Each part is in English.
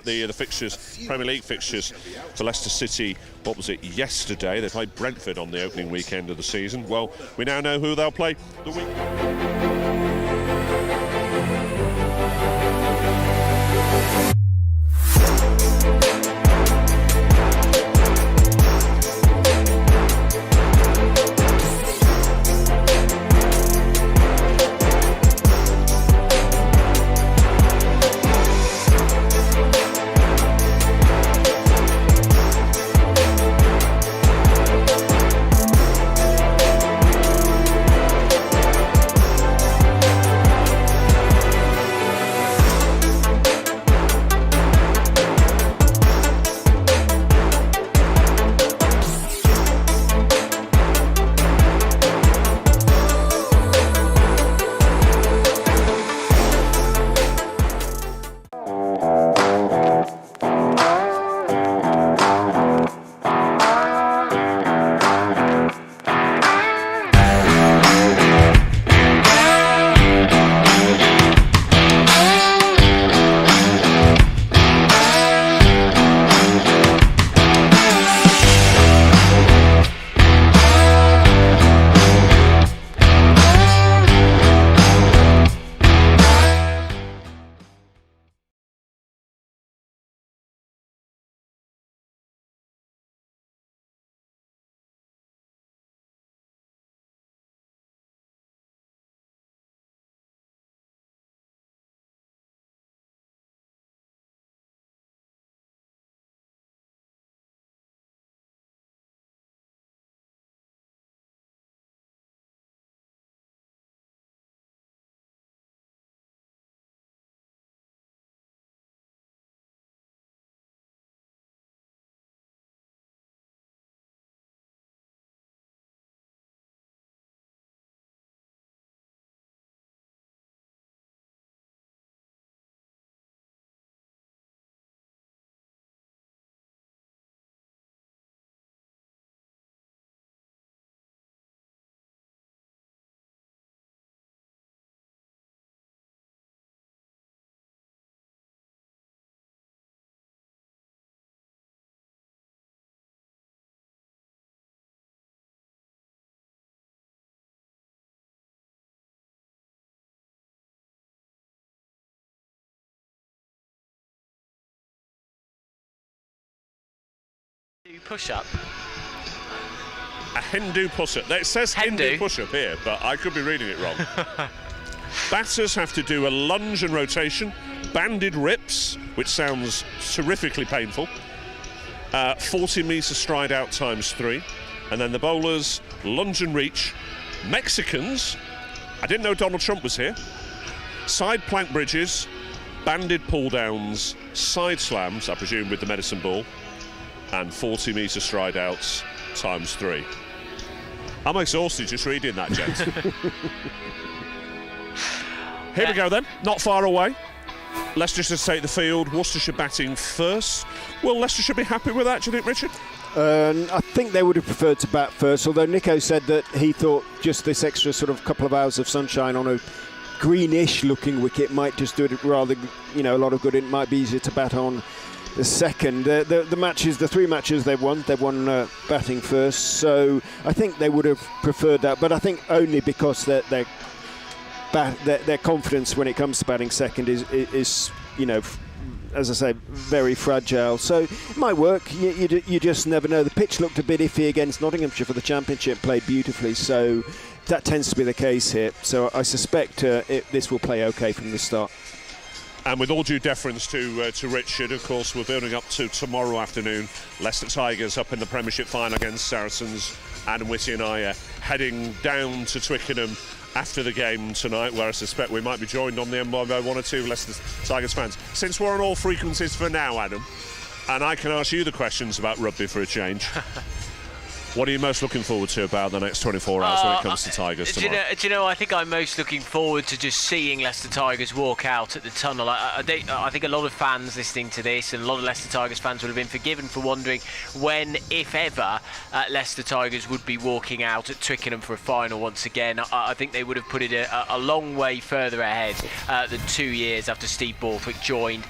The fixtures, Premier League fixtures for Leicester City, what was it, yesterday? They played Brentford on the opening weekend of the season. Well, we now know who they'll play the week. Push-up. A Hindu push-up. It says Hindu push-up here, but I could be reading it wrong. Batters have to do a lunge and rotation, banded rips, which sounds terrifically painful, 40 metre stride out times 3, and then the bowlers lunge and reach. Mexicans, I didn't know Donald Trump was here, side plank bridges, banded pull-downs, side slams, I presume with the medicine ball, and 40 metre stride outs times 3. I'm exhausted just reading that, gents. Here we go then, not far away. Leicestershire take the field, Worcestershire batting first. Will Leicestershire be happy with that, do you think, Richard? I think they would have preferred to bat first, although Nico said that he thought just this extra sort of couple of hours of sunshine on a greenish looking wicket might just do it rather, a lot of good. It might be easier to bat on the second. The matches, the 3 matches they've won batting first, so I think they would have preferred that, but I think only because their confidence when it comes to batting second is as I say, very fragile. So it might work. You just never know. The pitch looked a bit iffy against Nottinghamshire for the Championship, played beautifully, so that tends to be the case here. So I suspect this will play okay from the start. And with all due deference to Richard, of course, we're building up to tomorrow afternoon. Leicester Tigers up in the Premiership final against Saracens. Adam Whitty and I are heading down to Twickenham after the game tonight, where I suspect we might be joined on the M1 by 1 or 2 Leicester Tigers fans. Since we're on all frequencies for now, Adam, and I can ask you the questions about rugby for a change, What are you most looking forward to about the next 24 hours when it comes to Tigers tomorrow? Do you know, I think I'm most looking forward to just seeing Leicester Tigers walk out at the tunnel. I think a lot of fans listening to this, and a lot of Leicester Tigers fans would have been forgiven for wondering when, if ever, Leicester Tigers would be walking out at Twickenham for a final once again. I think they would have put it a long way further ahead than 2 years after Steve Borthwick joined.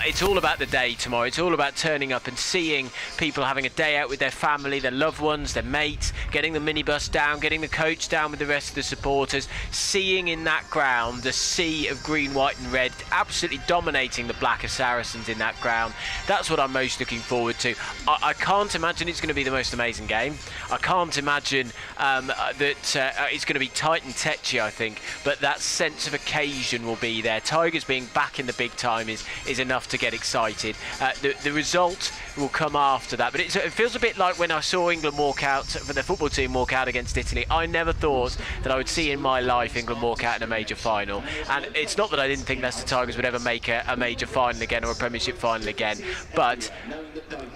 It's all about the day tomorrow. It's all about turning up and seeing people having a day out with their family, their loved ones, their mates, getting the minibus down, getting the coach down with the rest of the supporters, seeing in that ground the sea of green, white and red, absolutely dominating the black of Saracens in that ground. That's what I'm most looking forward to. I can't imagine it's going to be the most amazing game. I can't imagine that it's going to be tight and tetchy, I think, but that sense of occasion will be there. Tigers being back in the big time is enough to get excited. The result will come after that, but it feels a bit like when I saw England walk out, for the football team walk out against Italy. I never thought that I would see in my life England walk out in a major final, and it's not that I didn't think Leicester Tigers would ever make a major final again or a Premiership final again, but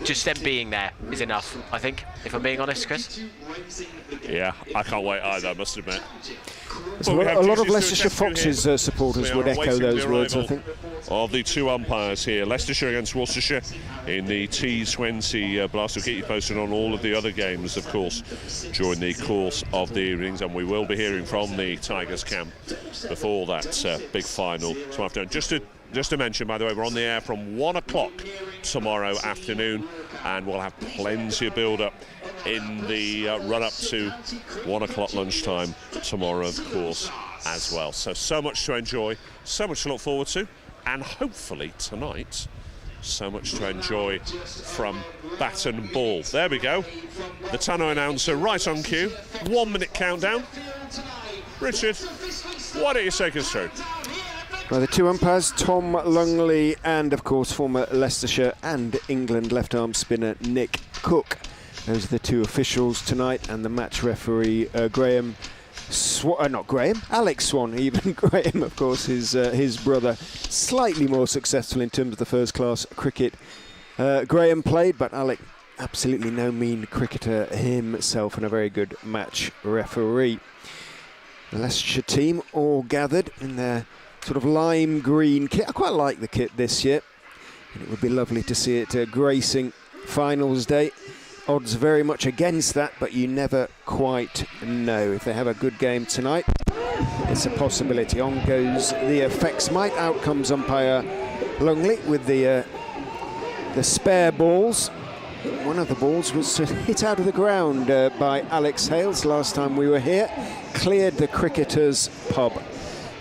just them being there is enough, I think, if I'm being honest, Chris. Yeah, I can't wait either, I must admit. So a lot of Leicestershire Foxes supporters would echo those words, I think. Of the two umpires here, Leicestershire against Worcestershire in the T20 Blast. We'll keep you posted on all of the other games, of course, during the course of the evenings, and we will be hearing from the Tigers camp before that big final tomorrow afternoon. Just to mention, by the way, we're on the air from 1 o'clock tomorrow afternoon, and we'll have plenty of build-up in the run-up to 1 o'clock lunchtime tomorrow, of course, as well. So much to enjoy, so much to look forward to, and hopefully tonight, so much to enjoy from bat and ball. There we go. The Tannoy announcer right on cue. 1 minute countdown. Richard, why don't you take us through? Well, the two umpires, Tom Lungley and, of course, former Leicestershire and England left-arm spinner Nick Cook. Those are the two officials tonight, and the match referee, Alex Swan. Even Graham, of course, his brother, slightly more successful in terms of the first-class cricket. Graham played, but Alec, absolutely no mean cricketer himself, and a very good match referee. The Leicestershire team all gathered in their sort of lime green kit. I quite like the kit this year, and it would be lovely to see it gracing finals day. Odds very much against that, but you never quite know. If they have a good game tonight, it's a possibility. On goes the effects might. Out comes umpire Lungley with the spare balls. One of the balls was hit out of the ground by Alex Hales last time we were here. Cleared the cricketers' pub.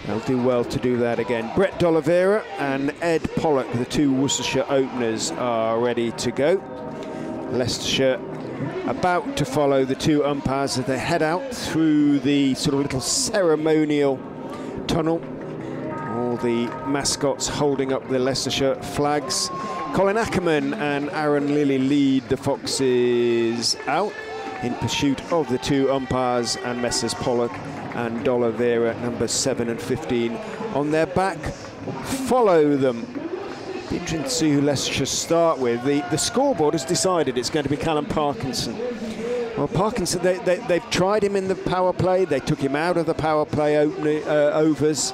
They'll do well to do that again. Brett D'Oliveira and Ed Pollock, the two Worcestershire openers, are ready to go. Leicestershire about to follow the two umpires as they head out through the sort of little ceremonial tunnel. All the mascots holding up the Leicestershire flags. Colin Ackerman and Aaron Lilly lead the Foxes out in pursuit of the two umpires and Messrs Pollock and D'Oliveira, numbers 7 and 15, on their back. Follow them. Be interesting to see who Leicestershire start with. The scoreboard has decided it's going to be Callum Parkinson. Well, Parkinson, they've tried him in the power play. They took him out of the power play overs.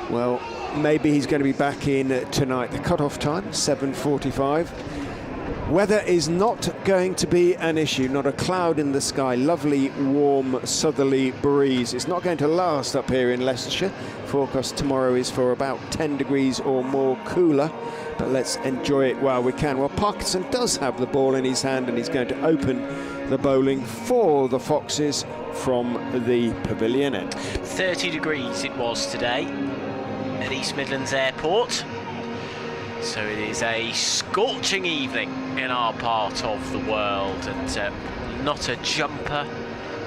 Well, maybe he's going to be back in tonight. The cut-off time, 7:45. Weather is not going to be an issue, not a cloud in the sky. Lovely, warm, southerly breeze. It's not going to last up here in Leicestershire. Forecast tomorrow is for about 10 degrees or more cooler, but let's enjoy it while we can. Well, Parkinson does have the ball in his hand, and he's going to open the bowling for the Foxes from the pavilion end. 30 degrees it was today at East Midlands Airport. So it is a scorching evening in our part of the world, and not a jumper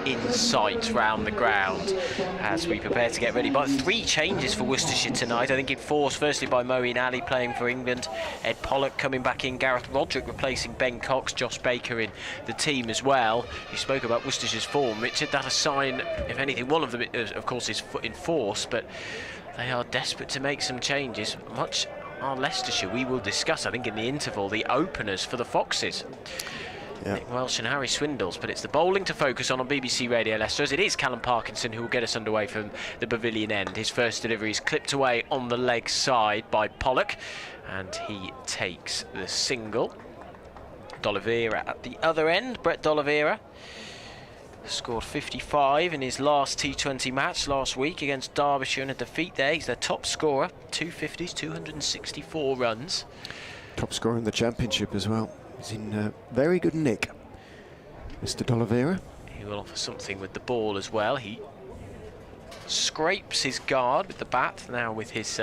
in sight round the ground as we prepare to get ready. But 3 changes for Worcestershire tonight, I think enforced firstly by Moeen Ali playing for England, Ed Pollock coming back in, Gareth Roderick replacing Ben Cox, Josh Baker in the team as well. You spoke about Worcestershire's form, Richard. That a sign, if anything, one of them of course is in force, but they are desperate to make some changes. Much are Leicestershire. We will discuss, I think, in the interval, the openers for the Foxes. Nick Welsh and Harry Swindles, but it's the bowling to focus on BBC Radio Leicester, as it is Callum Parkinson who will get us underway from the pavilion end. His first delivery is clipped away on the leg side by Pollock, and he takes the single. D'Oliveira at the other end. Brett D'Oliveira scored 55 in his last T20 match last week against Derbyshire in a defeat there. He's their top scorer, 250s, 264 runs. Top scorer in the championship as well. He's in very good nick, Mr. D'Oliveira. He will offer something with the ball as well. He scrapes his guard with the bat, now with his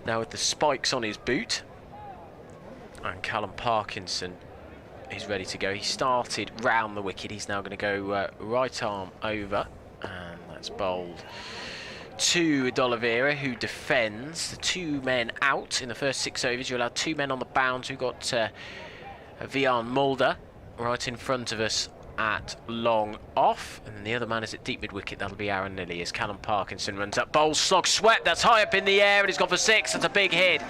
now with the spikes on his boot. And Callum Parkinson is ready to go. He started round the wicket. He's now going to go right arm over, and that's bowled to D'Oliveira, who defends. The 2 men out in the first 6 overs. You allowed 2 men on the bounce. We've got Vian Mulder right in front of us at long off, and then the other man is at deep mid wicket. That'll be Aaron Lilly as Callum Parkinson runs up. Bowl slog swept, that's high up in the air, and it's gone for 6. That's a big hit.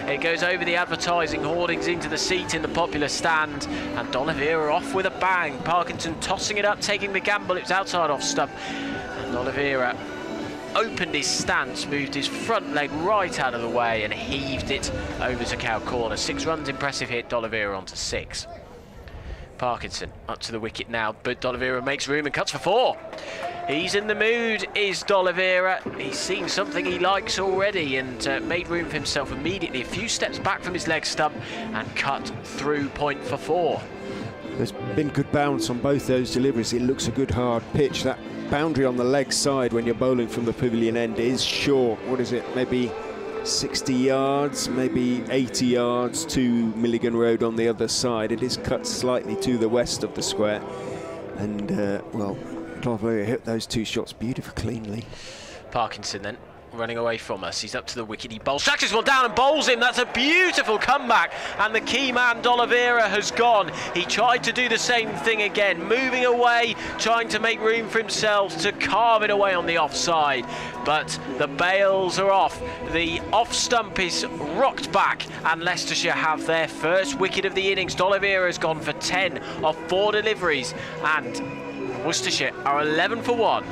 It goes over the advertising hoardings into the seat in the popular stand, and D'Oliveira off with a bang. Parkinson tossing it up, taking the gamble. It's outside off stump, and D'Oliveira opened his stance, moved his front leg right out of the way, and heaved it over to cow corner. 6 runs, impressive hit. D'Oliveira onto 6. Parkinson up to the wicket now, but D'Oliveira makes room and cuts for 4. He's in the mood, is D'Oliveira. He's seen something he likes already and made room for himself immediately. A few steps back from his leg stump and cut through point for 4. There's been good bounce on both those deliveries. It looks a good hard pitch. That boundary on the leg side when you're bowling from the pavilion end is short. What is it? Maybe 60 yards, maybe 80 yards to Milligan Road on the other side. It is cut slightly to the west of the square. And, well, D'Oliveira hit those 2 shots beautifully cleanly. Parkinson then running away from us. He's up to the wicket. He bowls, tracks this one down and bowls him. That's a beautiful comeback. And the key man, D'Oliveira, has gone. He tried to do the same thing again, moving away, trying to make room for himself to carve it away on the offside. But the bails are off. The off stump is rocked back, and Leicestershire have their first wicket of the innings. D'Oliveira has gone for 10 of 4 deliveries, and Worcestershire are 11 for 1.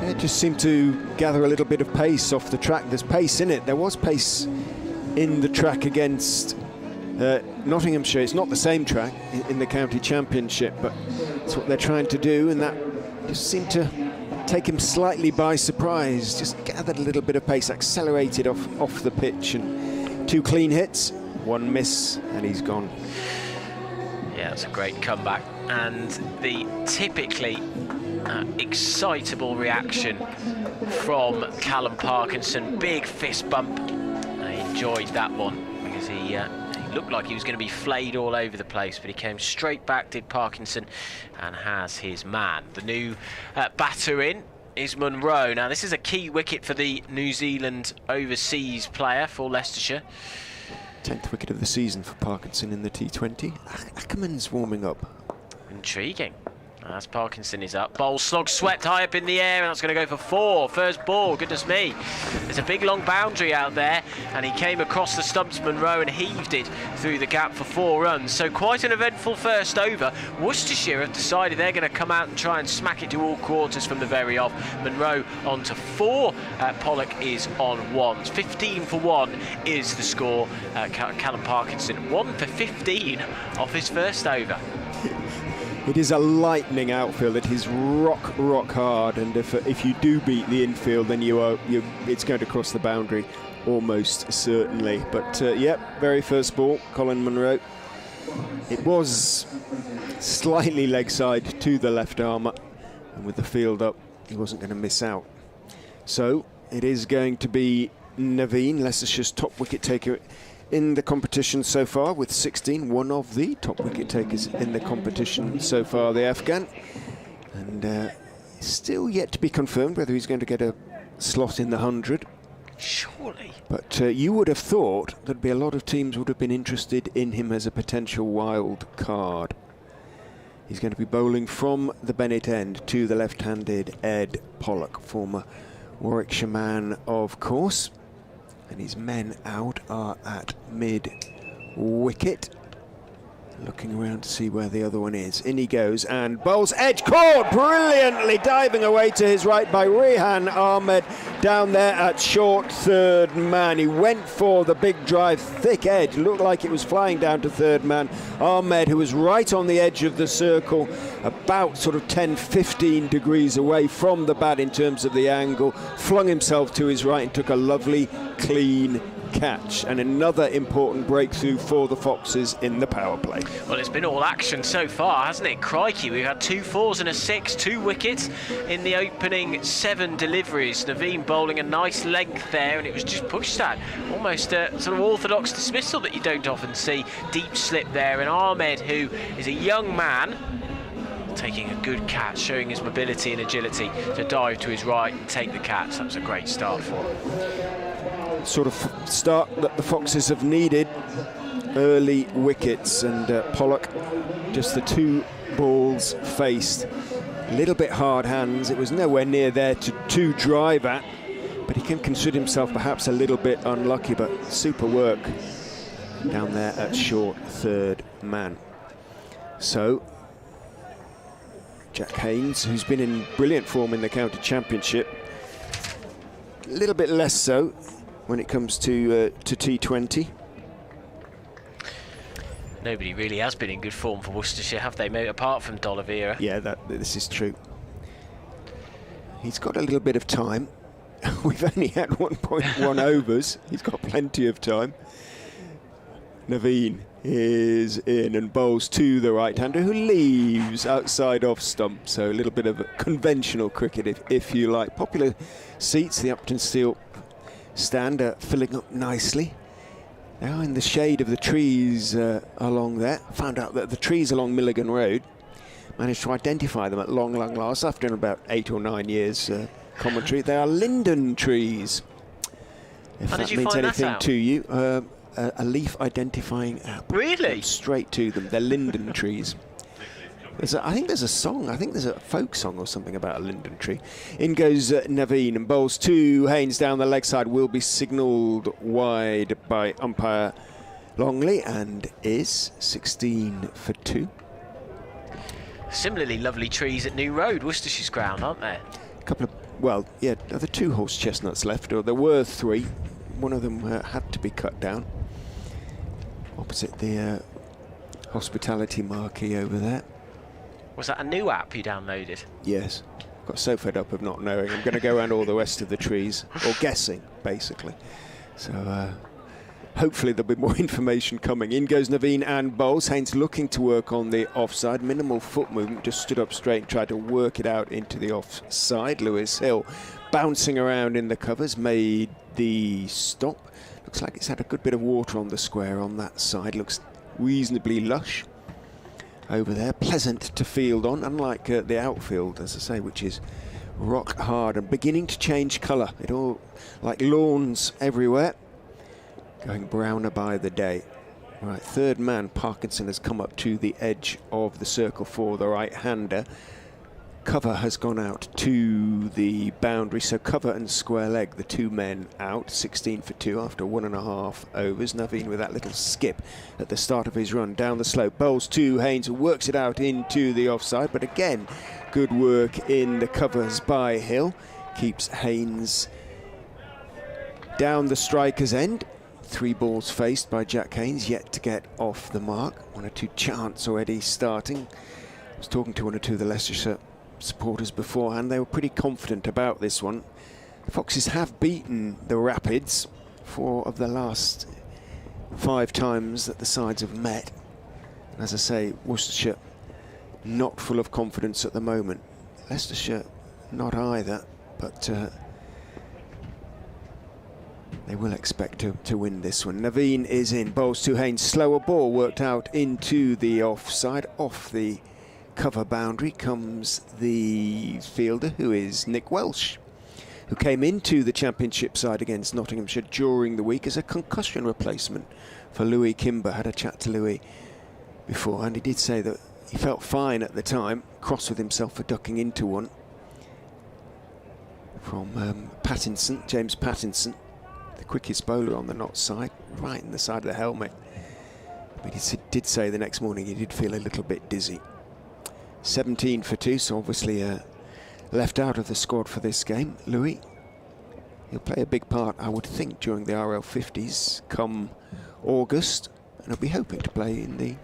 It just seemed to gather a little bit of pace off the track. There's pace in it. There was pace in the track against Nottinghamshire. It's not the same track in the county championship, but it's what they're trying to do, and that just seemed to take him slightly by surprise. Just gathered a little bit of pace, accelerated off the pitch, and 2 clean hits, 1 miss, and he's gone. Yeah, it's a great comeback, and the typically excitable reaction from Callum Parkinson. Big fist bump. I enjoyed that one because he looked like he was going to be flayed all over the place, but he came straight back, did Parkinson, and has his man. The new batter in is Munro. Now this is a key wicket for the New Zealand overseas player for Leicestershire. 10th wicket of the season for Parkinson in the T20. Ackerman's warming up. Intriguing. As Parkinson is up, bowl slog swept high up in the air, and that's going to go for 4. First ball, goodness me. There's a big long boundary out there, and he came across the stumps, Munro, and heaved it through the gap for 4 runs. So quite an eventful first over. Worcestershire have decided they're going to come out and try and smack it to all quarters from the very off. Munro on to 4. Pollock is on 1. 15 for 1 is the score. Callum Parkinson 1 for 15 off his first over. It is a lightning outfield. It is rock hard, and if you do beat the infield, then it's going to cross the boundary almost certainly. But yep, very first ball, Colin Munro. It was slightly leg side to the left armour, and with the field up, he wasn't going to miss out. So it is going to be Naveen, Leicestershire's top wicket taker in the competition so far, with 16, one of the top wicket takers in the competition so far, the Afghan. And still yet to be confirmed whether he's going to get a slot in the 100. Surely. But you would have thought there'd be a lot of teams would have been interested in him as a potential wild card. He's going to be bowling from the Bennett end to the left-handed Ed Pollock, former Warwickshire man, of course. And his men out are at mid-wicket. Looking around to see where the other one is. In he goes, and bowls edge caught brilliantly, diving away to his right by Rehan Ahmed down there at short third man. He went for the big drive, thick edge, looked like it was flying down to third man. Ahmed, who was right on the edge of the circle, about sort of 10-15 degrees away from the bat in terms of the angle, flung himself to his right and took a lovely, clean catch, and another important breakthrough for the Foxes in the power play. Well, it's been all action so far, hasn't it? Crikey, we've had 2 4s and a 6, 2 wickets in the opening 7 deliveries. Naveen bowling a nice length there, and it was just pushed at. Almost a sort of orthodox dismissal that you don't often see. Deep slip there, and Ahmed, who is a young man, taking a good catch, showing his mobility and agility to dive to his right and take the catch. That was a great start for him. Sort of start that the Foxes have needed. Early wickets, and Pollock, just the 2 balls faced. A little bit hard hands. It was nowhere near there to drive at, but he can consider himself perhaps a little bit unlucky, but super work down there at short third man. So Jack Haynes, who's been in brilliant form in the county championship, a little bit less so when it comes to T20. Nobody really has been in good form for Worcestershire, have they, mate, apart from D'Oliveira? Yeah, this is true. He's got a little bit of time. We've only had 1.1 overs. He's got plenty of time. Naveen is in and bowls to the right-hander, who leaves outside off stump. So a little bit of a conventional cricket, if you like. Popular seats, the Uptonsteel stand filling up nicely. Now in the shade of the trees along there. Found out that the trees along Milligan Road, managed to identify them at long last after about 8 or 9 years commentary. They are linden trees. If that means anything to you. A leaf identifying app. Really? Straight to them. They're linden trees. I think there's a song. I think there's a folk song or something about a linden tree. In goes Naveen and bowls to Haynes down the leg side. Will be signalled wide by umpire Longley and is 16 for 2. Similarly lovely trees at New Road, Worcestershire's ground, aren't there? A couple of, well, yeah, are there 2 horse chestnuts left? Or there were 3. One of them had to be cut down. Opposite the hospitality marquee over there. Was that a new app you downloaded? Yes. Got so fed up of not knowing. I'm going to go around all the rest of the trees, or guessing, basically. So hopefully there'll be more information coming. In goes Naveen and bowls. Haynes looking to work on the offside. Minimal foot movement, just stood up straight and tried to work it out into the offside. Lewis Hill bouncing around in the covers, made the stop. Looks like it's had a good bit of water on the square on that side. Looks reasonably lush over there, pleasant to field on, unlike the outfield, as I say, which is rock hard and beginning to change colour. It all like lawns everywhere, going browner by the day. Right, third man Parkinson has come up to the edge of the circle for the right-hander. Cover has gone out to the boundary, so cover and square leg, the 2 men out. 16 for 2 after 1.5 overs. Naveen with that little skip at the start of his run down the slope. Bowls to Haynes, who works it out into the offside, but again, good work in the covers by Hill. Keeps Haynes down the striker's end. 3 balls faced by Jack Haynes, yet to get off the mark. 1 or 2 chants already starting. I was talking to 1 or 2 of the Leicestershire supporters beforehand. They were pretty confident about this one. The Foxes have beaten the Rapids 4 of the last 5 times that the sides have met. And as I say, Worcestershire not full of confidence at the moment. Leicestershire not either, but they will expect to win this one. Naveen is in, bowls to Haynes. Slower ball worked out into the offside. Off the cover boundary comes the fielder, who is Nick Welsh, who came into the championship side against Nottinghamshire during the week as a concussion replacement for Louis Kimber. Had a chat to Louis before, and he did say that he felt fine at the time, cross with himself for ducking into one from Pattinson, James Pattinson, the quickest bowler on the Notts side, right in the side of the helmet. But he did say the next morning he did feel a little bit dizzy. 17 for 2, so obviously left out of the squad for this game. Louis, he'll play a big part, I would think, during the RL50s come August, and he'll be hoping to play in the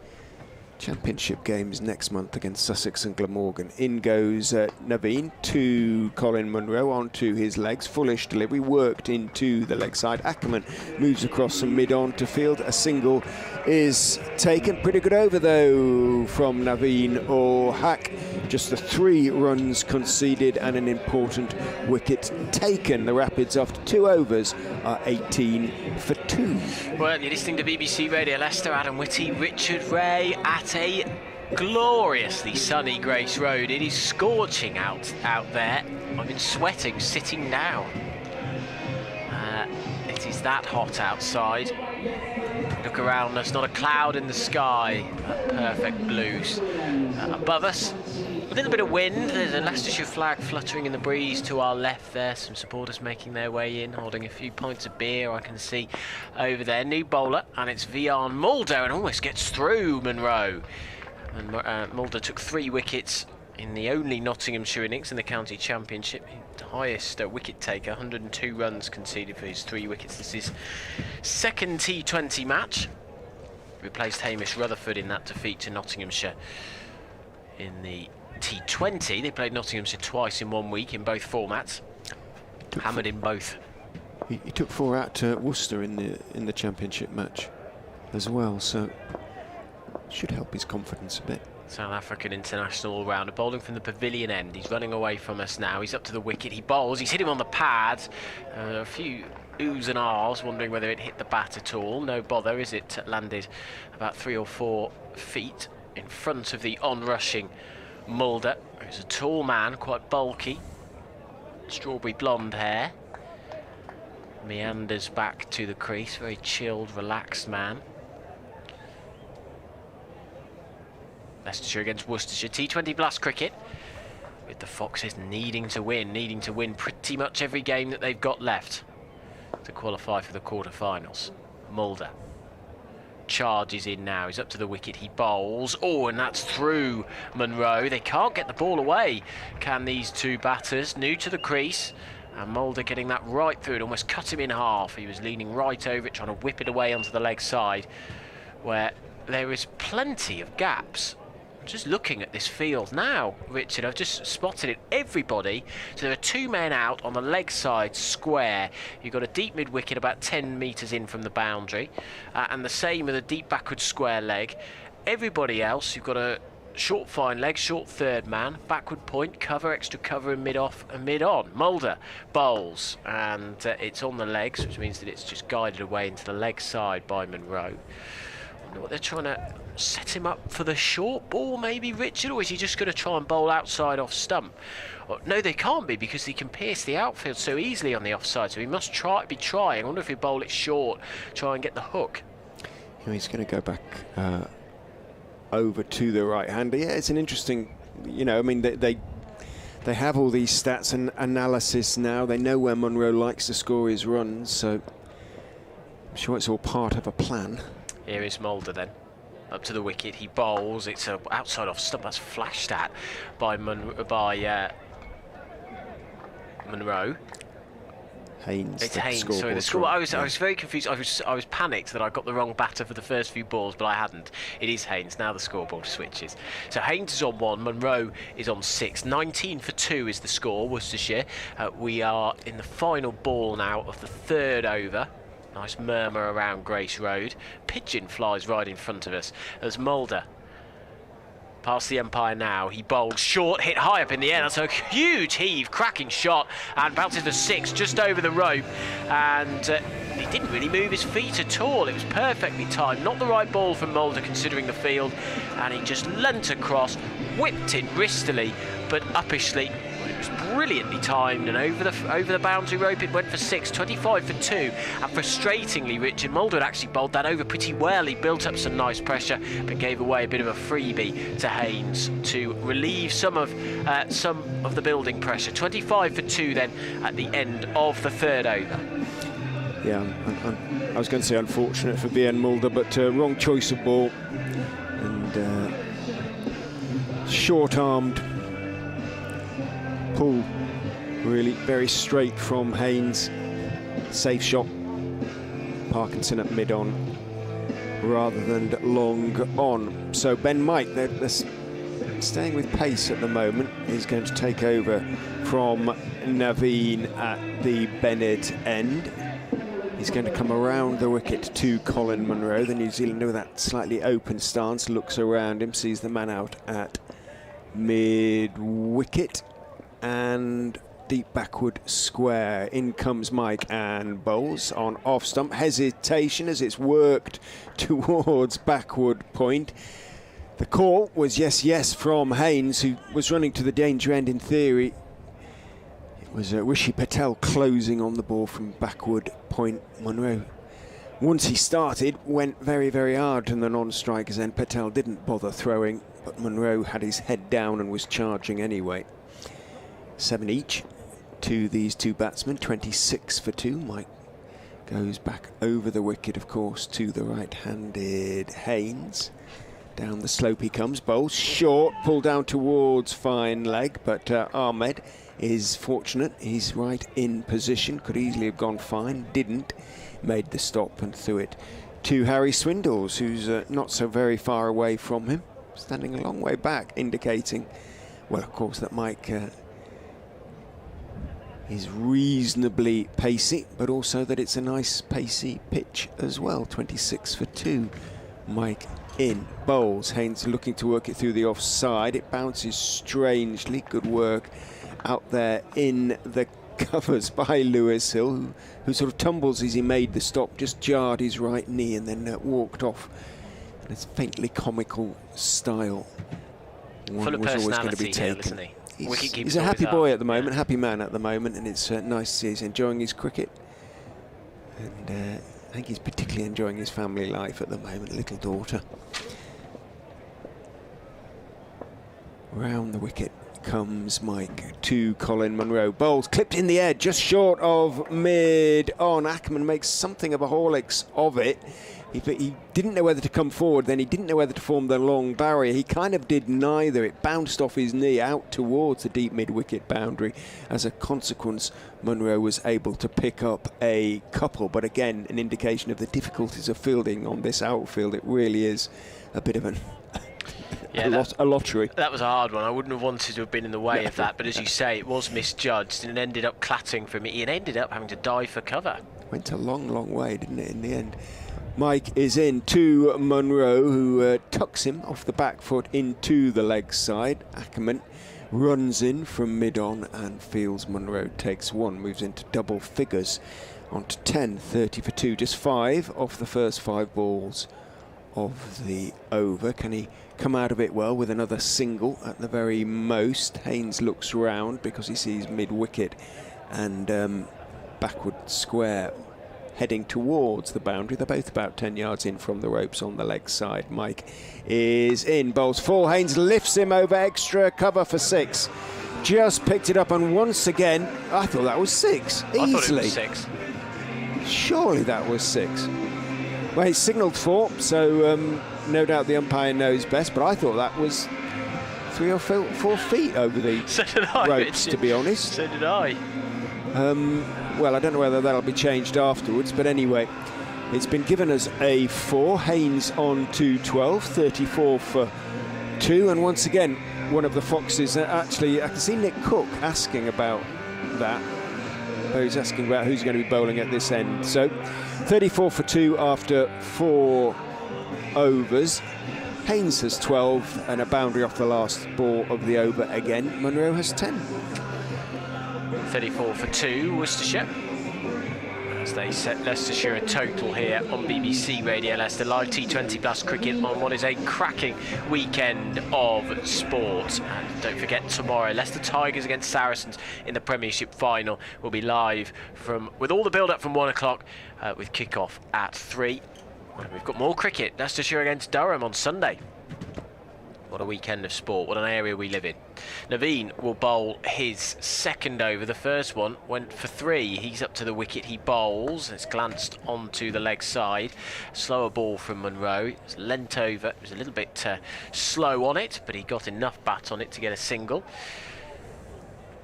Championship games next month against Sussex and Glamorgan. In goes Naveen to Colin Munro onto his legs. Fullish delivery worked into the leg side. Ackerman moves across from mid-on to field. A single is taken. Pretty good over though from Naveen or Hack. Just the 3 runs conceded and an important wicket taken. The Rapids after 2 overs are 18 for 2. Well, you're listening to BBC Radio Leicester. Adam Whitty, Richard Ray at a gloriously sunny Grace Road. It is scorching out there. I've been sweating sitting down. It is that hot outside. Look around us, not a cloud in the sky. Perfect blues above us. A little bit of wind. There's a Leicestershire flag fluttering in the breeze to our left there. Some supporters making their way in, holding a few pints of beer I can see over there. New bowler, and it's Vian Mulder, and almost gets through Munro. And Mulder took 3 wickets in the only Nottinghamshire innings in the county championship. The highest wicket taker, 102 runs conceded for his 3 wickets. This is second T20 match. Replaced Hamish Rutherford in that defeat to Nottinghamshire in the T20. They played Nottinghamshire twice in 1 week in both formats. Hammered in both. He took 4 out to Worcester in the championship match as well, so should help his confidence a bit. South African international all-rounder, bowling from the pavilion end. He's running away from us now. He's up to the wicket. He bowls. He's hit him on the pad. A few oohs and ahs, wondering whether it hit the bat at all. No bother, is it? Landed about 3 or 4 feet in front of the on-rushing Mulder. He's a tall man, quite bulky. Strawberry blonde hair. Meanders back to the crease. Very chilled, relaxed man. Leicestershire against Worcestershire. T20 Blast cricket, with the Foxes needing to win pretty much every game that they've got left to qualify for the quarter-finals. Mulder charges in now. He's up to the wicket. He bowls. Oh, and that's through Munro. They can't get the ball away, can these 2 batters? New to the crease. And Mulder getting that right through. It almost cut him in half. He was leaning right over it, trying to whip it away onto the leg side, where there is plenty of gaps. Just looking at this field now, Richard, I've just spotted it. Everybody, so there are 2 men out on the leg side square. You've got a deep mid wicket about 10 metres in from the boundary, and the same with a deep backward square leg. Everybody else, you've got a short fine leg, short third man, backward point, cover, extra cover, and mid off and mid on. Mulder bowls, and it's on the legs, which means that it's just guided away into the leg side by Munro. What they're trying to set him up for the short ball, maybe, Richard, or is he just going to try and bowl outside off stump? No, they can't be, because he can pierce the outfield so easily on the offside, so he must be trying. I wonder if he bowl it short, try and get the hook. He's going to go back over to the right-hander. Yeah, it's an interesting, I mean, they have all these stats and analysis now. They know where Munro likes to score his runs, so I'm sure it's all part of a plan. Here is Mulder then, up to the wicket. He bowls. It's a outside off stump. That's flashed at by Munro. Haynes. It's Haynes. Sorry, the score. I was very confused. I was panicked that I got the wrong batter for the first few balls, but I hadn't. It is Haynes. Now the scoreboard switches. So Haynes is on 1. Munro is on 6. 19 for 2 is the score. Worcestershire. We are in the final ball now of the 3rd over. Nice murmur around Grace Road. Pigeon flies right in front of us as Mulder past the umpire now. He bowls short, hit high up in the air. That's a huge heave, cracking shot, and bounces for 6 just over the rope. And he didn't really move his feet at all. It was perfectly timed. Not the right ball from Mulder considering the field. And he just leant across, whipped it wristily but uppishly. It was brilliantly timed, and over the boundary rope it went for 6, 25 for 2. And frustratingly, Richard, Mulder had actually bowled that over pretty well. He built up some nice pressure but gave away a bit of a freebie to Haynes to relieve some of the building pressure. 25 for 2 then at the end of the 3rd over. Yeah, I was going to say unfortunate for BN Mulder, but wrong choice of ball. And short-armed pull, really very straight from Haynes. Safe shot. Parkinson at mid-on rather than long on. So Ben Mike, they're staying with pace at the moment, is going to take over from Naveen at the Bennett end. He's going to come around the wicket to Colin Munro, the New Zealander, with that slightly open stance, looks around him, sees the man out at mid-wicket and deep backward square. In comes Mike and bowls on off stump. Hesitation as it's worked towards backward point. The call was yes from Haynes, who was running to the danger end in theory. It was Rishi Patel closing on the ball from backward point. Munro, once he started, went very, very hard to the non-strikers end. Patel didn't bother throwing, but Munro had his head down and was charging anyway. 7 each to these two batsmen, 26 for 2. Mike goes back over the wicket, of course, to the right-handed Haynes. Down the slope he comes, bowls short, pull down towards fine leg, but Ahmed is fortunate. He's right in position, could easily have gone fine, didn't. Made the stop and threw it to Harry Swindles, who's not so very far away from him, standing a long way back, indicating, well, of course, that Mike is reasonably pacey, but also that it's a nice pacey pitch as well. 26 for 2. Mike in, bowls. Haynes looking to work it through the offside. It bounces strangely. Good work out there in the covers by Lewis Hill, who sort of tumbles as he made the stop, just jarred his right knee and then walked off. And it's faintly comical style. One Full of was always going to be personality taken. here, isn't he? He's a happy boy at the moment, happy man at the moment, and it's nice to see he's enjoying his cricket. And I think he's particularly enjoying his family life at the moment, little daughter. Round the wicket comes Mike to Colin Munro. Bowls clipped in the air, just short of mid-on. Ackerman makes something of a Horlicks of it. He didn't know whether to come forward, then he didn't know whether to form the long barrier. He kind of did neither. It bounced off his knee out towards the deep mid-wicket boundary. As a consequence, Munro was able to pick up a couple, but again, an indication of the difficulties of fielding on this outfield. It really is a bit of a lottery. That was a hard one. I wouldn't have wanted to have been in the way of that, but as you say, it was misjudged and it ended up clattering for me. It ended up having to dive for cover. Went a long, long way, didn't it, in the end? Mike is in to Munro, who tucks him off the back foot into the leg side. Ackerman runs in from mid-on and fields. Munro takes one, moves into double figures on to 10, 30 for 2, just 5 off the first 5 balls of the over. Can he come out of it well with another single at the very most? Haynes looks round because he sees mid-wicket and backward square heading towards the boundary. They're both about 10 yards in from the ropes on the leg side. Mike is in, bowls full. Haynes lifts him over extra cover for 6. Just picked it up, and once again, I thought that was 6 easily. I thought it was 6. Surely that was 6. Well, it's signalled 4, so no doubt the umpire knows best, but I thought that was 3 or 4 feet over the ropes, to be honest. So did I. Well, I don't know whether that'll be changed afterwards, but anyway, it's been given as a 4. Haynes on to 12, 34 for 2, and once again, one of the Foxes, actually, I can see Nick Cook asking about that. He's asking about who's going to be bowling at this end. So, 34 for 2 after 4 overs. Haynes has 12 and a boundary off the last ball of the over again. Munro has 10. 34 for 2, Worcestershire. As they set Leicestershire a total here on BBC Radio Leicester. Live T20 Plus cricket on what is a cracking weekend of sport. And don't forget, tomorrow, Leicester Tigers against Saracens in the Premiership final will be live with all the build-up from 1 o'clock with kick-off at 3. And we've got more cricket. Leicestershire against Durham on Sunday. What a weekend of sport. What an area we live in. Naveen will bowl his second over. The first one went for 3. He's up to the wicket. He bowls. It's glanced onto the leg side. Slower ball from Munro. It's leant over. It was a little bit slow on it, but he got enough bat on it to get a single.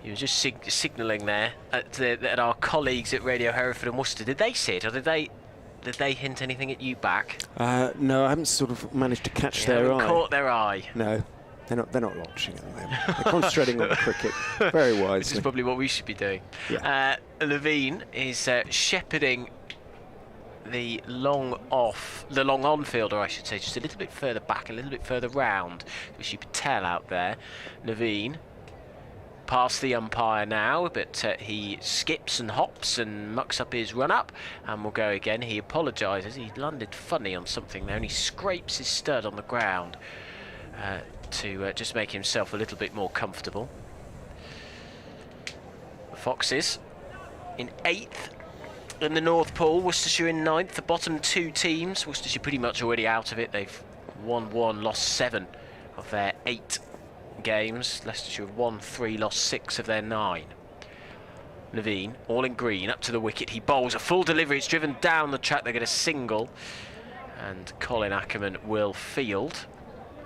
He was just signalling there at our colleagues at Radio Hereford and Worcester. Did they see it, or did they hint anything at you back? No, I haven't sort of managed to catch their eye. Caught their eye. No, they're not launching at the moment. They're concentrating on the cricket very wisely. This is probably what we should be doing. Yeah. Levine is shepherding the long on fielder, I should say, just a little bit further back, a little bit further round. Wish you could tell out there. Naveen past the umpire now, but he skips and hops and mucks up his run-up and will go again. He apologises. He landed funny on something there and he scrapes his stud on the ground to just make himself a little bit more comfortable. The Foxes in 8th in the North Pool, Worcestershire in 9th. The bottom 2 teams, Worcestershire pretty much already out of it. They've won 1, lost 7 of their 8 games. Leicestershire have won 3, lost 6 of their 9. Naveen, all in green, up to the wicket. He bowls a full delivery. It's driven down the track. They get a single, and Colin Ackerman will field.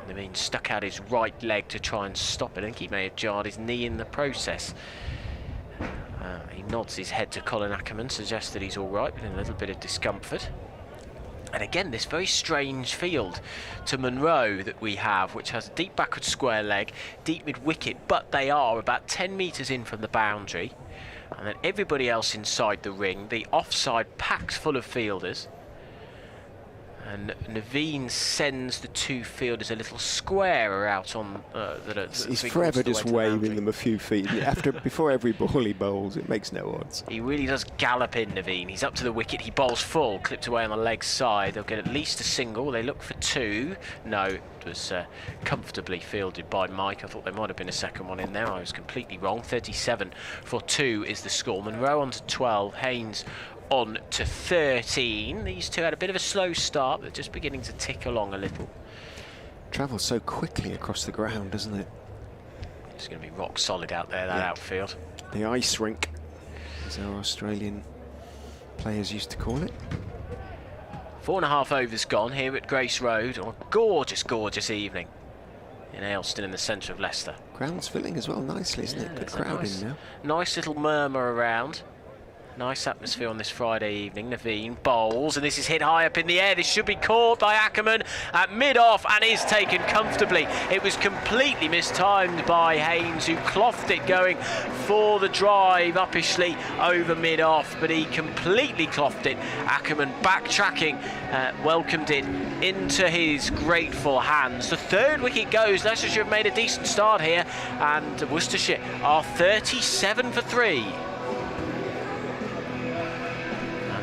Naveen stuck out his right leg to try and stop it. I think he may have jarred his knee in the process. He nods his head to Colin Ackerman, suggests that he's all right, but in a little bit of discomfort. And again, this very strange field to Munro that we have, which has a deep backward square leg, deep mid-wicket, but they are about 10 metres in from the boundary. And then everybody else inside the ring, the offside packed full of fielders. And Naveen sends the 2 fielders a little square out on he's forever just waving them a few feet before every ball he bowls. It makes no odds. He really does gallop in, Naveen. He's up to the wicket. He bowls full, clipped away on the leg side. They'll get at least a single. They look for 2. No, it was comfortably fielded by Mike. I thought there might have been a second one in there. I was completely wrong. 37 for 2 is the score. Munro on to 12. Haynes on to 13. These 2 had a bit of a slow start, but just beginning to tick along a little. Travels so quickly across the ground, doesn't it? It's going to be rock solid out there, that outfield. The ice rink, as our Australian players used to call it. 4.5 overs gone here at Grace Road on a gorgeous, gorgeous evening in Ayleston in the centre of Leicester. Ground's filling as well nicely, isn't it? Good crowd in now. Nice little murmur around. Nice atmosphere on this Friday evening. Naveen bowls, and this is hit high up in the air. This should be caught by Ackerman at mid-off and is taken comfortably. It was completely mistimed by Haynes, who clothed it going for the drive uppishly over mid-off, but he completely clothed it. Ackerman backtracking, welcomed it into his grateful hands. The 3rd wicket goes. Leicestershire have made a decent start here, and Worcestershire are 37 for 3.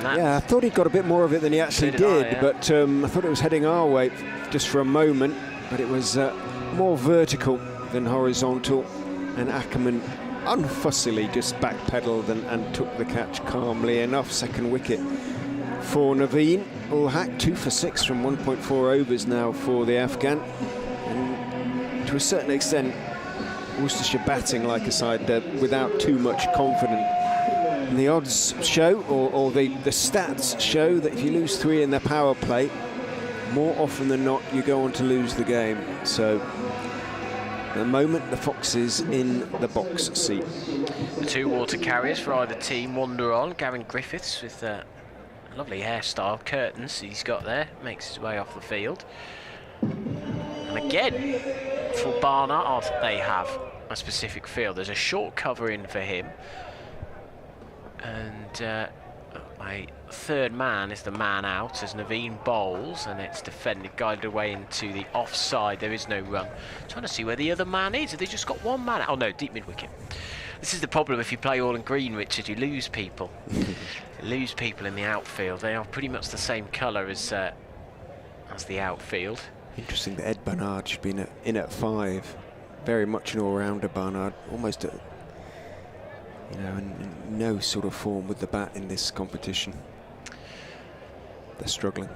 Yeah, I thought he got a bit more of it than he actually did, but I thought it was heading our way just for a moment, but it was more vertical than horizontal, and Ackerman unfussily just backpedalled and took the catch calmly enough. 2nd wicket for Naveen ul Haq, 2 for 6 from 1.4 overs now for the Afghan, and to a certain extent Worcestershire batting like a side without too much confidence. And the odds show, or the stats show, that if you lose 3 in their power play, more often than not you go on to lose the game. So at the moment the Foxes in the box seat. The 2 water carriers for either team wander on. Gavin Griffiths with a lovely hairstyle, curtains he's got there, makes his way off the field. And again for Barnard they have a specific field. There's a short cover in for him. And my 3rd man is the man out as Naveen bowls, and it's defended, guided away into the offside. There is no run. I'm trying to see where the other man is. Have they just got 1 man out? Oh no, deep mid-wicket. This is the problem if you play all in green, Richard. You lose people. You lose people in the outfield. They are pretty much the same colour as the outfield. Interesting that Ed Barnard should be in at 5. Very much an all-rounder, Barnard. Almost a... in no sort of form with the bat in this competition. They're struggling.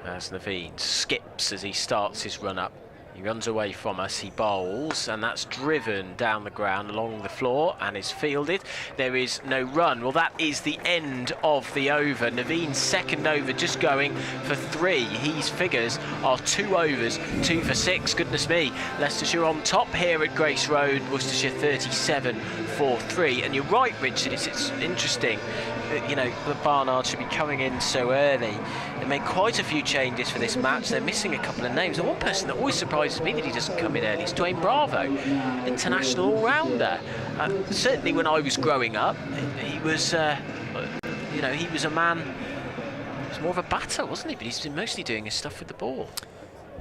As Naveen skips as he starts his run up. He runs away from us, he bowls, and that's driven down the ground along the floor and is fielded. There is no run. Well, that is the end of the over. Naveen's second over just going for 3. His figures are 2 overs, 2 for 6. Goodness me, Leicestershire on top here at Grace Road, Worcestershire 37 for 3. And you're right, Richard, it's interesting that, you know, the Barnard should be coming in so early. They made quite a few changes for this match. They're missing a couple of names. The one person that always surprises me that he doesn't come in early is Dwayne Bravo, international all-rounder. Certainly when I was growing up, he was, you know, he was a man, he was more of a batter, wasn't he? But he's been mostly doing his stuff with the ball.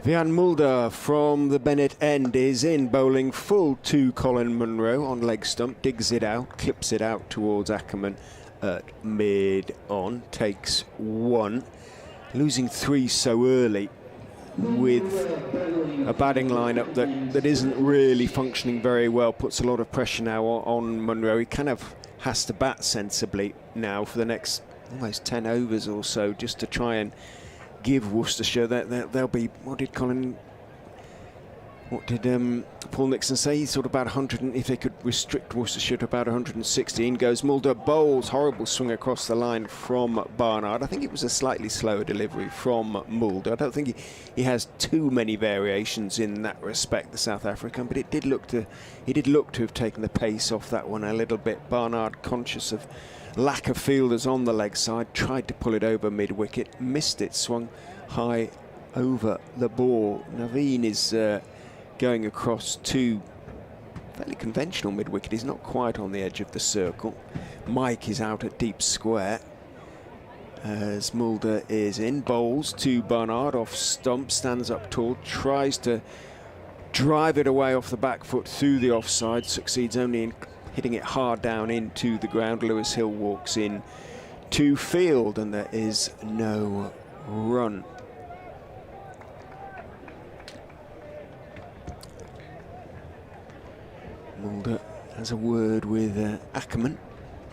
Vian Mulder from the Bennett end is in, bowling full to Colin Munro on leg stump, digs it out, clips it out towards Ackerman at mid-on, takes 1. Losing 3 so early with a batting lineup that isn't really functioning very well puts a lot of pressure now on Munro. He kind of has to bat sensibly now for the next almost 10 overs or so, just to try and give Worcestershire that they'll be. What did Paul Nixon say? He thought about 100, if they could restrict Worcestershire to about 116. Goes Mulder, bowls, horrible swing across the line from Barnard. I think it was a slightly slower delivery from Mulder. I don't think he has too many variations in that respect, the South African, but he did look to have taken the pace off that one a little bit. Barnard, conscious of lack of fielders on the leg side, tried to pull it over mid-wicket, missed it, swung high over the ball. Naveen is going across to fairly conventional mid-wicket. He's not quite on the edge of the circle. Mike is out at deep square as Mulder is in, bowls to Barnard off stump, stands up tall, tries to drive it away off the back foot through the offside, succeeds only in hitting it hard down into the ground. Lewis Hill walks in to field and there is no run. Mulder has a word with Ackerman.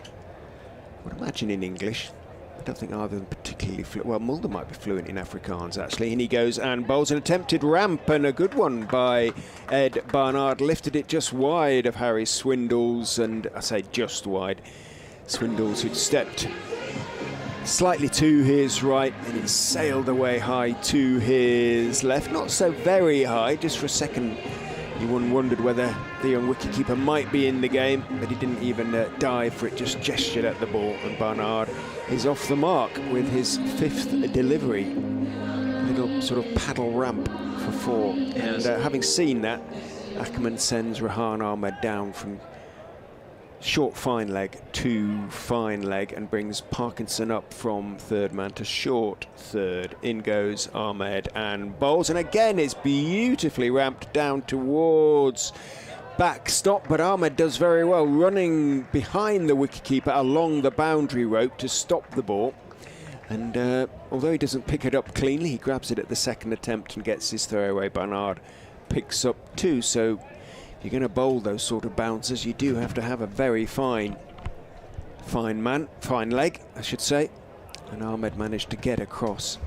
I would imagine in English. I don't think either of them particularly fluent. Well, Mulder might be fluent in Afrikaans, actually. And he goes and bowls an attempted ramp, and a good one by Ed Barnard. Lifted it just wide of Harry Swindles, and I say just wide. Swindles, who'd stepped slightly to his right, and he sailed away high to his left. Not so very high, just for a second. One wondered whether the young wicketkeeper might be in the game, but he didn't even dive for it, just gestured at the ball, and Barnard is off the mark with his 5th delivery. A little sort of paddle ramp for 4. Yes. And having seen that, Ackerman sends Rehan Ahmed down from short fine leg to fine leg and brings Parkinson up from third man to short third. In goes Ahmed and bowls, and again it's beautifully ramped down towards backstop, but Ahmed does very well, running behind the wicketkeeper along the boundary rope to stop the ball. And although he doesn't pick it up cleanly, he grabs it at the second attempt and gets his throwaway. Barnard picks up 2, so if you're going to bowl those sort of bouncers, you do have to have a very fine leg, I should say. And Ahmed managed to get across.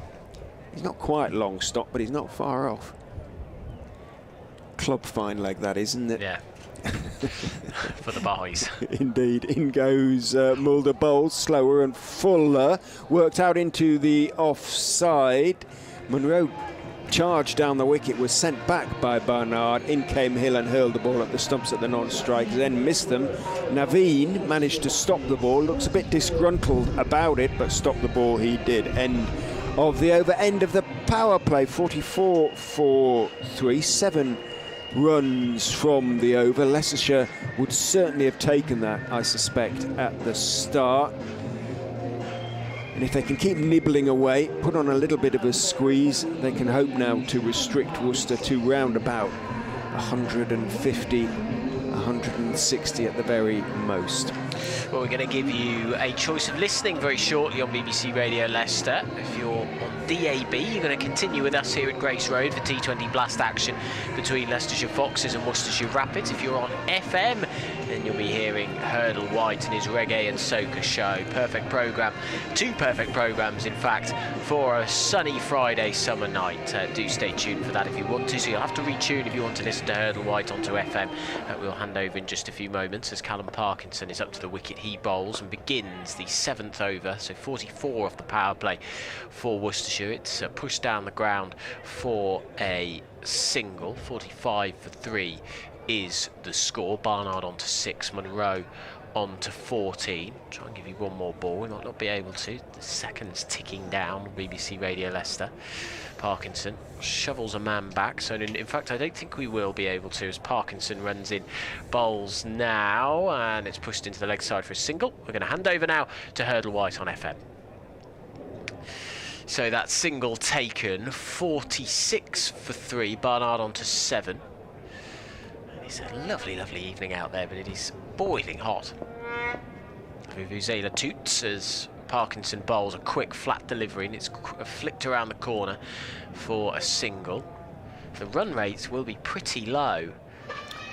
He's not quite long stop, but he's not far off. Club fine leg, that is, isn't it? Yeah. For the boys. Indeed. In goes Mulder, bowls slower and fuller. Worked out into the offside. Munro charged down the wicket, was sent back by Barnard. In came Hill and hurled the ball at the stumps at the non-strikers, then missed them. Naveen managed to stop the ball, looks a bit disgruntled about it, but stop the ball he did. End of the over, end of the power play. 44 for 3, 7 runs from the over. Leicestershire would certainly have taken that, I suspect, at the start. And if they can keep nibbling away, put on a little bit of a squeeze, they can hope now to restrict Worcester to round about 150, 160 at the very most. Well, we're going to give you a choice of listening very shortly on BBC Radio Leicester. If you're on DAB, you're going to continue with us here at Grace Road for T20 Blast action between Leicestershire Foxes and Worcestershire Rapids. If you're on FM, then then you'll be hearing Hurdle White and his reggae and soca show. Perfect programme, 2 perfect programmes in fact for a sunny Friday summer night. Do stay tuned for that if you want to, so you'll have to retune if you want to listen to Hurdle White onto FM. We'll hand over in just a few moments as Callum Parkinson is up to the wicket he bowls and begins the 7th over, so 44 off the power play for Worcestershire. It's pushed down the ground for a single. 45 for 3 is the score. Barnard on to 6, Munro on to 14. Try and give you one more ball. We might not be able to. The seconds ticking down. BBC Radio Leicester. Parkinson shovels a man back. So in fact, I don't think we will be able to, as Parkinson runs in, bowls now, and it's pushed into the leg side for a single. We're going to hand over now to Hurdle White on FM. So that single taken, 46 for 3, Barnard on to 7. It's a lovely, lovely evening out there, but it is boiling hot. Vuvuzela toots as Parkinson bowls a quick flat delivery, and it's flicked around the corner for a single. The run rates will be pretty low.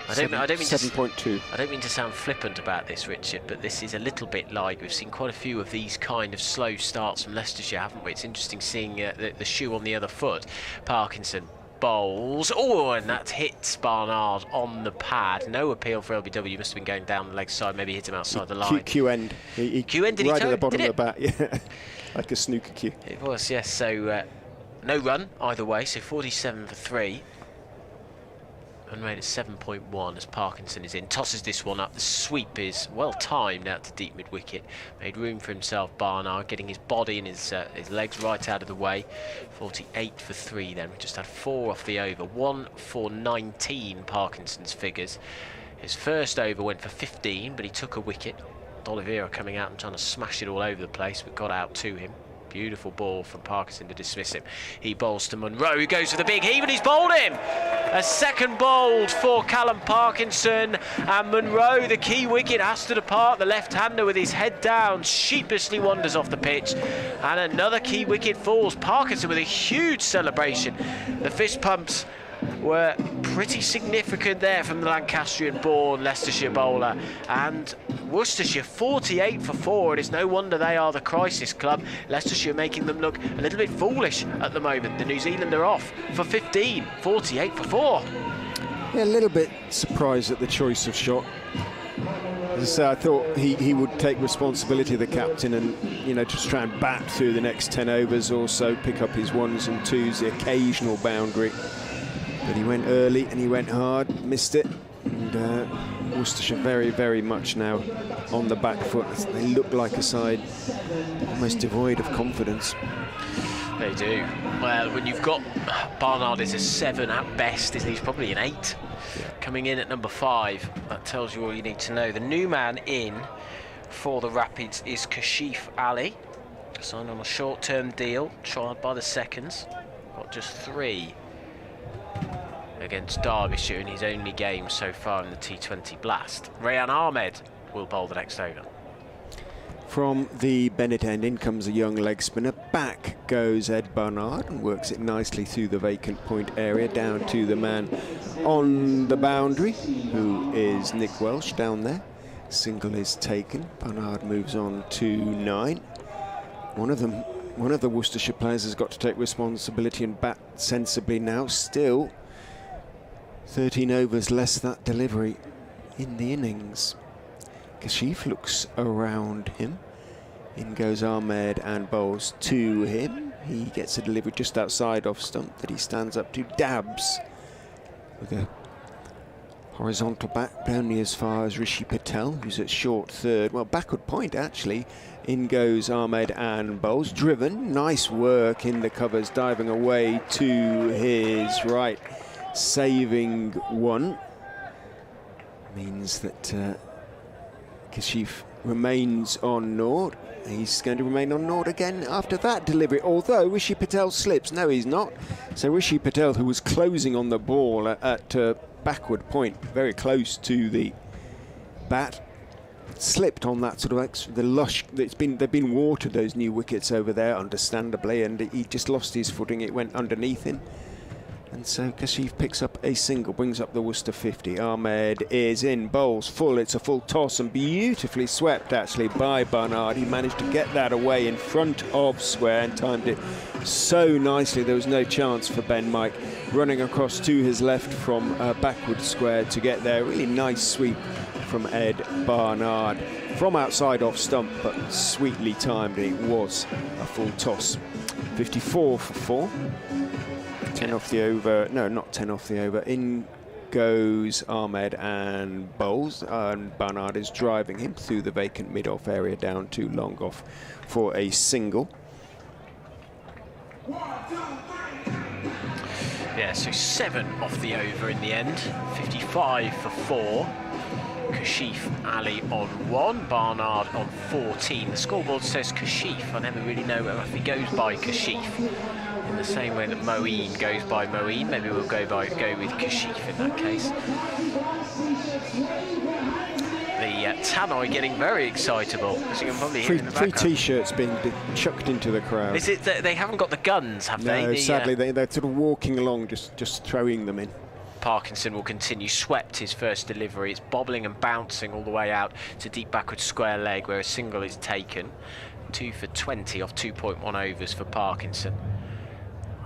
I don't mean 7.2. I don't mean to sound flippant about this, Richard, but this is a little bit like we've seen quite a few of these kind of slow starts from Leicestershire, haven't we? It's interesting seeing the shoe on the other foot. Parkinson bowls. Oh, and that hits Barnard on the pad. No appeal for LBW. Must have been going down the leg side. Maybe hit him outside the line. Q end. Q end, did he right at the bottom of the bat, yeah. Like a snooker cue. It was, yes. So no run either way. So 47 for 3. And made it 7.1 as Parkinson is in. Tosses this one up. The sweep is well timed out to deep mid wicket. Made room for himself, Barnard, getting his body and his legs right out of the way. 48 for 3 then. We just had 4 off the over. 1 for 19, Parkinson's figures. His first over went for 15, but he took a wicket. Oliveira coming out and trying to smash it all over the place, but got out to him. Beautiful ball from Parkinson to dismiss him. He bowls to Munro, who goes for the big heave, and he's bowled him! A second bowled for Callum Parkinson, and Munro, the key wicket, has to depart. The left-hander with his head down sheepishly wanders off the pitch, and another key wicket falls. Parkinson with a huge celebration. The fist pumps were pretty significant there from the Lancastrian-born Leicestershire bowler, and Worcestershire 48 for 4. It is no wonder they are the crisis club. Leicestershire making them look a little bit foolish at the moment. The New Zealander off for 15, 48 for 4. Yeah, a little bit surprised at the choice of shot. As I say, I thought he would take responsibility, the captain, and just try and bat through the next 10 overs or so, pick up his 1s and 2s, the occasional boundary. But he went early and he went hard, missed it, and Worcestershire very, very much now on the back foot. They look like a side almost devoid of confidence. They do. Well, when you've got Barnard is a 7 at best, isn't he? He's probably an 8. Yeah. Coming in at number 5, that tells you all you need to know. The new man in for the Rapids is Kashif Ali, signed on a short-term deal, trialled by the seconds. Got just 3 against Derbyshire in his only game so far in the T20 Blast. Rayan Ahmed will bowl the next over. From the Bennett end, in comes a young leg spinner. Back goes Ed Barnard and works it nicely through the vacant point area down to the man on the boundary, who is Nick Welsh down there. Single is taken. Barnard moves on to 9. One of the Worcestershire players has got to take responsibility and bat sensibly now. Still 13 overs less that delivery in the innings. Kashif looks around him. In goes Ahmed and bowls to him. He gets a delivery just outside off stump that he stands up to. Dabs with a horizontal bat only as far as Rishi Patel, who's at short third. Well, backward point actually. In goes Ahmed and bowls. Driven. Nice work in the covers, diving away to his right. Saving 1 means that Kashif remains on naught. He's going to remain on naught again after that delivery, although Rishi Patel slips. No, he's not. So Rishi Patel, who was closing on the ball at backward point, very close to the bat, slipped on that sort of the lush. They've been watered, those new wickets over there, understandably, and he just lost his footing. It went underneath him. And so Kashif picks up a single, brings up the Worcester 50. Ahmed is in, bowls full. It's a full toss and beautifully swept actually by Barnard. He managed to get that away in front of square and timed it so nicely. There was no chance for Ben Mike running across to his left from backward square to get there. Really nice sweep from Ed Barnard from outside off stump, but sweetly timed. It was a full toss. 54 for 4. 10 off the over. No, not 10 off the over. In goes Ahmed and bowls, and Barnard is driving him through the vacant mid-off area down to long off for a single. Yeah, so 7 off the over in the end. 55 for 4. Kashif Ali on 1, Barnard on 14. The scoreboard says Kashif. I never really know if he goes by Kashif in the same way that Moeen goes by Moeen. Maybe we'll go with Kashif in that case. The tannoy getting very excitable, as you can probably hear in the background. 3 T-shirts being chucked into the crowd. Is it that they haven't got the guns, have they? No, sadly they're sort of walking along, just throwing them in. Parkinson will continue, swept his first delivery. It's bobbling and bouncing all the way out to deep backward square leg where a single is taken. 2 for 20 off 2.1 overs for Parkinson.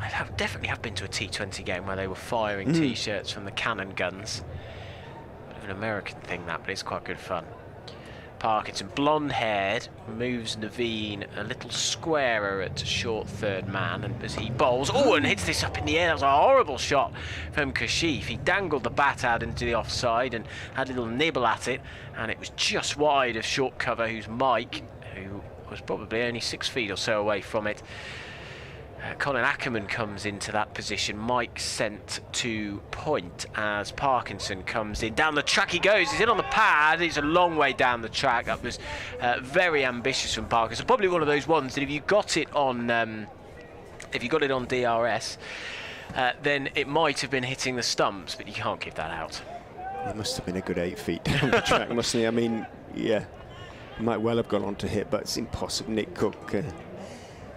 I definitely have been to a T20 game where they were firing T-shirts from the cannon guns. Bit of an American thing that, but it's quite good fun. Parkinson, blonde-haired, moves Naveen a little squarer at short third man, and as he bowls, and hits this up in the air. That was a horrible shot from Kashif. He dangled the bat out into the offside and had a little nibble at it, and it was just wide of short cover, who's Mike, who was probably only 6 feet or so away from it. Colin Ackerman comes into that position. Mike sent to point as Parkinson comes in. Down the track he goes. He's in on the pad. It's a long way down the track. That was very ambitious from Parkinson. Probably one of those ones that if you got it on DRS, then it might have been hitting the stumps, but you can't give that out. It must have been a good 8 feet down the track, mustn't he? I mean, yeah, he might well have gone on to hit, but it's impossible. Nick Cook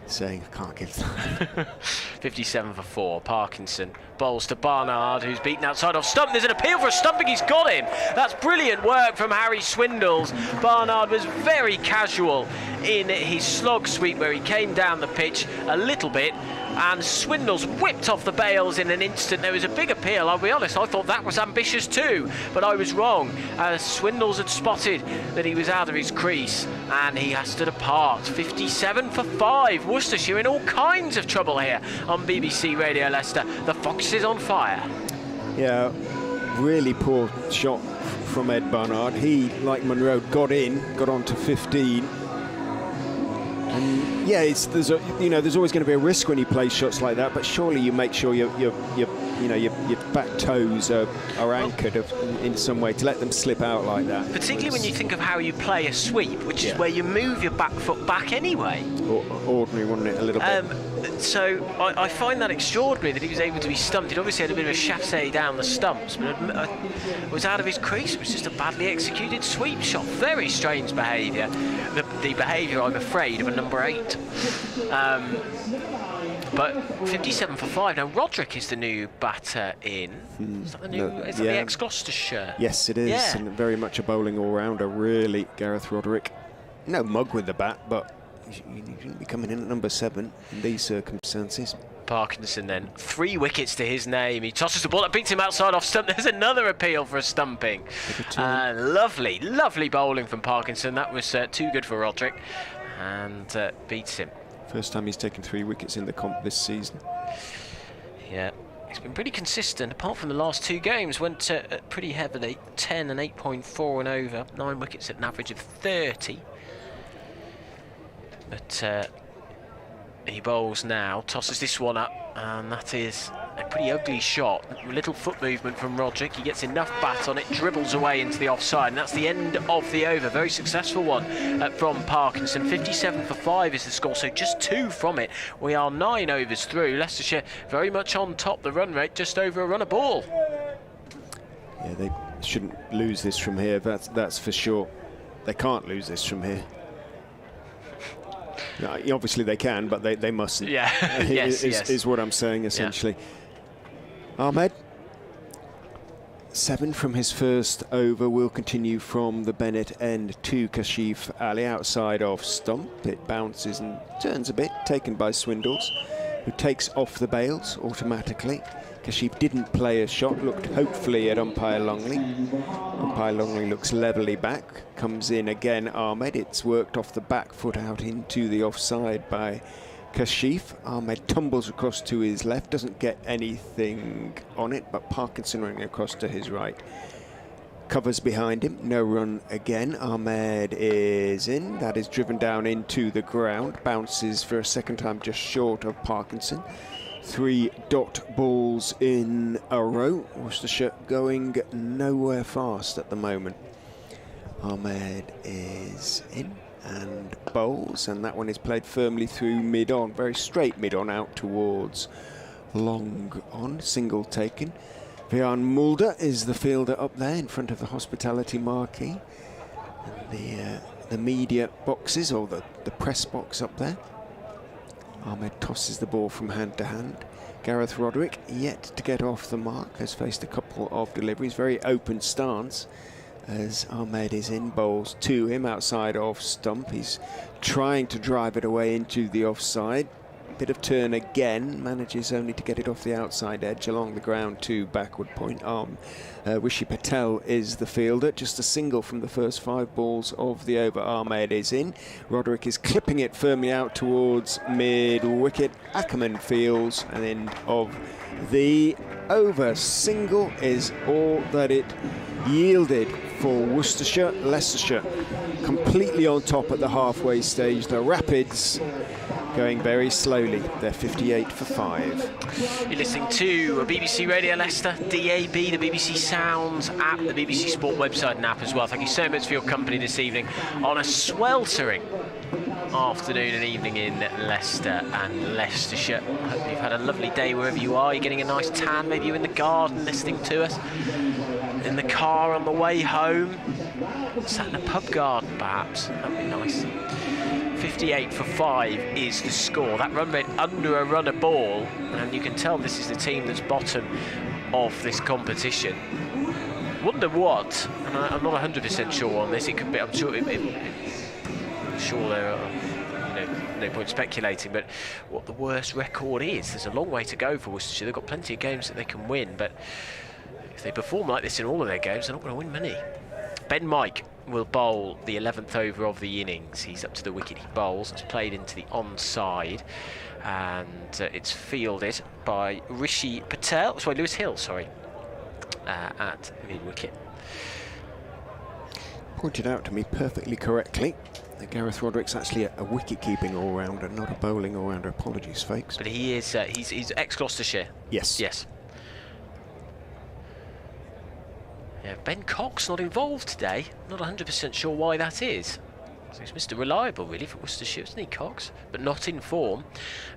saying I can't give that. 57 for 4. Parkinson bowls to Barnard, who's beaten outside off stump. There's an appeal for a stumping. He's got him. That's brilliant work from Harry Swindles. Barnard was very casual in his slog sweep where he came down the pitch a little bit, and Swindles whipped off the bails in an instant. There was a big appeal. I'll be honest, I thought that was ambitious too, but I was wrong. Swindles had spotted that he was out of his crease, and he has to depart. 57 for 5. Worcestershire in all kinds of trouble here on BBC Radio Leicester. The Fox is on fire. Yeah, really poor shot from Ed Barnard. He, like Monroe, got on to 15. And yeah, there's always going to be a risk when you play shots like that, but surely you make sure your back toes are anchored in some way to let them slip out like that. Particularly when you think of how you play a sweep, which is where you move your back foot back anyway. Ordinary, wasn't it, a little bit? So I find that extraordinary that he was able to be stumped. He'd obviously had a bit of a chassé down the stumps, but it was out of his crease. It was just a badly executed sweep shot. Very strange behaviour. The behaviour, I'm afraid, of a number 8. But 57 for 5. Now, Roderick is the new batter in. Is that the new? Is that the ex-Gloucestershire? Yes, it is. Yeah. And very much a bowling all-rounder, really, Gareth Roderick. No mug with the bat, but you shouldn't be coming in at number 7 in these circumstances. Parkinson then, 3 wickets to his name. He tosses the ball, that beats him outside off stump. There's another appeal for a stumping. Lovely, lovely bowling from Parkinson. That was too good for Roderick, and beats him. First time he's taken 3 wickets in the comp this season. Yeah, he's been pretty consistent, apart from the last 2 games. Went pretty heavily, 10 and 8.4 and over, 9 wickets at an average of 30. But he bowls now, tosses this one up, and that is a pretty ugly shot. A little foot movement from Roderick. He gets enough bat on it, dribbles away into the offside, and that's the end of the over. Very successful one from Parkinson. 57 for 5 is the score, so just 2 from it. We are 9 overs through. Leicestershire very much on top. The run rate just over a run a ball. Yeah, they shouldn't lose this from here. That's for sure. They can't lose this from here. No, obviously they can, but they mustn't. Yeah, is what I'm saying, essentially. Ahmed, 7 from his first over, will continue from the Bennett end to Kashif Ali outside of stump. It bounces and turns a bit, taken by Swindles, who takes off the bails automatically. Kashif didn't play a shot, looked hopefully at umpire Longley. Umpire Longley looks levelly back, comes in again Ahmed. It's worked off the back foot out into the offside by Kashif. Ahmed tumbles across to his left, doesn't get anything on it, but Parkinson running across to his right. Covers behind him, no run again. Ahmed is in, that is driven down into the ground, bounces for a second time just short of Parkinson. 3 dot balls in a row. Worcestershire going nowhere fast at the moment. Ahmed is in and bowls, and that one is played firmly through mid-on, very straight mid-on out towards long on, single taken. Vian Mulder is the fielder up there in front of the hospitality marquee. And the media boxes, or the press box up there. Ahmed tosses the ball from hand to hand. Gareth Roderick yet to get off the mark, has faced a couple of deliveries, very open stance as Ahmed is in, bowls to him outside of stump. He's trying to drive it away into the offside. Bit of turn again, manages only to get it off the outside edge along the ground to backward point. Rishi Patel is the fielder, just a single from the first 5 balls of the over. Ahmed is in, Roderick is clipping it firmly out towards mid-wicket. Ackerman fields, and end of the over. Single is all that it yielded for Worcestershire. Leicestershire completely on top at the halfway stage. The Rapids going very slowly. They're 58 for 5. You're listening to BBC Radio Leicester, DAB, the BBC Sounds app, the BBC Sport website and app as well. Thank you so much for your company this evening on a sweltering afternoon and evening in Leicester and Leicestershire. I hope you've had a lovely day wherever you are. You're getting a nice tan, maybe you're in the garden listening to us, in the car on the way home, sat in a pub garden perhaps. That'd be nice. 58 for 5 is the score. That run rate under a runner ball, and you can tell this is the team that's bottom of this competition. Wonder what, and I'm not 100% sure on this, it could be, I'm sure there are no point speculating, but what the worst record is. There's a long way to go for Worcestershire. They've got plenty of games that they can win, but if they perform like this in all of their games, they're not going to win many. Ben Mike will bowl the 11th over of the innings. He's up to the wicket, he bowls. It's played into the onside, and it's fielded by Lewis Hill, at mid-wicket. Pointed out to me perfectly correctly that Gareth Roderick's actually a wicket-keeping all-rounder, not a bowling all-rounder. Apologies, folks. But he is, he's ex-Gloucestershire. Yes. Yes. Yeah, Ben Cox not involved today. Not 100% sure why that is. So he's Mr. Reliable, really, for Worcestershire, isn't he, Cox? But not in form.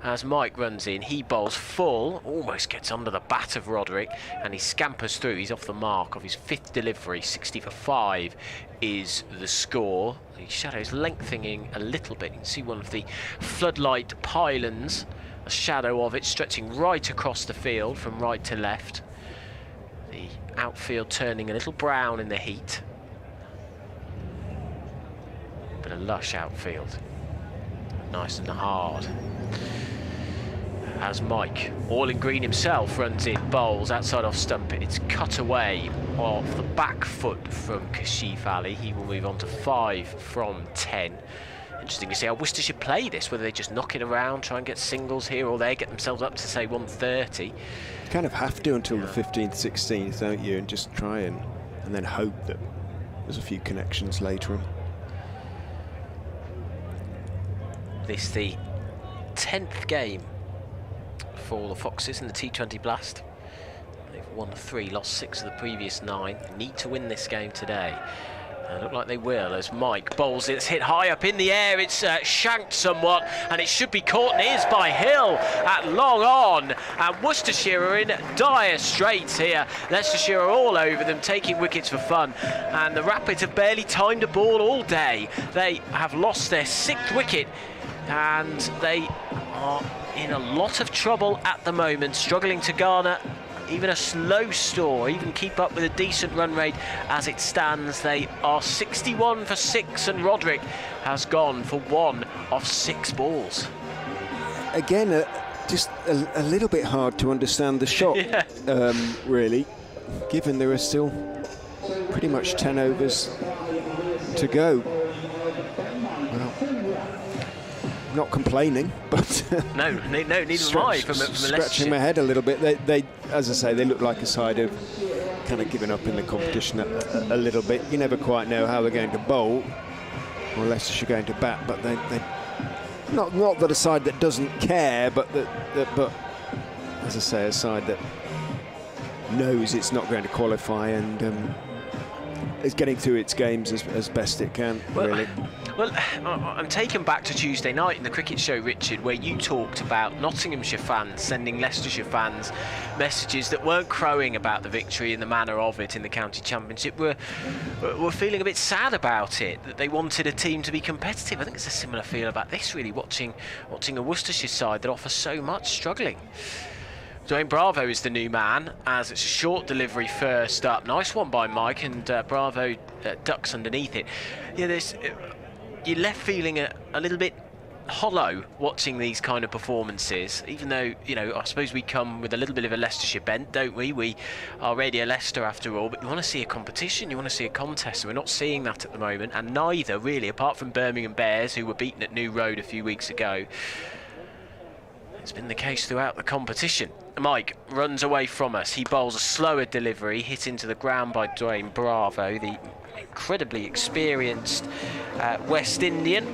As Mike runs in, he bowls full, almost gets under the bat of Roderick, and he scampers through. He's off the mark of his 5th delivery. 60 for 5 is the score. The shadow's lengthening a little bit. You can see one of the floodlight pylons, a shadow of it stretching right across the field from right to left. The outfield turning a little brown in the heat. But a lush outfield. Nice and hard. As Mike, all in green himself, runs in, bowls outside off stump. It's cut away off the back foot from Kashif Ali. He will move on to 5 from 10. Interesting to see how Worcestershire play this, whether they just knock it around, try and get singles here or there, get themselves up to, say, 130. You kind of have to until the 15th, 16th, don't you? And just try and then hope that there's a few connections later on. This the 10th game for the Foxes in the T20 Blast. They've won 3, lost 6 of the previous 9. Need to win this game today. Look like they will as Mike bowls it. It's hit high up in the air. It's shanked somewhat, and it should be caught, and it is by Hill at long on. And Worcestershire are in dire straits here. Leicestershire are all over them, taking wickets for fun. And the Rapids have barely timed a ball all day. They have lost their 6th wicket, and they are in a lot of trouble at the moment, struggling to garner even a slow store, even keep up with a decent run rate as it stands. They are 61 for 6, and Roderick has gone for 1 of 6 balls. Again, just a little bit hard to understand the shot, really, given there are still pretty much 10 overs to go. Well, not complaining, but no, neither am I. From scratching my head a little bit. They, as I say, they look like a side of kind of giving up in the competition a little bit. You never quite know how they're going to bowl, or Leicestershire going to bat, but they not that a side that doesn't care, but but as I say, a side that knows it's not going to qualify and is getting through its games as best it can, really. Well, I'm taken back to Tuesday night in the cricket show, Richard, where you talked about Nottinghamshire fans sending Leicestershire fans messages that weren't crowing about the victory and the manner of it in the county championship. Were feeling a bit sad about it, that they wanted a team to be competitive. I think it's a similar feel about this, really, watching a Worcestershire side that offers so much struggling. Dwayne Bravo is the new man, as it's a short delivery first up. Nice one by Mike, and Bravo ducks underneath it. Yeah, you're left feeling a little bit hollow watching these kind of performances, even though, you know, I suppose we come with a little bit of a Leicestershire bent, don't we? We are Radio Leicester after all, but you want to see a competition, you want to see a contest, and we're not seeing that at the moment, and neither, really, apart from Birmingham Bears, who were beaten at New Road a few weeks ago. It's been the case throughout the competition. Mike runs away from us. He bowls a slower delivery, hit into the ground by Dwayne Bravo, the incredibly experienced West Indian.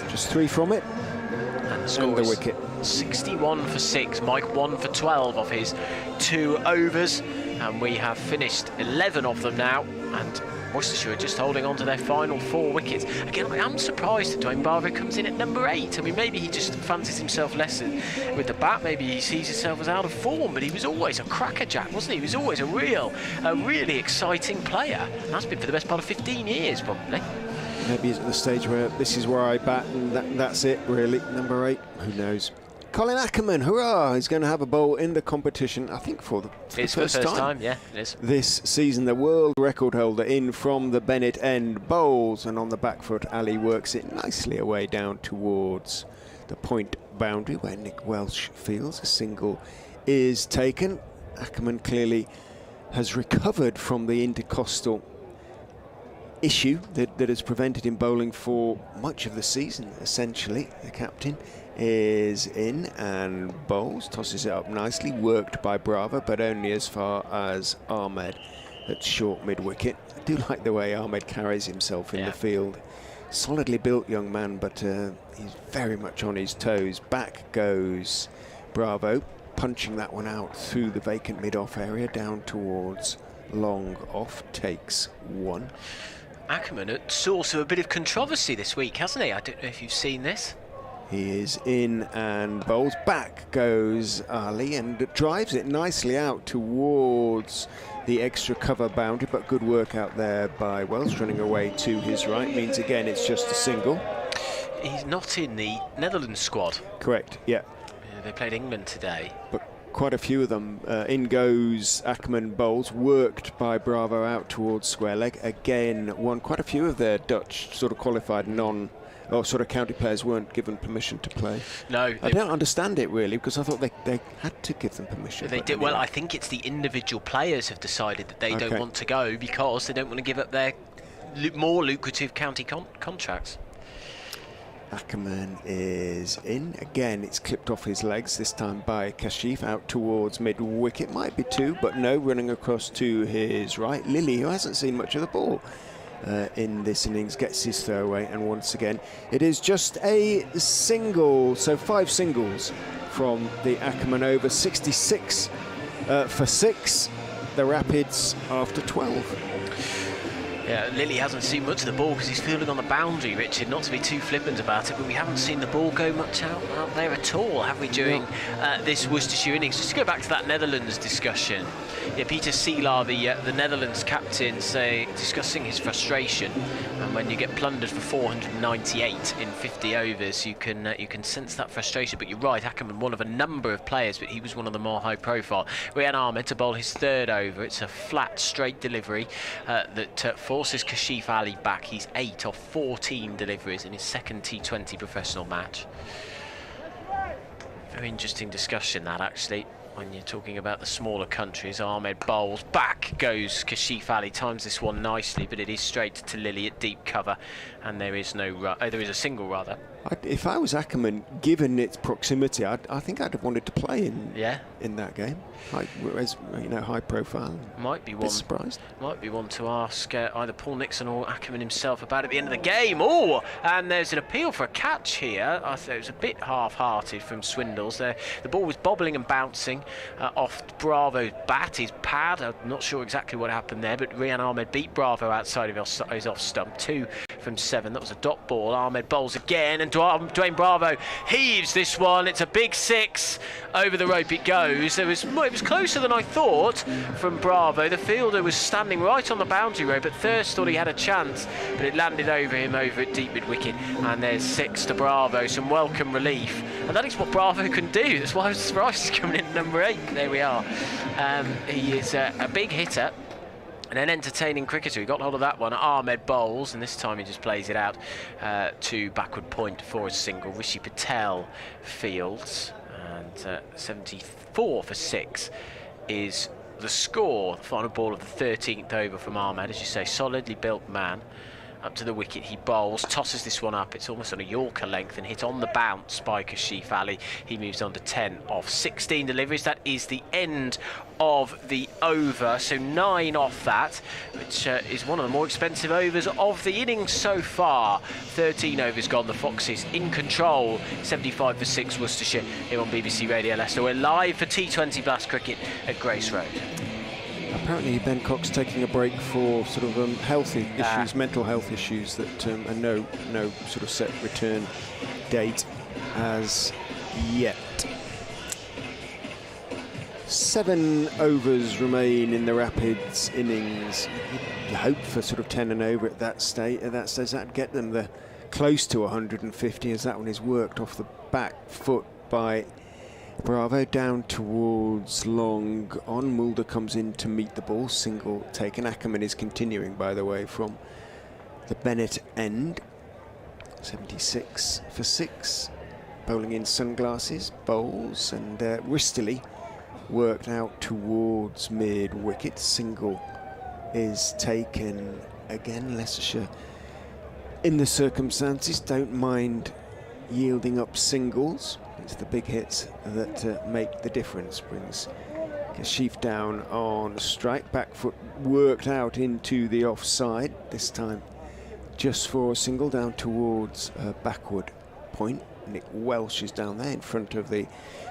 Just 3 from it. And the wicket. 61 for 6. Mike 1 for 12 off his 2 overs. And we have finished 11 of them now. And Worcestershire just holding on to their final 4 wickets. Again, I am surprised that Dwayne Bravo comes in at number 8. I mean, maybe he just fancies himself less with the bat. Maybe he sees himself as out of form, but he was always a crackerjack, wasn't he? He was always a really exciting player. And that's been for the best part of 15 years, probably. Maybe he's at the stage where this is where I bat, and that's it, really. Number 8, who knows? Colin Ackerman, hurrah! He's going to have a bowl in the competition, I think, for the first time. Yeah, it is. This season, the world record holder in from the Bennett end bowls, and on the back foot, Ali works it nicely away down towards the point boundary where Nick Welsh feels a single is taken. Ackerman clearly has recovered from the intercostal issue that has prevented him bowling for much of the season, essentially. The captain is in and bowls, tosses it up nicely, worked by Bravo, but only as far as Ahmed at short mid-wicket. I do like the way Ahmed carries himself in the field. Solidly built young man, but he's very much on his toes. Back goes Bravo, punching that one out through the vacant mid-off area, down towards long off, takes 1. Ackerman at source of a bit of controversy this week, hasn't he? I don't know if you've seen this. He is in and bowls. Back goes Ali and drives it nicely out towards the extra cover boundary, but good work out there by Welsh, running away to his right. Means again it's just a single. He's not in the Netherlands squad. Correct, yeah. They played England today. But quite a few of them. In goes Ackerman bowls, worked by Bravo out towards square leg. Again, won quite a few of their Dutch sort of qualified sort of county players weren't given permission to play. No. I don't understand it, really, because I thought they had to give them permission. They did. Well, I think it's the individual players have decided that they don't want to go because they don't want to give up their more lucrative county contracts. Ackerman is in. Again, it's clipped off his legs, this time by Kashif, out towards mid-wicket. Might be 2, but no, running across to his right. Lilly, who hasn't seen much of the ball in this innings, gets his throwaway, and once again it is just a single. So 5 singles from the Ackerman over. 66 for 6, the Rapids after 12. Yeah, Lily hasn't seen much of the ball because he's fielding on the boundary, Richard, not to be too flippant about it, but we haven't seen the ball go much out there at all, have we, during this Worcestershire innings? Just to go back to that Netherlands discussion, yeah, Peter Seelaar, the Netherlands captain, discussing his frustration, and when you get plundered for 498 in 50 overs, you can sense that frustration. But you're right, Ackerman, one of a number of players, but he was one of the more high profile. Rian Ahmed to bowl his third over. It's a flat, straight delivery that forces Kashif Ali back. He's 8 of 14 deliveries in his second T20 professional match. Very interesting discussion that, actually, when you're talking about the smaller countries. Ahmed bowls, back goes Kashif Ali, times this one nicely, but it is straight to Lily at deep cover, and there is no there is a single, rather. If I was Ackerman, given its proximity, I think I'd have wanted to play in that game. High profile. Might be one. Surprised. Might be one to ask either Paul Nixon or Ackerman himself about at the end of the game. Oh, and there's an appeal for a catch here. I thought it was a bit half-hearted from Swindles. The ball was bobbling and bouncing off Bravo's bat, his pad. I'm not sure exactly what happened there, but Rian Ahmed beat Bravo outside of his off stump. 2 from 7. That was a dot ball. Ahmed bowls again, and Dwayne Bravo heaves this one. It's a big 6. Over the rope it goes. It was closer than I thought from Bravo. The fielder was standing right on the boundary rope, but Thirst thought he had a chance, but it landed over him over at deep mid wicket, and there's 6 to Bravo. Some welcome relief, and that is what Bravo can do. That's why I was surprised he's coming in at number 8. There we are. He is a big hitter and an entertaining cricketer. He got hold of that one. Ahmed bowls, and this time he just plays it out to backward point for a single. Rishi Patel fields, and 74 for 6 is the score. The final ball of the 13th over from Ahmed. As you say, solidly built man. Up to the wicket, he bowls, tosses this one up. It's almost on a Yorker length and hit on the bounce by Kashif Ali. He moves on to 10 of 16 deliveries. That is the end of the over. So 9 off that, which is one of the more expensive overs of the innings so far. 13 overs gone. The Foxes in control. 75 for 6 Worcestershire here on BBC Radio Leicester. We're live for T20 Blast Cricket at Grace Road. Apparently Ben Cox taking a break for sort of health issues, mental health issues, that and no sort of set return date as yet. 7 overs remain in the Rapids innings. You hope for sort of 10 and over at that stage. That'd get them close to 150, as that one is worked off the back foot by Bravo. Down towards long on. Mulder comes in to meet the ball. Single taken. Ackerman is continuing, by the way, from the Bennett end. 76 for 6. Bowling in sunglasses. Bowls, and Wristley worked out towards mid wicket. Single is taken again. Leicestershire, in the circumstances, don't mind yielding up singles. It's the big hits that make the difference. Brings Kashif down on strike. Back foot worked out into the offside. This time just for a single, down towards backward point. Nick Welsh is down there in front of the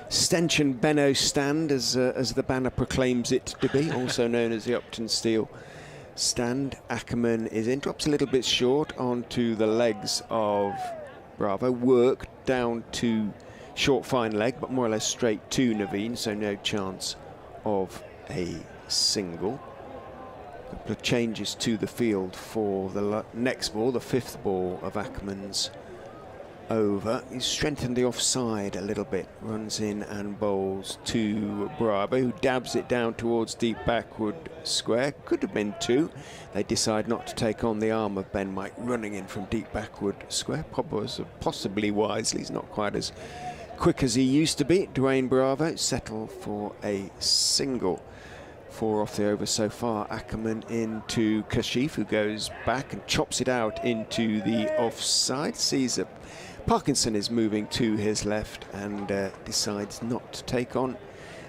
Stench & Benno stand, as the banner proclaims it to be, also known as the Uptonsteel stand. Ackerman is in, drops a little bit short onto the legs of Bravo. Work down to short fine leg, but more or less straight to Naveen, so no chance of a single. A couple of changes to the field for the next ball, the 5th ball of Ackerman's over. He's strengthened the offside a little bit, runs in and bowls to Bravo, who dabs it down towards deep backward square. Could have been 2. They decide not to take on the arm of Ben Mike running in from deep backward square. Possibly wisely. He's not quite as quick as he used to be. Dwayne Bravo settle for a single. 4 off the over so far. Ackerman into Kashif, who goes back and chops it out into the offside. Sees that Parkinson is moving to his left and decides not to take on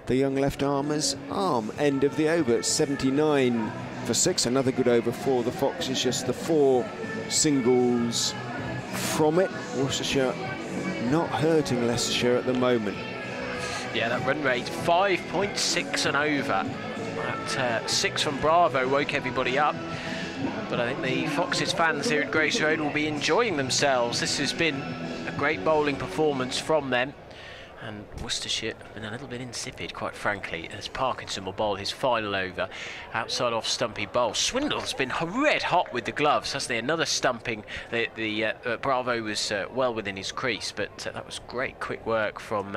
the young left armer's arm. End of the over. 79 for 6. Another good over for the Foxes. Just the 4 singles from it. Worcestershire not hurting Leicestershire at the moment. Yeah, that run rate 5.6 and over. That 6 from Bravo woke everybody up. but I think the Foxes fans here at Grace Road will be enjoying themselves. This has been a great bowling performance from them. And Worcestershire have been a little bit insipid, quite frankly, as Parkinson will bowl his final over outside off stumpy bowl. Swindle's been red hot with the gloves, hasn't he? Another stumping. The Bravo was well within his crease, but that was great quick work from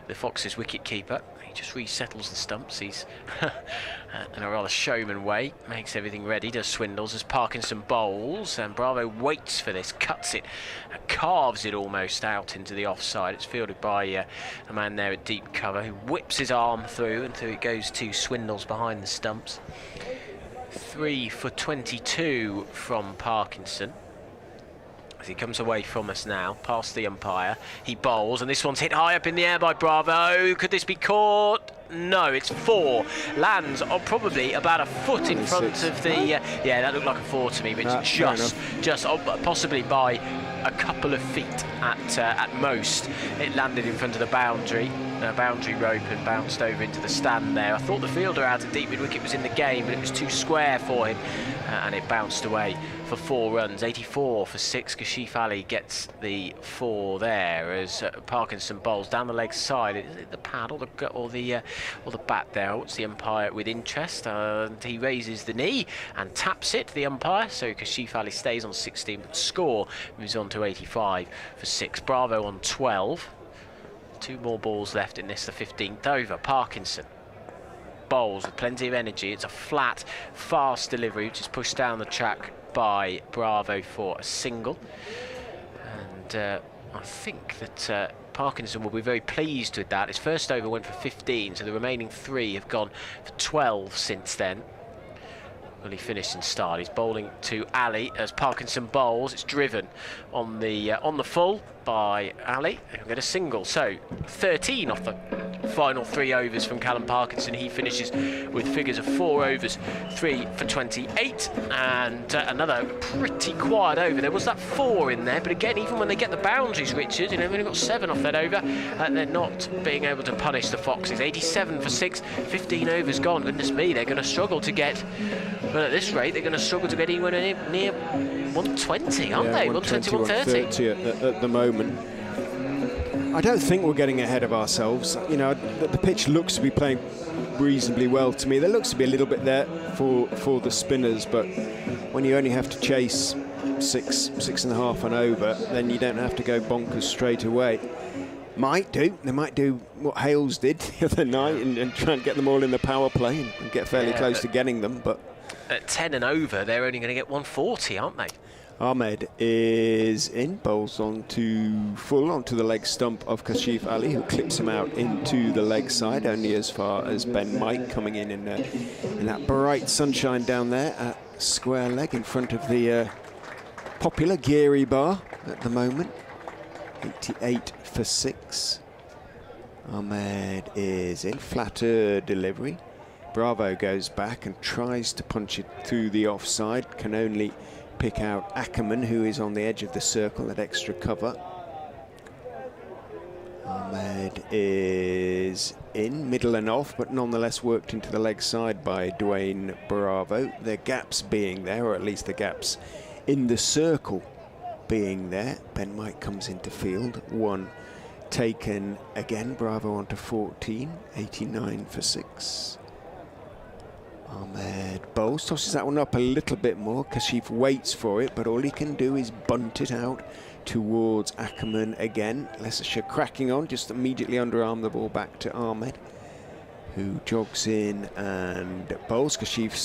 the Foxes wicket-keeper. He just resettles the stumps. He's in a rather showman way, makes everything ready, does Swindles as Parkinson bowls, and Bravo waits for this, cuts it, carves it almost out into the offside. It's fielded by a man there at deep cover who whips his arm through, and through it goes to Swindles behind the stumps. 3 for 22 from Parkinson. As he comes away from us now, past the umpire, he bowls, and this one's hit high up in the air by Bravo. Could this be caught? No, it's 4. Lands on probably about a foot in front of the... yeah, that looked like a 4 to me, which just possibly by a couple of feet at most. It landed in front of the boundary rope and bounced over into the stand there. I thought the fielder out of deep mid-wicket was in the game, but it was too square for him, and it bounced away for 4 runs. 84 for 6. Kashif Ali gets the 4 there as Parkinson bowls down the leg side. Is it the pad or the bat there? What's the umpire with interest? He raises the knee and taps it, the umpire, so Kashif Ali stays on 16. But the score moves on to 85 for 6. Bravo on 12. 2 more balls left in this, the 15th over. Parkinson bowls with plenty of energy. It's a flat, fast delivery, which is pushed down the track by Bravo for a single. And I think that Parkinson will be very pleased with that. His first over went for 15, so the remaining 3 have gone for 12 since then. Well, he finished in style. He's bowling to Ali as Parkinson bowls. It's driven on the full by Ali. He'll get a single. So 13 off the final 3 overs from Callum Parkinson. He finishes with figures of 4 overs, 3 for 28, and another pretty quiet over. There was that 4 in there, but again, even when they get the boundaries, Richard, they've only got 7 off that over, they're not being able to punish the Foxes. 87 for 6, 15 overs gone. Goodness me, they're going to struggle to get. Well, at this rate, they're going to struggle to get anywhere near 120, aren't they? 120, 130 at the moment. I don't think we're getting ahead of ourselves. You know, the pitch looks to be playing reasonably well to me. There looks to be a little bit there for the spinners, but when you only have to chase 6.5 and over, then you don't have to go bonkers straight away. They might do what Hales did the other night and try and get them all in the power play and get fairly close to getting them, but at 10 and over, they're only going to get 140, aren't they? Ahmed is in, bowls onto the leg stump of Kashif Ali, who clips him out into the leg side, only as far as Ben Mike, coming in that bright sunshine down there at square leg in front of the popular Geary bar at the moment. 88 for 6. Ahmed is in, flatter delivery. Bravo goes back and tries to punch it through the offside, can only pick out Ackerman, who is on the edge of the circle at extra cover. Ahmed is in, middle and off, but nonetheless worked into the leg side by Dwayne Bravo. The gaps being there, or at least the gaps in the circle being there. Ben Mike comes into field. 1 taken again. Bravo onto 14. 89 for 6. Ahmed bowls, tosses that one up a little bit more. Kashif waits for it, but all he can do is bunt it out towards Ackerman again. Leicestershire cracking on, just immediately underarm the ball back to Ahmed, who jogs in and bowls. Kashif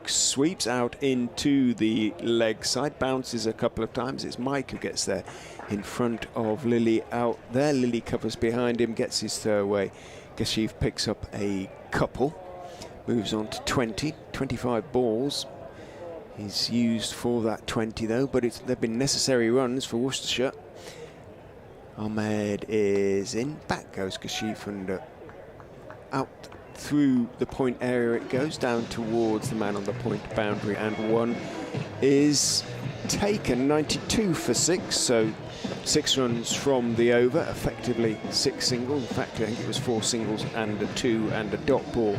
sweeps out into the leg side, bounces a couple of times. It's Mike who gets there in front of Lilly out there. Lilly covers behind him, gets his throw away. Kashif picks up a couple. Moves on to 25 balls. He's used for that 20 though, but they've been necessary runs for Worcestershire. Ahmed is in, back goes Kashif, and out through the point area it goes, down towards the man on the point boundary, and 1 is taken. 92 for 6, so 6 runs from the over, effectively 6 singles. In fact, I think it was 4 singles and a 2 and a dot ball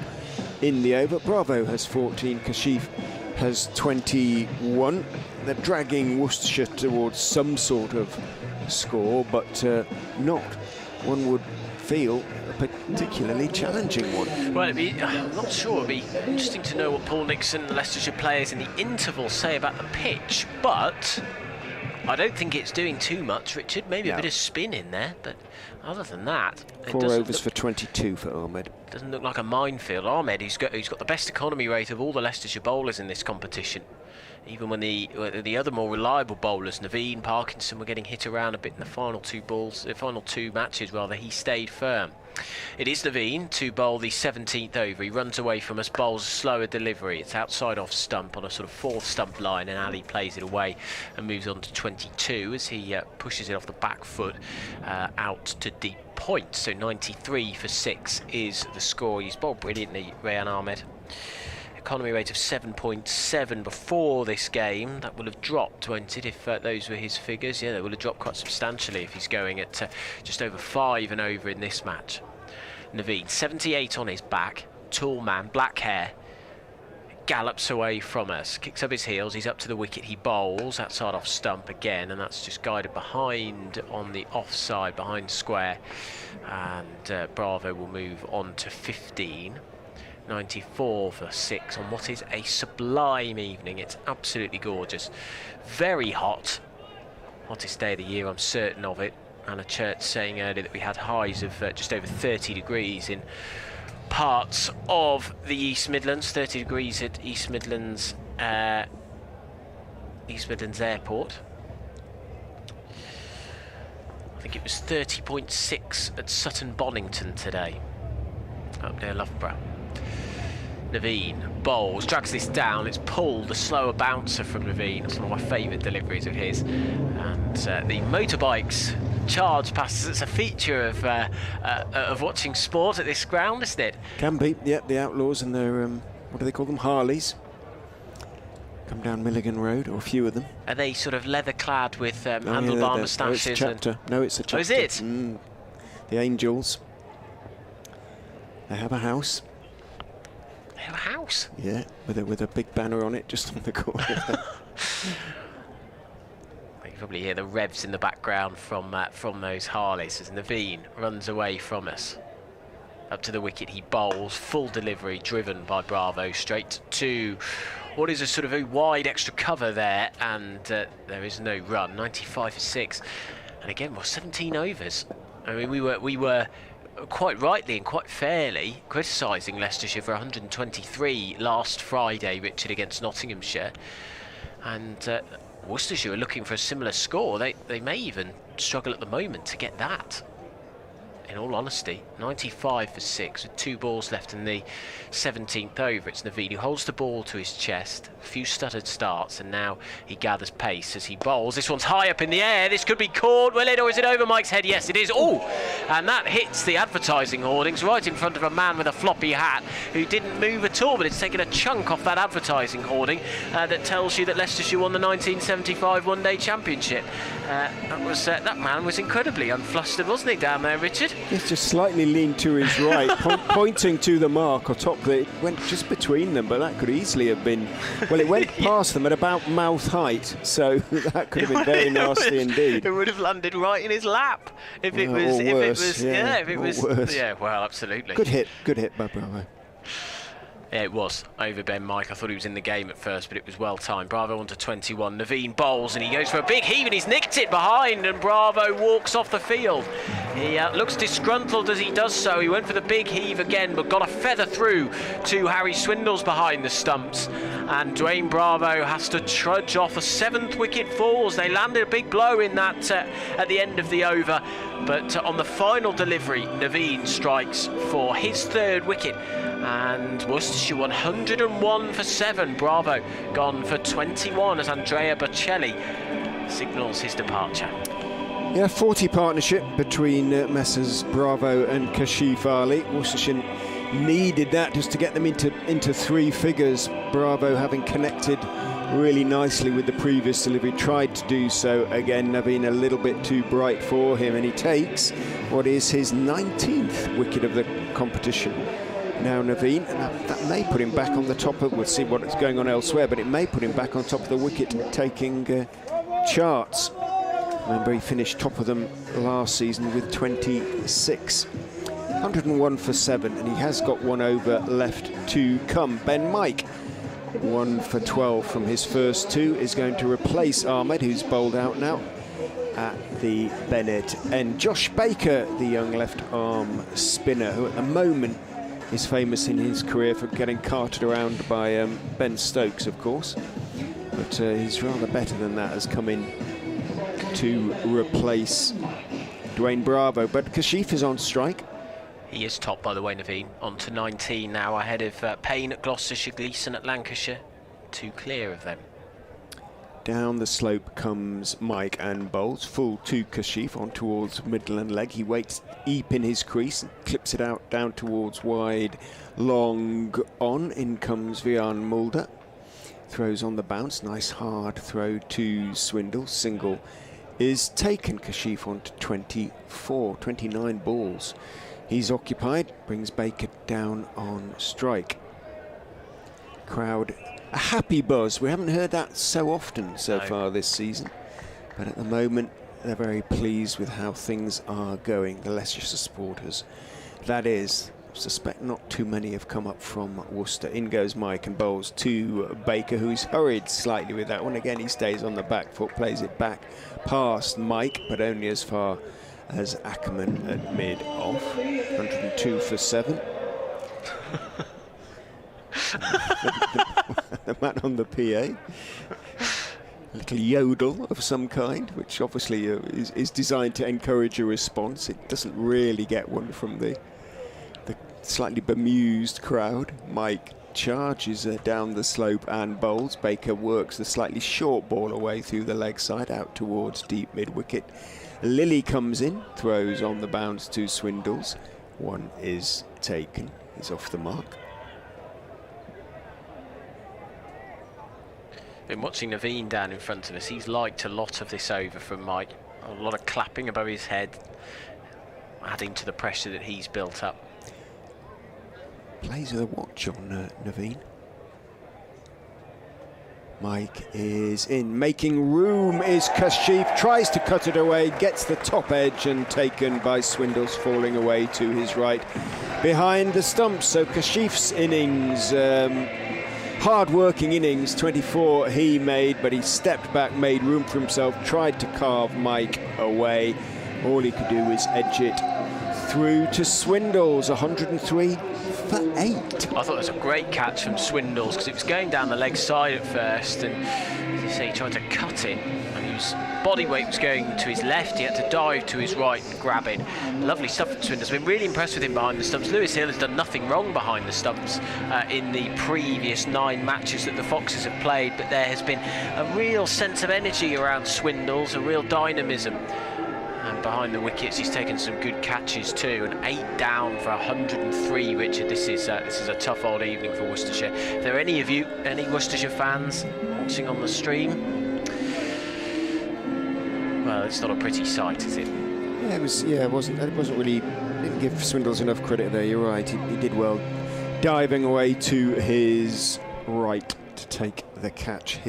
in the over. Bravo has 14, Kashif has 21. They're dragging Worcestershire towards some sort of score, but not, one would feel, a particularly challenging one. Well, I'm not sure. It'd be interesting to know what Paul Nixon and the Leicestershire players in the interval say about the pitch, but I don't think it's doing too much, Richard. Maybe a bit of spin in there, but other than that, 4 overs for 22 for Ahmed. Doesn't look like a minefield. Ahmed, who's got the best economy rate of all the Leicestershire bowlers in this competition. Even when the other more reliable bowlers, Naveen, Parkinson, were getting hit around a bit in the final two matches, he stayed firm. It is Naveen to bowl the 17th over. He runs away from us, bowls a slower delivery. It's outside off stump on a sort of 4th stump line, and Ali plays it away and moves on to 22 as he pushes it off the back foot out to deep point. So 93 for 6 is the score. He's bowled brilliantly, Rehan Ahmed. Economy rate of 7.7 before this game. That will have dropped, won't it, if those were his figures? Yeah, they will have dropped quite substantially if he's going at just over 5 and over in this match. Naveen, 78 on his back, tall man, black hair, gallops away from us, kicks up his heels, he's up to the wicket, he bowls outside off stump again, and that's just guided behind on the offside, behind square, and Bravo will move on to 15. 94 for 6 on what is a sublime evening. It's absolutely gorgeous, very hot, hottest day of the year, I'm certain of it. Anna Church saying earlier that we had highs of just over 30 degrees in parts of the East Midlands, 30 degrees at East Midlands Airport. I think it was 30.6 at Sutton Bonington today, up near Loughborough. Naveen bowls, drags this down, it's pulled, a slower bouncer from Naveen. It's one of my favourite deliveries of his. And the motorbikes charge past us. It's a feature of watching sport at this ground, isn't it? Can be, yeah, the Outlaws and their, what do they call them, Harleys. Come down Milligan Road, or a few of them. Are they sort of leather clad with handlebar moustaches? No, it's a chapter. No, it's a chapter. Oh, is it? The Angels. They have a house. They have a house? Yeah, with a big banner on it just on the corner. You can probably hear the revs in the background from those Harleys as Naveen runs away from us. Up to the wicket he bowls, full delivery driven by Bravo, straight to what is a sort of a wide extra cover there, and there is no run. 95 for 6, and again, 17 overs. I mean, we were quite rightly and quite fairly criticising Leicestershire for 123 last Friday, Richard, against Nottinghamshire, and Worcestershire are looking for a similar score. They may even struggle at the moment to get that. In all honesty, 95 for 6 with 2 balls left in the 17th over. It's Naveen who holds the ball to his chest. A few stuttered starts, and now he gathers pace as he bowls. This one's high up in the air. This could be caught, will it, or is it over Mike's head? Yes, it is. Oh, and that hits the advertising hoardings right in front of a man with a floppy hat who didn't move at all, but it's taken a chunk off that advertising hoarding that tells you that Leicestershire won the 1975 One-Day Championship. That man was incredibly unflustered, wasn't he, down there, Richard? He's just slightly leaned to his right, pointing to the mark or top that it went just between them, but that could easily have been, well, it went past them at about mouth height, so that could have been very nasty indeed. It would have landed right in his lap if it was, yeah, well, absolutely. Good hit by Bravo. Yeah, it was over Ben Mike. I thought he was in the game at first, but it was well timed. Bravo on to 21. Naveen bowls and he goes for a big heave and he's nicked it behind, and Bravo walks off the field. He looks disgruntled as he does so. He went for the big heave again, but got a feather through to Harry Swindles behind the stumps. And Dwayne Bravo has to trudge off. A 7th wicket falls. They landed a big blow in that at the end of the over. But on the final delivery, Naveen strikes for his 3rd wicket. And Worcestershire 101 for 7. Bravo gone for 21 as Andrea Bocelli signals his departure. Yeah, 40 partnership between Messrs Bravo and Kashif Ali. Worcestershire needed that just to get them into 3 figures. Bravo, having connected really nicely with the previous delivery, tried to do so again. Naveen a little bit too bright for him, and he takes what is his 19th wicket of the competition. now, Naveen, and that may put him back on the top of, we'll see what's going on elsewhere, but it may put him back on top of the wicket-taking charts. Remember, he finished top of them last season with 26. 101 for 7, and he has got one over left to come. Ben Mike, 1 for 12 from his first 2, is going to replace Ahmed, who's bowled out now at the Bennett end. Josh Baker, the young left-arm spinner, who at the moment is famous in his career for getting carted around by Ben Stokes, of course. But he's rather better than that, has come in to replace Dwayne Bravo. But Kashif is on strike. He is top, by the way, Naveen. On to 19 now, ahead of Payne at Gloucestershire, Gleeson at Lancashire. 2 clear of them. Down the slope comes Mike and bowls. Full to Kashif on towards middle and leg. He waits deep in his crease and clips it out down towards wide. Long on. In comes Vian Mulder. Throws on the bounce. Nice hard throw to Swindle. Single is taken. Kashif on to 24. 29 balls. He's occupied, brings Baker down on strike. Crowd, a happy buzz. We haven't heard that so often so far this season. But at the moment, they're very pleased with how things are going, the Leicestershire supporters. That is, I suspect not too many have come up from Worcester. In goes Mike and bowls to Baker, who's hurried slightly with that one. Again, he stays on the back foot, plays it back past Mike, but only as far as Ackerman at mid-off. 102 for 7. the man on the PA. A little yodel of some kind, which obviously is designed to encourage a response. It doesn't really get one from the slightly bemused crowd. Mike charges down the slope and bowls. Baker works the slightly short ball away through the leg side out towards deep mid-wicket. Lilly comes in, throws on the bounce to Swindles. One is taken, is off the mark. Been watching Naveen down in front of us. He's liked a lot of this over from Mike. A lot of clapping above his head, adding to the pressure that he's built up. Plays with a watch on Naveen. Mike is in, making room is Kashif, tries to cut it away, gets the top edge and taken by Swindles, falling away to his right behind the stumps. So Kashif's innings, hard-working innings, 24 he made, but he stepped back, made room for himself, tried to carve Mike away. All he could do was edge it through to Swindles, 103 for 8. I thought it was a great catch from Swindles because it was going down the leg side at first, and as you say, he tried to cut it, and his body weight was going to his left. He had to dive to his right and grab it. Lovely stuff from Swindles. Been really impressed with him behind the stumps. Lewis Hill has done nothing wrong behind the stumps in the previous 9 matches that the Foxes have played, but there has been a real sense of energy around Swindles, a real dynamism. And behind the wickets, he's taken some good catches too. And 8 down for 103, Richard. This is a tough old evening for Worcestershire. If there are any of you, any Worcestershire fans watching on the stream, well, it's not a pretty sight, is it? Yeah, it was. Yeah, it wasn't really. Didn't give Swindles enough credit there. You're right. He did well, diving away to his right to take the catch.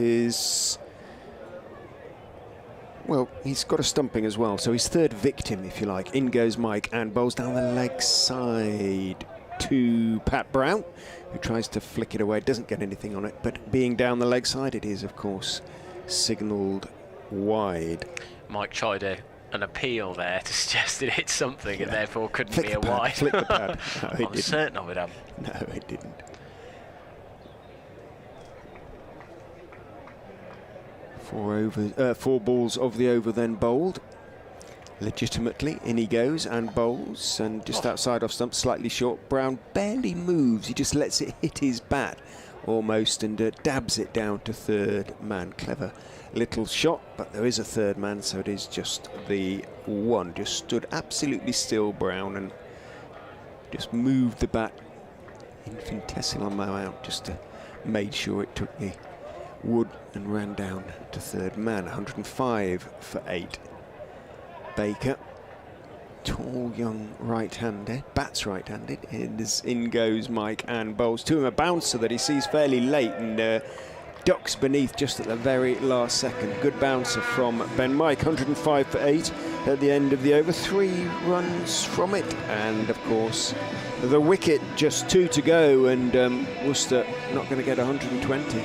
Well, he's got a stumping as well, so his third victim, if you like. In goes Mike and bowls down the leg side to Pat Brown, who tries to flick it away, doesn't get anything on it, but being down the leg side, it is, of course, signalled wide. Mike tried an appeal there to suggest it hit something, and therefore couldn't Flick be a wide. Flick the pad. No, it I'm didn't. certain of it, No, it didn't. 4 balls of the over then bowled. Legitimately, in he goes and bowls, and just outside off stump, slightly short. Brown barely moves, he just lets it hit his bat almost, and dabs it down to third man. Clever little shot, but there is a third man, so it is just the one. Just stood absolutely still, Brown, and just moved the bat infinitesimal amount, just to made sure it took the wood and ran down to third man. 105 for 8. Baker tall young right-hander, bats right-handed. In goes Mike and bowls to him a bouncer that he sees fairly late and ducks beneath just at the very last second. Good bouncer from Ben Mike, 105 for 8 at the end of the over. 3 runs from it, and of course the wicket, just 2 to go, and Worcester not going to get 120.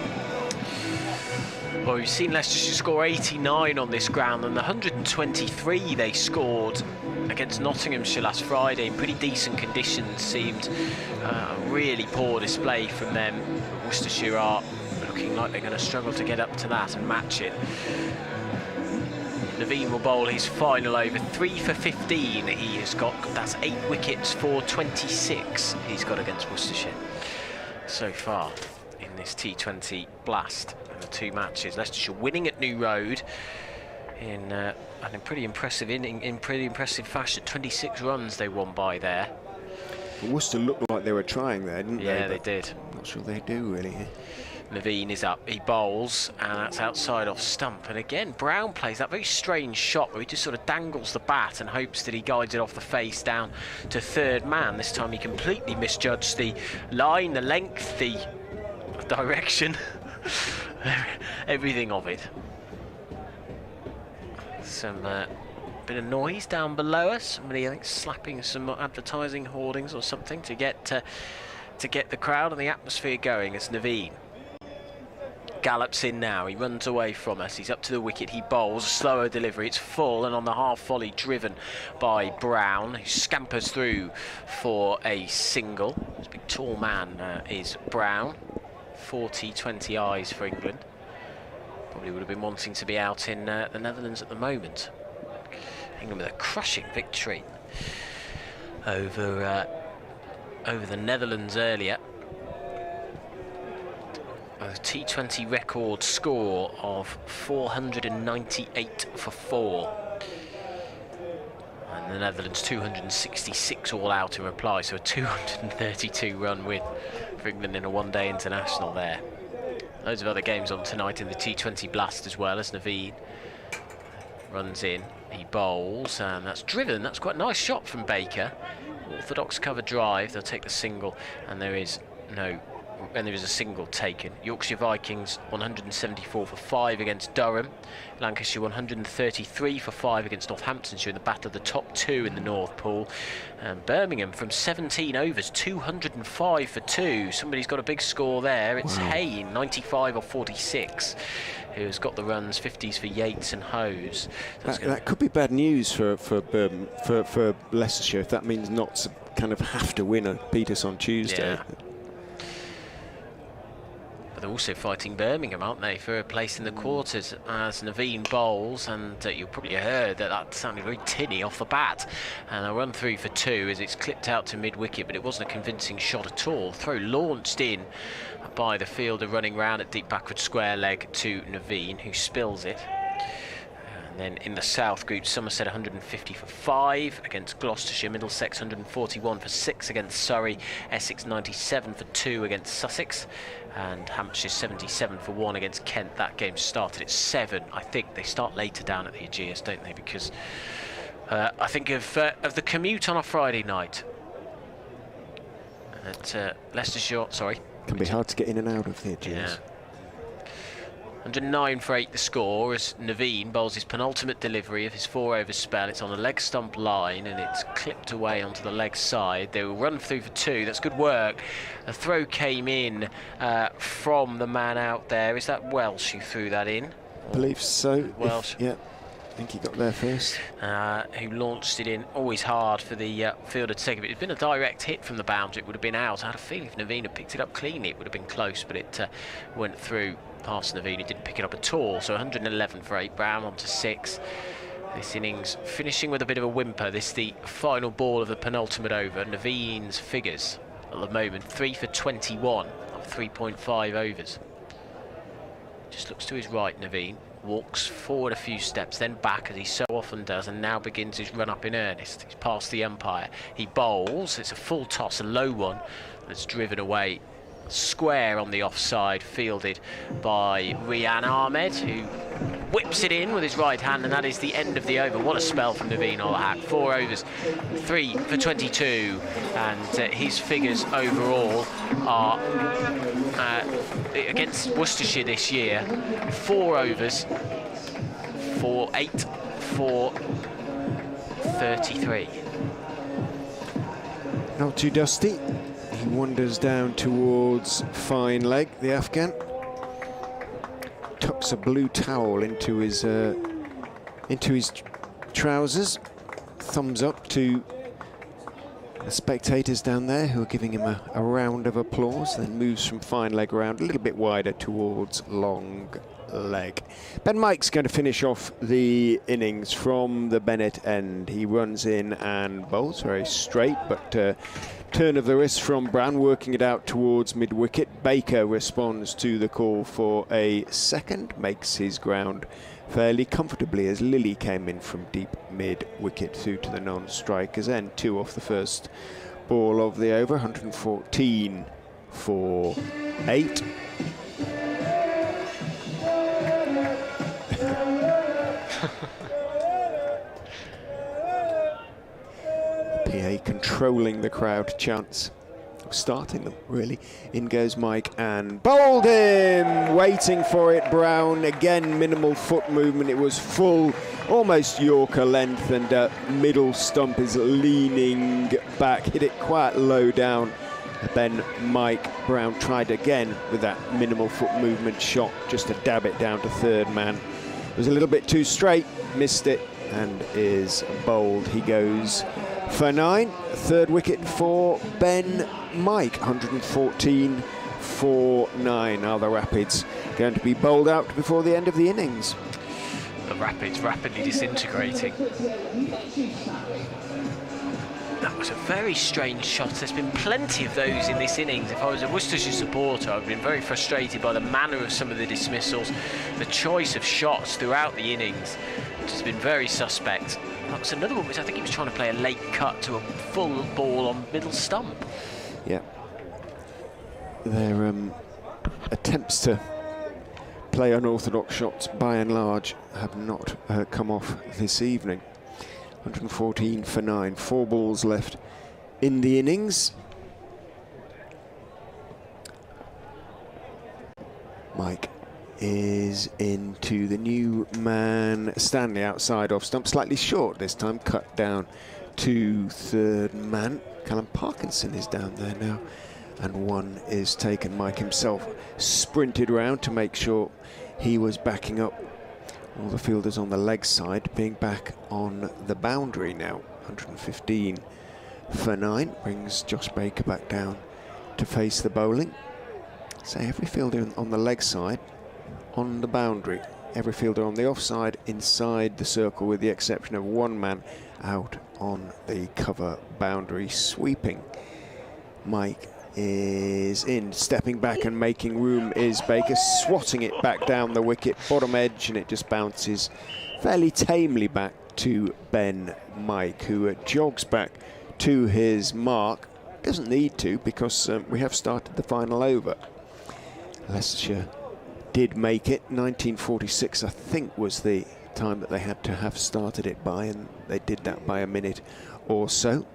Well, we've seen Leicestershire score 89 on this ground, and the 123 they scored against Nottinghamshire last Friday in pretty decent conditions seemed a really poor display from them. Worcestershire are looking like they're going to struggle to get up to that and match it. Naveen will bowl his final over, 3 for 15 he has got. That's 8 wickets for 26 he's got against Worcestershire so far in this T20 blast. The 2 matches, Leicestershire winning at New Road in pretty impressive in pretty impressive fashion. 26 runs they won by there. Worcester looked like they were trying there, didn't they? Yeah, they did. Not sure they do really. Naveen is up, he bowls, and that's outside off stump. And again, Brown plays that very strange shot where he just sort of dangles the bat and hopes that he guides it off the face down to third man. This time he completely misjudged the line, the length, the direction. Everything of it. Some bit of noise down below us. Somebody, I think, slapping some advertising hoardings or something to get the crowd and the atmosphere going. As Naveen gallops in now, he runs away from us. He's up to the wicket. He bowls a slower delivery. It's full, and on the half volley, driven by Brown, who scampers through for a single. This big tall man is Brown. 40-20 eyes for England. Probably would have been wanting to be out in the Netherlands at the moment. England with a crushing victory over the Netherlands earlier. A T20 record score of 498 for 4. And the Netherlands 266 all out in reply, so a 232 run win for England in a one-day international there. Loads of other games on tonight in the T20 blast as well, as Naveen runs in, he bowls, and that's driven. That's quite a nice shot from Baker. Orthodox cover drive, they'll take the single, and there is a single taken. Yorkshire Vikings 174 for 5 against Durham. Lancashire 133 for 5 against Northamptonshire in the battle of the top 2 in the North Pool. And Birmingham from 17 overs, 205 for 2. Somebody's got a big score there. It's Hayne, 95 or 46, who has got the runs, 50s for Yates and Hose. So that could be bad news for Leicestershire if that means Notts kind of have to win at Peters on Tuesday. Yeah. They're also fighting Birmingham, aren't they, for a place in the quarters as Naveen bowls, and you probably heard that sounded very tinny off the bat. And a run through for 2 as it's clipped out to mid-wicket, but it wasn't a convincing shot at all. Throw launched in by the fielder running round at deep backward square leg to Naveen, who spills it. And then in the South Group, Somerset 150 for 5 against Gloucestershire, Middlesex 141 for 6 against Surrey, Essex 97 for 2 against Sussex, and Hampshire 77 for 1 against Kent. That game started at 7. I think they start later down at the Aegeus, don't they? Because I think of the commute on a Friday night at Leicestershire. Sorry, can be hard to get in and out of the Aegeus. Yeah. 109 for 8 the score as Naveen bowls his penultimate delivery of his 4-over spell. It's on a leg stump line and it's clipped away onto the leg side. They will run through for 2. That's good work. A throw came in from the man out there. Is that Welsh who threw that in? I believe so. Welsh. Yeah, I think he got there first. Who launched it in. Always hard for the fielder to take it. It's been a direct hit from the boundary. It would have been out. I had a feeling if Naveen had picked it up cleanly, it would have been close, but it went through past Naveen. He didn't pick it up at all. So 111 for 8. Brown on to 6. This innings finishing with a bit of a whimper. This is the final ball of the penultimate over. Naveen's figures at the moment 3 for 21 of 3.5 overs. Just looks to his right, Naveen. Walks forward a few steps, then back as he so often does, and now begins his run up in earnest. He's past the umpire. He bowls. It's a full toss, a low one that's driven away square on the offside, fielded by Rian Ahmed, who whips it in with his right hand, and that is the end of the over. What a spell from Naveen Ol-Haq. 4 overs, 3 for 22, and his figures overall are against Worcestershire this year: 4 overs for 8 for 33. Not too dusty. He wanders down towards fine leg, the Afghan. Tucks a blue towel into his trousers. Thumbs up to the spectators down there who are giving him a round of applause. Then moves from fine leg around a little bit wider towards long leg. Ben Mike's going to finish off the innings from the Bennett end. He runs in and bowls very straight, but turn of the wrist from Brown, working it out towards mid-wicket. Baker responds to the call for a second, makes his ground fairly comfortably as Lilly came in from deep mid-wicket through to the non-strikers end. 2 off the first ball of the over, 114 for 8. PA controlling the crowd chants, starting them really. In goes Mike and bowled him, waiting for it. Brown again, minimal foot movement. It was full, almost Yorker length, and middle stump is leaning back, hit it quite low down. Then Mike Brown tried again with that minimal foot movement shot just to dab it down to third man. It was a little bit too straight, missed it, and is bowled. He goes for 9. Third wicket for Ben Mike. 114 for 9. Are the Rapids going to be bowled out before the end of the innings? The Rapids rapidly disintegrating. That was a very strange shot. There's been plenty of those in this innings. If I was a Worcestershire supporter, I've been very frustrated by the manner of some of the dismissals, the choice of shots throughout the innings, which has been very suspect. That was another one which I think he was trying to play a late cut to a full ball on middle stump. Yeah. Their attempts to play unorthodox shots, by and large, have not come off this evening. 114 for 9, 4 balls left in the innings. Mike is into the new man, Stanley, outside off stump, slightly short this time, cut down to third man. Callum Parkinson is down there now, and 1 is taken. Mike himself sprinted round to make sure he was backing up all the fielders on the leg side, being back on the boundary now. 115 for 9 brings Josh Baker back down to face the bowling. So every fielder on the leg side on the boundary, every fielder on the offside inside the circle, with the exception of 1 man out on the cover boundary sweeping. Mike is in, stepping back and making room is Baker, swatting it back down the wicket, bottom edge, and it just bounces fairly tamely back to Ben Mike, who jogs back to his mark. Doesn't need to, because we have started the final over. Leicestershire did make it. 1946, I think, was the time that they had to have started it by, and they did that by a minute or so.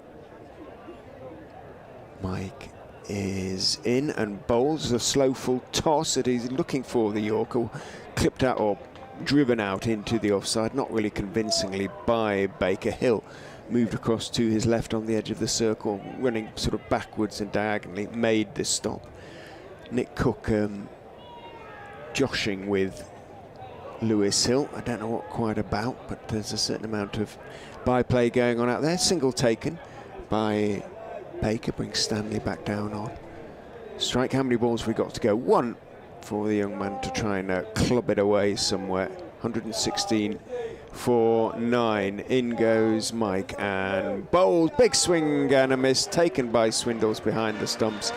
Mike is in and bowls a slow full toss that he's looking for. The Yorker clipped out or driven out into the offside, not really convincingly by Baker. Hill moved across to his left on the edge of the circle, running sort of backwards and diagonally, made this stop. Nick Cook joshing with Lewis Hill. I don't know what quite about, but there's a certain amount of byplay going on out there. Single taken by Baker, brings Stanley back down on strike. How many balls have we got to go? 1 for the young man to try and club it away somewhere. 116 for 9. In goes Mike and bowls. Big swing and a miss, taken by Swindles behind the stumps.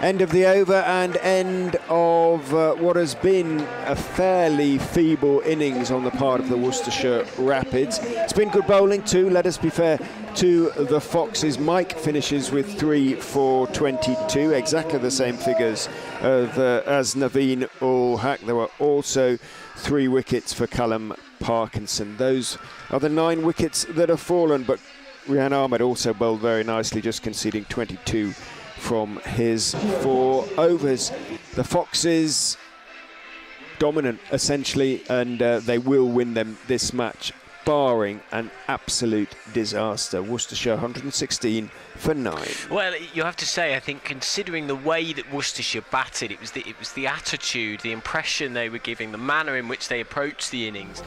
End of the over and end of what has been a fairly feeble innings on the part of the Worcestershire Rapids. It's been good bowling too, let us be fair to the Foxes. Mike finishes with 3 for 22, exactly the same figures as Naveen ul Haq. There were also 3 wickets for Callum Parkinson. Those are the 9 wickets that have fallen, but Rian Ahmed also bowled very nicely, just conceding 22 from his 4 overs. The Foxes dominant essentially, and they will win them this match, barring an absolute disaster. Worcestershire 116 for 9. Well, you have to say, I think, considering the way that Worcestershire batted, it was the attitude, the impression they were giving, the manner in which they approached the innings.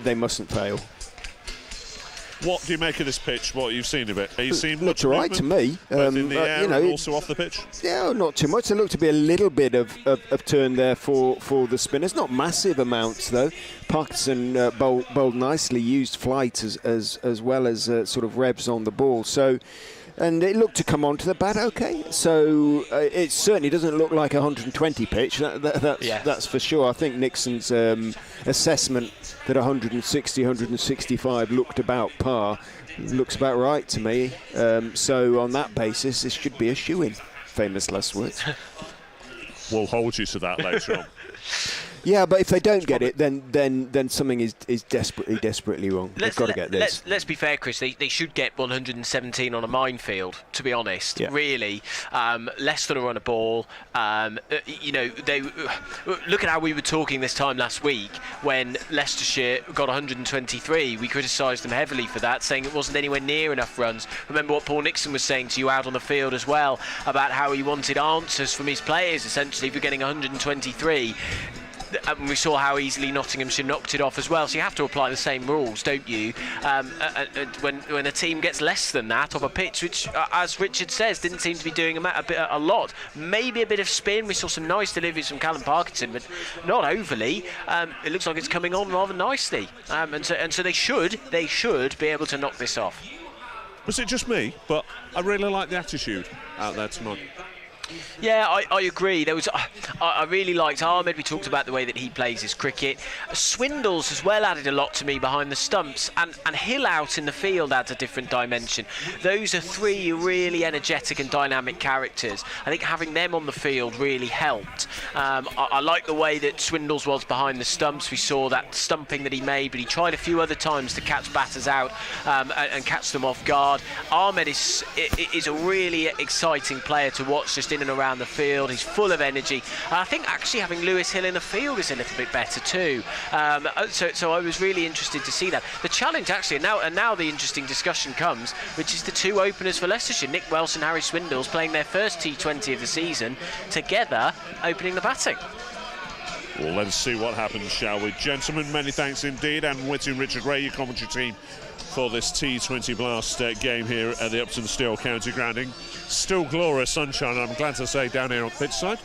They mustn't fail. What do you make of this pitch? What you've seen of it? Are you seeing looked all right to me. Both in the air and also off the pitch? Yeah, not too much. There looked to be a little bit of turn there for the spinners. Not massive amounts though. Parkinson bowled nicely, used flight as well as sort of revs on the ball. So. And it looked to come onto the bat okay. So it certainly doesn't look like a 120 pitch, that's for sure. I think Nixon's assessment that 160, 165 looked about par looks about right to me. So on that basis, this should be a shoo-in. Famous last words. We'll hold you to that later on. Yeah, but if they don't get it, then something is desperately wrong. They've got to get this. Let's be fair, Chris. They should get 117 on a minefield, to be honest. Yeah. Really, Leicester are on a ball. They look at how we were talking this time last week when Leicestershire got 123. We criticised them heavily for that, saying it wasn't anywhere near enough runs. Remember what Paul Nixon was saying to you out on the field as well about how he wanted answers from his players, essentially, for getting 123. And we saw how easily Nottinghamshire knocked it off as well. So you have to apply the same rules, don't you? When a team gets less than that off a pitch, which, as Richard says, didn't seem to be doing a lot. Maybe a bit of spin. We saw some nice deliveries from Callum Parkinson, but not overly. It looks like it's coming on rather nicely. And so they should be able to knock this off. Was it just me? But I really like the attitude out there tonight. Yeah, I agree. I really liked Ahmed. We talked about the way that he plays his cricket. Swindles as well added a lot to me behind the stumps, and Hill out in the field adds a different dimension. Those are three really energetic and dynamic characters. I think having them on the field really helped. I like the way that Swindles was behind the stumps. We saw that stumping that he made, but he tried a few other times to catch batters out and catch them off guard. Ahmed is a really exciting player to watch, just in and around the field. He's full of energy. I think actually having Lewis Hill in the field is a little bit better too. So I was really interested to see that. The challenge actually, and now the interesting discussion comes, which is the two openers for Leicestershire, Nick Welsh and Harry Swindles, playing their first T20 of the season together, opening the batting. Well, let's see what happens, shall we? Gentlemen, many thanks indeed. Adam Whitty and Richard Ray, your commentary team, for this T20 Blast game here at the Uptonsteel County Grounding. Still glorious sunshine, I'm glad to say, down here on pitchside.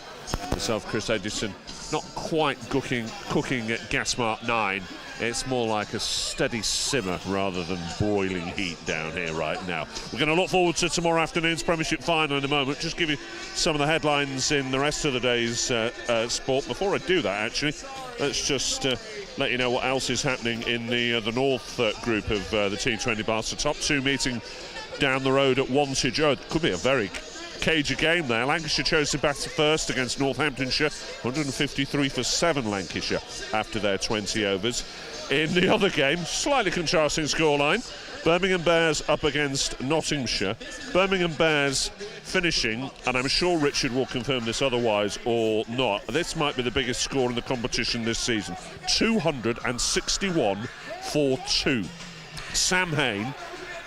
Myself, Chris Edison, not quite cooking at gas mark 9. It's more like a steady simmer rather than broiling heat down here right now. We're going to look forward to tomorrow afternoon's Premiership final in a moment. Just give you some of the headlines in the rest of the day's sport. Before I do that, actually, let's just let you know what else is happening in the North group of the T20 Blast. The top two meeting down the road at Wantage. Oh, it could be a very cagey game there. Lancashire chose to bat first against Northamptonshire. 153 for 7 Lancashire after their 20 overs. In the other game, slightly contrasting scoreline, Birmingham Bears up against Nottinghamshire. Birmingham Bears finishing, and I'm sure Richard will confirm this otherwise or not, this might be the biggest score in the competition this season. 261 for 2. Sam Hain,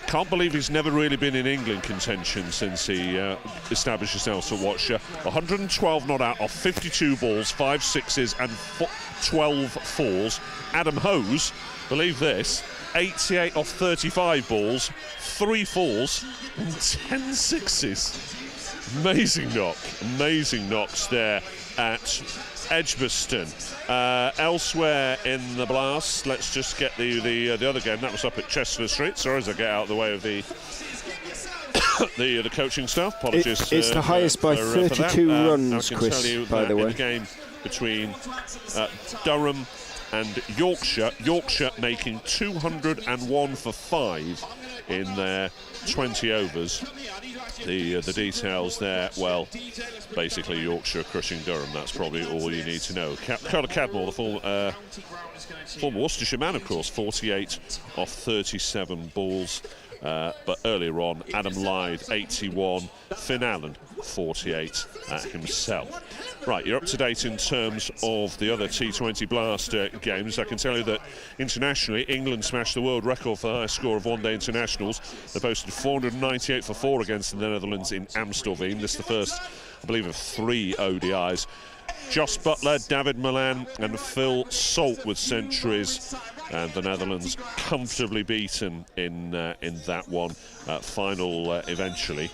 can't believe he's never really been in England contention since he established himself at Worcestershire. 112 not out off 52 balls, 5 sixes and 12 fours. Adam Hose, believe this, 88 off 35 balls, 3 fours and 10 sixes. Amazing knocks there at Edgbaston. Elsewhere in the Blast, let's just get the other game. That was up at Chester Street. Sorry as I get out of the way of the the coaching staff. Apologies. It's the highest by 32 runs, Chris, by the way. The game between Durham and Yorkshire. Yorkshire making 201 for 5 in their 20 overs. The details there, well, basically Yorkshire crushing Durham. That's probably all you need to know. Carter Cadmore, the former Worcestershire man, of course, 48 off 37 balls. But earlier on, Adam Lyde, 81. Finn Allen, 48 himself. Right, you're up to date in terms of the other T20 Blast games. I can tell you that internationally, England smashed the world record for the highest score of one-day internationals. They posted 498 for 4 against the Netherlands in Amstelveen. This is the first, I believe, of 3 ODIs. Josh Butler, David Milan and Phil Salt with centuries, and the Netherlands comfortably beaten in that one. Final eventually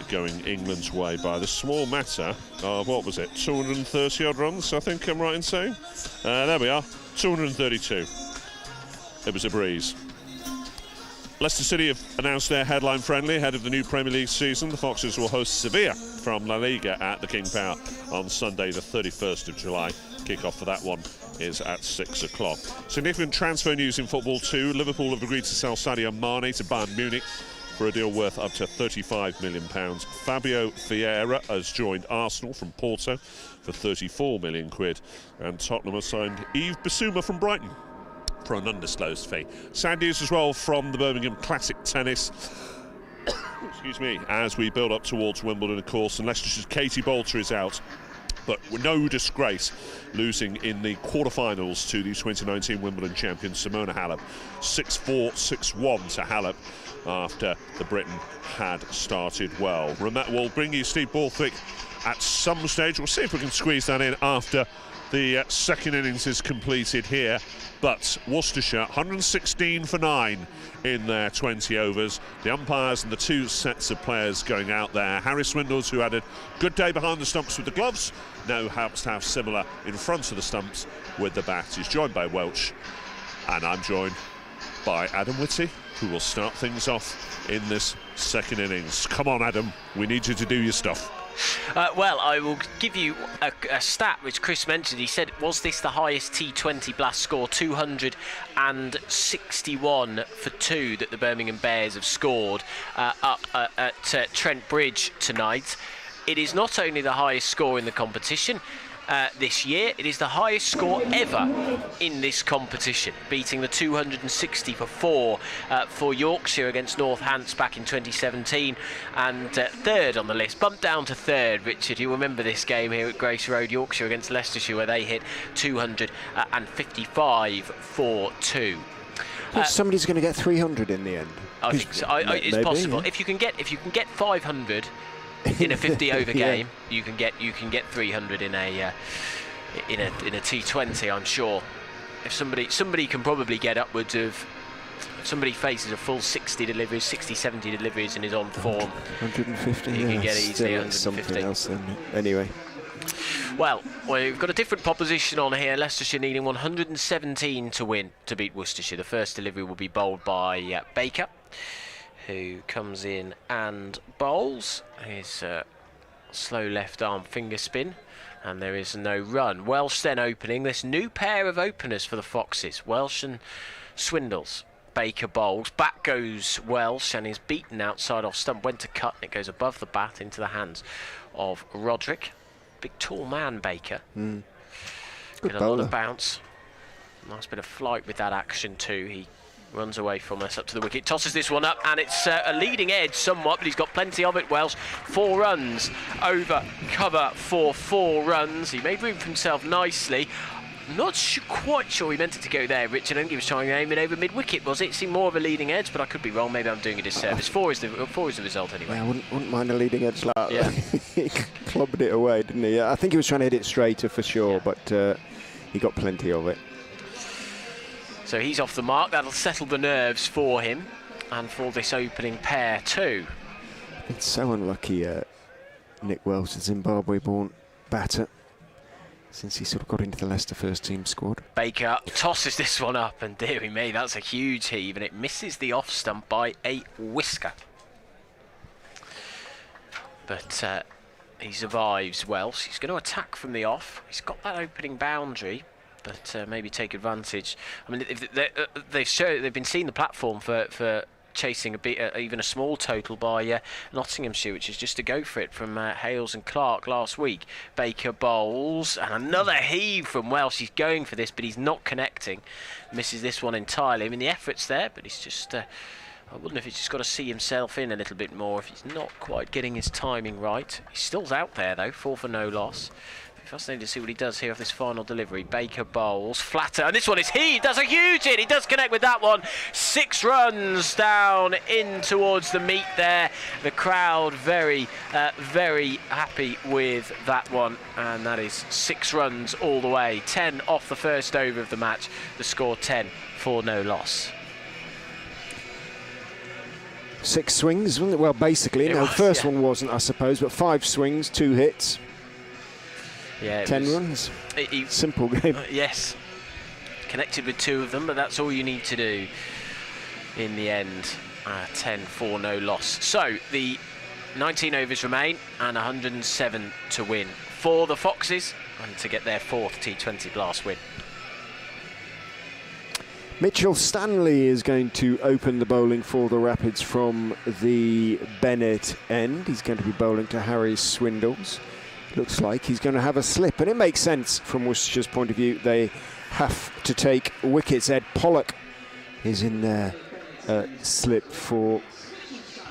going England's way by the small matter of, what was it, 230 odd runs, I think I'm right in saying. There we are, 232. It was a breeze. Leicester City have announced their headline friendly ahead of the new Premier League season. The Foxes will host Sevilla from La Liga at the King Power on Sunday the 31st of July. Kick-off for that one is at 6 o'clock. Significant transfer news in football too. Liverpool have agreed to sell Sadio Mane to Bayern Munich for a deal worth up to £35 million. Fabio Vieira has joined Arsenal from Porto for £34 million. And Tottenham have signed Yves Bissouma from Brighton for an undisclosed fee. Sad news as well from the Birmingham Classic Tennis. Excuse me, as we build up towards Wimbledon, of course, and Leicestershire's Katie Bolter is out, but no disgrace, losing in the quarterfinals to the 2019 Wimbledon champion Simona Halep. 6-4, 6-1 to Halep after the Briton had started well. We'll bring you Steve Borthwick at some stage. We'll see if we can squeeze that in after the second innings is completed here, but Worcestershire 116 for 9 in their 20 overs. The umpires and the two sets of players going out there. Harry Swindles, who had a good day behind the stumps with the gloves, now helps to have similar in front of the stumps with the bat. He's joined by Welsh, and I'm joined by Adam Whitty, who will start things off in this second innings. Come on, Adam, we need you to do your stuff. Well, I will give you a stat which Chris mentioned. He said, was this the highest T20 blast score? 261 for 2 that the Birmingham Bears have scored up at Trent Bridge tonight. It is not only the highest score in the competition this year, it is the highest score ever in this competition, beating the 260 for 4 for Yorkshire against Northants back in 2017, and third on the list, bumped down to third. Richard, you remember this game here at Grace Road, Yorkshire against Leicestershire, where they hit 255 for 2. Somebody's going to get 300 in the end. I think so. It's possible. Yeah. If you can get 500 in a 50-over game, you can get 300 in a T20. I'm sure. If somebody can probably get upwards of, if somebody faces a full 60 deliveries, 60-70 deliveries, and is on form, 150. You can get easily 150. Something else then. Anyway. Well, we've got a different proposition on here. Leicestershire needing 117 to win to beat Worcestershire. The first delivery will be bowled by Baker, who comes in and bowls his slow left arm finger spin, and there is no run. Welsh then opening. This new pair of openers for the Foxes, Welsh and Swindles. Baker bowls, back goes Welsh and is beaten outside off stump, went to cut, and it goes above the bat into the hands of Roderick. Big tall man, Baker. Good a lot of bounce. Nice bit of flight with that action too. He runs away from us up to the wicket, tosses this one up, and it's a leading edge somewhat, but he's got plenty of it. Welsh, 4 runs over cover for 4 runs. He made room for himself nicely. Not quite sure he meant it to go there, Richard. I think he was trying to aim it over mid-wicket, was it? It seemed more of a leading edge, but I could be wrong. Maybe I'm doing a disservice. 4 is the result anyway. Yeah, I wouldn't mind a leading edge like that. Yeah. He clubbed it away, didn't he? I think he was trying to hit it straighter for sure, but he got plenty of it. So he's off the mark. That'll settle the nerves for him and for this opening pair too. It's so unlucky, Nick Welsh, the Zimbabwe-born batter, since he sort of got into the Leicester first team squad. Baker tosses this one up, and dearie me, that's a huge heave, and it misses the off stump by a whisker. But he survives. Welsh. He's going to attack from the off. He's got that opening boundary, but maybe take advantage. I mean, they've been seeing the platform for chasing even a small total by Nottinghamshire, which is just to go for it from Hales and Clark last week. Baker bowls, and another heave from Welsh. He's going for this, but he's not connecting. Misses this one entirely. I mean, the effort's there, but he's just... I wonder if he's just got to see himself in a little bit more, if he's not quite getting his timing right. He's still out there, though, 4 for no loss. Fascinating to see what he does here off this final delivery. Baker bowls, flatter, and this one is he does a huge hit. He does connect with that one. 6 runs down in towards the meat there. The crowd very happy with that one, and that is 6 runs all the way. 10 off the first over of the match. The score 10 for no loss. 6 swings, wasn't it? Well, basically, the first one wasn't, I suppose, but 5 swings, 2 hits. Yeah, 10 runs. Simple game. Yes. Connected with 2 of them, but that's all you need to do in the end. 10 for no loss. So the 19 overs remain and 107 to win for the Foxes and to get their 4th T20 Blast win. Mitchell Stanley is going to open the bowling for the Rapids from the Bennett end. He's going to be bowling to Harry Swindles. Looks like he's going to have a slip, and it makes sense from Worcestershire's point of view. They have to take wickets. Ed Pollock is in there, slip for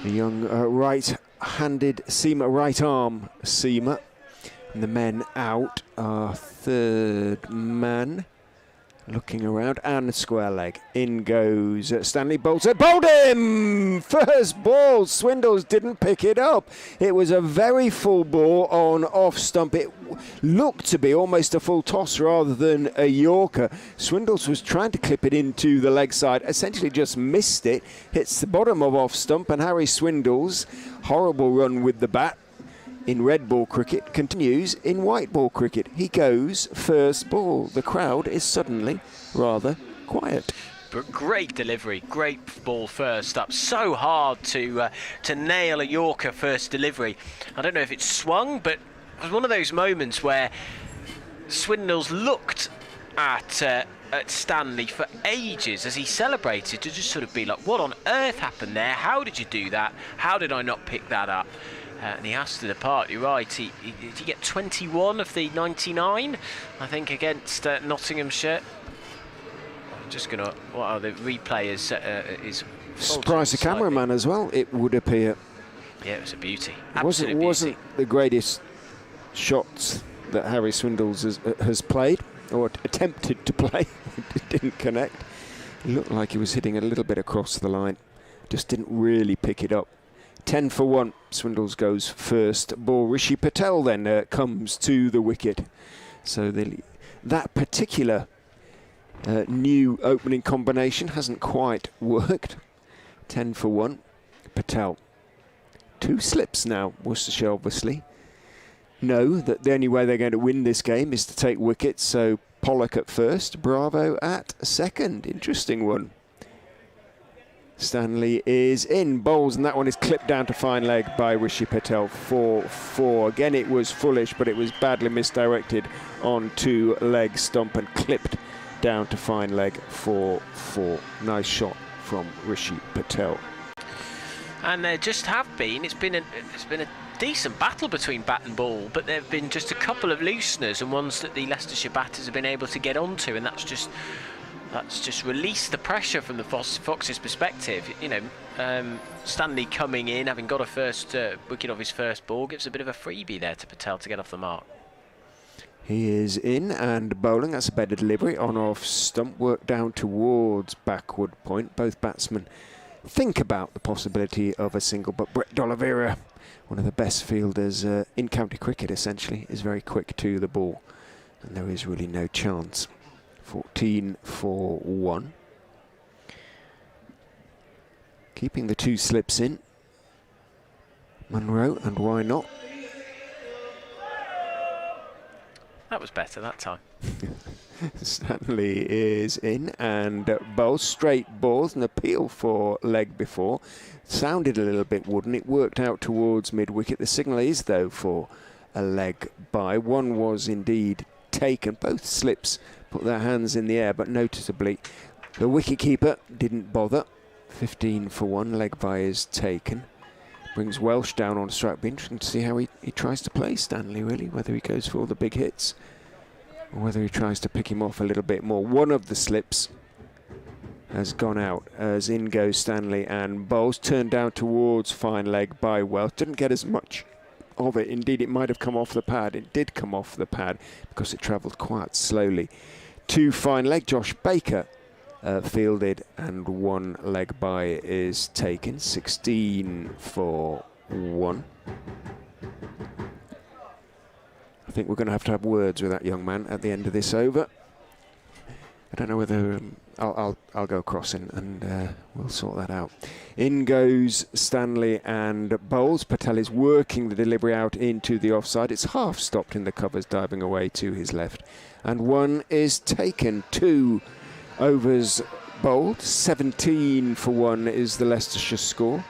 the young right-handed seamer, right-arm seamer. And the men out are third man Looking around and a square leg. In goes Stanley Bowles. Bowled him! First ball. Swindles didn't pick it up. It was a very full ball on off stump. It looked to be almost a full toss rather than a Yorker. Swindles was trying to clip it into the leg side. Essentially just missed it. Hits the bottom of off stump, and Harry Swindles, horrible run with the bat in red ball cricket, continues in white ball cricket. He goes first ball. The crowd is suddenly rather quiet. But great delivery, great ball first up. So hard to nail a Yorker first delivery. I don't know if it swung, but it was one of those moments where Swindles looked at Stanley for ages as he celebrated, to just sort of be like, what on earth happened there? How did you do that? How did I not pick that up? And he has to depart. You're right. Did he get 21 of the 99? I think against Nottinghamshire. I'm just gonna. What are the replayers? Is surprise the cameraman as well, it would appear. Yeah, it was a beauty. It wasn't the greatest shots that Harry Swindles has played or attempted to play. It didn't connect. It looked like he was hitting a little bit across the line. Just didn't really pick it up. 10 for 1. Swindles goes first ball. Rishi Patel then comes to the wicket. So that particular new opening combination hasn't quite worked. 10 for 1. Patel. 2 slips now. Worcestershire obviously know that the only way they're going to win this game is to take wickets. So Pollock at first, Bravo at second. Interesting one. Stanley is in, bowls, and that one is clipped down to fine leg by Rishi Patel. 4-4. Again, it was foolish, but it was badly misdirected onto leg stump and clipped down to fine leg. 4-4. Nice shot from Rishi Patel. And there just have been. It's been a decent battle between bat and ball, but there have been just a couple of looseners and ones that the Leicestershire batters have been able to get onto, and that's just released the pressure from the Foxes' perspective. You know, Stanley coming in, having got a first wicket off his first ball, gives a bit of a freebie there to Patel to get off the mark. He is in and bowling. That's a better delivery on off stump, work down towards backward point. Both batsmen think about the possibility of a single, but Brett D'Oliveira, one of the best fielders in county cricket essentially, is very quick to the ball, and there is really no chance. 14 for 1. Keeping the 2 slips in. Munro, and why not? That was better that time. Stanley is in and bowls straight balls, an appeal for leg before. Sounded a little bit wooden. It worked out towards mid-wicket. The signal is, though, for a leg by. One was indeed taken. Both slips put their hands in the air, but noticeably the wicketkeeper didn't bother. 15 for 1, leg by is taken. Brings Welsh down on strike. Be interesting to see how he tries to play Stanley, really, whether he goes for all the big hits or whether he tries to pick him off a little bit more. One of the slips has gone out as in goes Stanley, and bowls turned down towards fine leg by Welsh. Didn't get as much of it. Indeed, it might have come off the pad. It did come off the pad because it travelled quite slowly. 2 fine leg. Josh Baker fielded, and 1 leg by is taken. 16 for 1. I think we're going to have words with that young man at the end of this over. I don't know whether I'll go across and we'll sort that out. In goes Stanley and bowls. Patel is working the delivery out into the offside. It's half stopped in the covers, diving away to his left, and 1 is taken. 2 overs bowled. 17 for 1 is the Leicestershire score.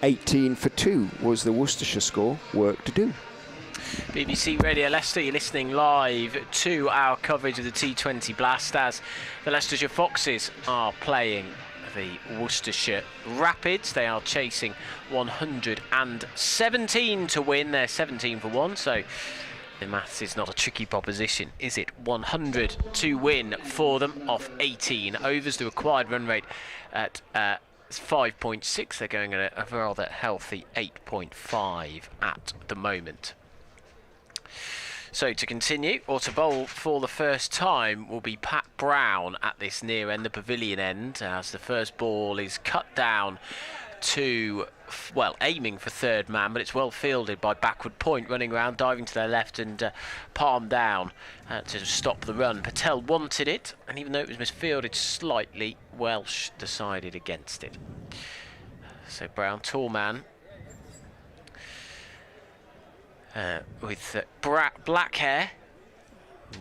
18 for 2 was the Worcestershire score. Work to do. BBC Radio Leicester, you're listening live to our coverage of the T20 Blast as the Leicestershire Foxes are playing the Worcestershire Rapids. They are chasing 117 to win. They're 17 for 1, so the maths is not a tricky proposition, is it? 100 to win for them off 18 overs. The required run rate at 5.6. They're going at a rather healthy 8.5 at the moment. So to continue, or to bowl for the first time, will be Pat Brown at this near end, the pavilion end, as the first ball is cut down to, well, aiming for third man, but it's well fielded by backward point, running around, diving to their left and palm down to stop the run. Patel wanted it, and even though it was misfielded slightly, Welsh decided against it. So Brown, tall man, with black hair,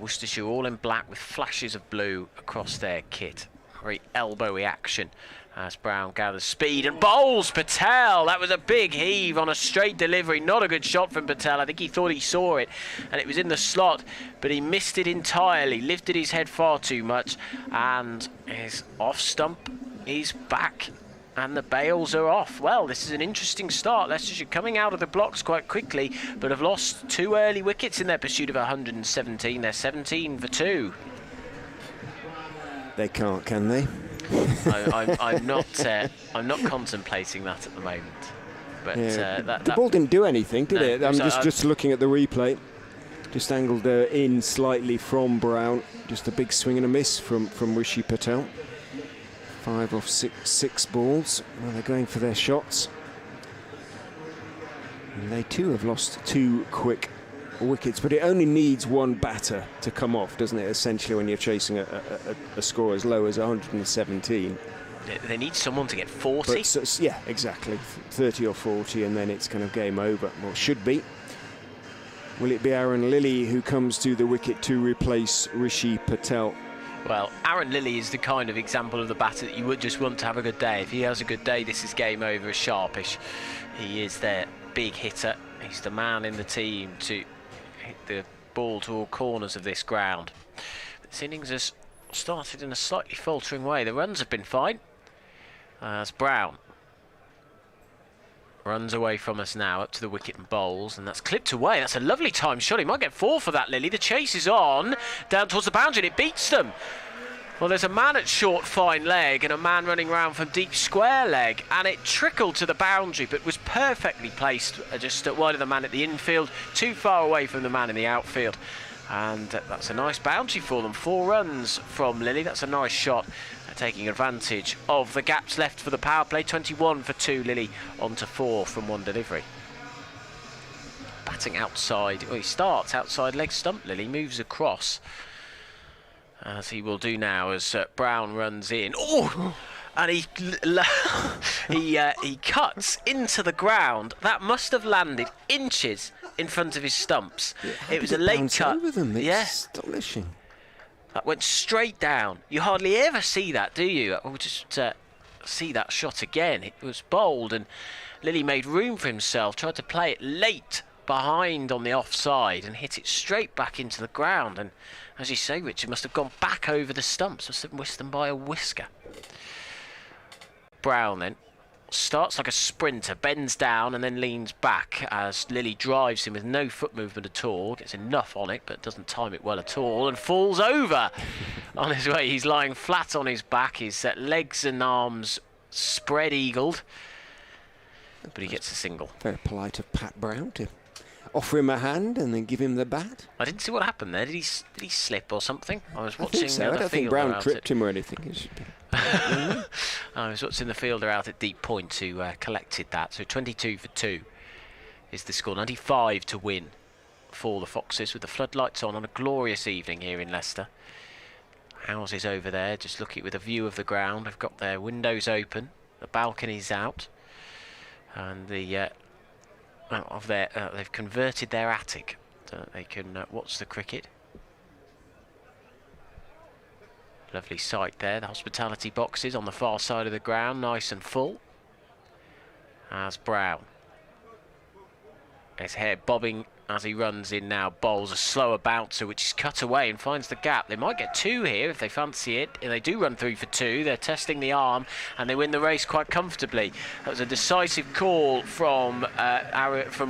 Worcestershire all in black with flashes of blue across their kit. Very elbowy action as Brown gathers speed and bowls Patel. That was a big heave on a straight delivery. Not a good shot from Patel. I think he thought he saw it and it was in the slot, but he missed it entirely, lifted his head far too much, and his off stump is back. And the bails are off. Well, this is an interesting start. Leicestershire coming out of the blocks quite quickly, but have lost 2 early wickets in their pursuit of 117. They're 17 for 2. They can't, can they? I'm not contemplating that at the moment. But the ball didn't do anything, did it? I'm just looking at the replay. Just angled in slightly from Brown. Just a big swing and a miss from Rishi Patel. 5 off 6 balls. Well, they're going for their shots. And they too have lost 2 quick wickets, but it only needs one batter to come off, doesn't it, essentially, when you're chasing a score as low as 117. They need someone to get 40. But, yeah, exactly. 30 or 40, and then it's kind of game over. Well, should be. Will it be Aaron Lilly who comes to the wicket to replace Rishi Patel? Well, Aaron Lilly is the kind of example of the batter that you would just want to have a good day. If he has a good day, this is game over as sharpish. He is their big hitter. He's the man in the team to hit the ball to all corners of this ground. This innings has started in a slightly faltering way. The runs have been fine. As Brown runs away from us now, up to the wicket and bowls, and that's clipped away. That's a lovely time shot. He might get 4 for that, Lilly. The chase is on, down towards the boundary, and it beats them. Well, there's a man at short, fine leg, and a man running around from deep square leg, and it trickled to the boundary, but was perfectly placed just wide of the man at the infield, too far away from the man in the outfield. And that's a nice boundary for them. 4 runs from Lilly. That's a nice shot, taking advantage of the gaps left for the power play. 21 for 2, Lilly on to 4 from 1 delivery. Batting outside. Well, he starts outside leg stump, Lilly. Moves across, as he will do now as Brown runs in. Oh! And he cuts into the ground. That must have landed inches in front of his stumps. Yeah, it was a late cut. Over them? It's yeah, astonishing. That went straight down. You hardly ever see that, do you? We'll just see that shot again. It was bold, and Lilly made room for himself. Tried to play it late behind on the offside and hit it straight back into the ground. And as you say, Richard, must have gone back over the stumps. Must have missed them by a whisker. Brown then starts like a sprinter, bends down and then leans back as Lilly drives him with no foot movement at all. Gets enough on it but doesn't time it well at all and falls over on his way. He's lying flat on his back, his legs and arms spread eagled, but he gets a single. Very polite of Pat Brown to offer him a hand and then give him the bat. I didn't see what happened there. Did he slip or something? I was watching. I think so. I don't think Brown tripped him or anything. I was watching the fielder out at deep point who collected that. So 22 for 2 is the score. 95 to win for the Foxes with the floodlights on a glorious evening here in Leicester. Houses over there, just looking with a view of the ground. They've got their windows open, the balconies out, and the they've converted their attic so that they can watch the cricket. Lovely sight there. The hospitality boxes on the far side of the ground, nice and full. As Brown, his hair bobbing as he runs in now, bowls a slower bouncer which is cut away and finds the gap. They might get 2 here if they fancy it. If they do run 3 for 2, they're testing the arm and they win the race quite comfortably. That was a decisive call from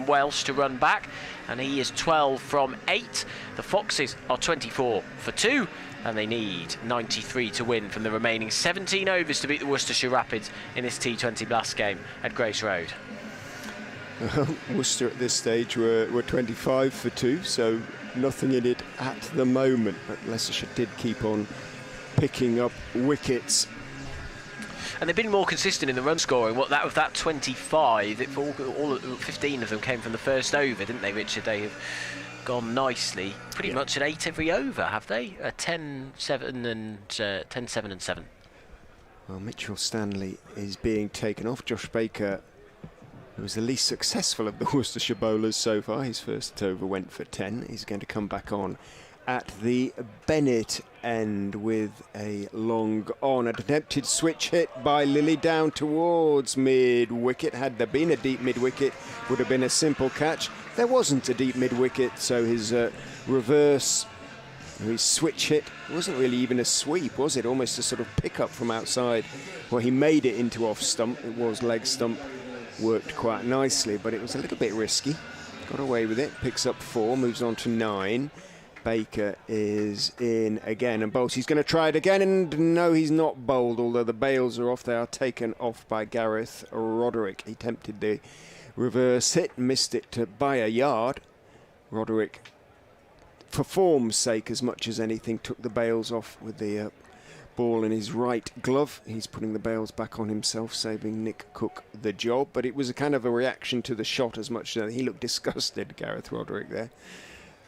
Welsh to run back, and he is 12 from 8. The Foxes are 24 for 2. And they need 93 to win from the remaining 17 overs to beat the Worcestershire Rapids in this T20 Blast game at Grace Road. Worcester at this stage were 25 for 2, so nothing in it at the moment, but Leicestershire did keep on picking up wickets. And they've been more consistent in the run scoring. What that of that 25, all 15 of them came from the first over, didn't they, Richard? They have gone nicely, pretty much at 8 every over, have they? 10, 7 and 10, 7 and 7. Well, Mitchell Stanley is being taken off. Josh Baker, who was the least successful of the Worcestershire bowlers so far, his first over went for 10. He's going to come back on at the Bennett end with a long on. An attempted switch hit by Lilly down towards mid-wicket. Had there been a deep mid-wicket, would have been a simple catch. There wasn't a deep mid-wicket, so his reverse, his switch hit, wasn't really even a sweep, was it? Almost a sort of pick-up from outside. Well, he made it into off stump. It was leg stump. Worked quite nicely, but it was a little bit risky. Got away with it. Picks up 4, moves on to 9. Baker is in again and bowls. He's going to try it again, and no, he's not bowled, although the bails are off. They are taken off by Gareth Roderick. He attempted the reverse hit, missed it by a yard. Roderick, for form's sake as much as anything, took the bails off with the ball in his right glove. He's putting the bails back on himself, saving Nick Cook the job, but it was a kind of a reaction to the shot as much as he looked disgusted, Gareth Roderick there.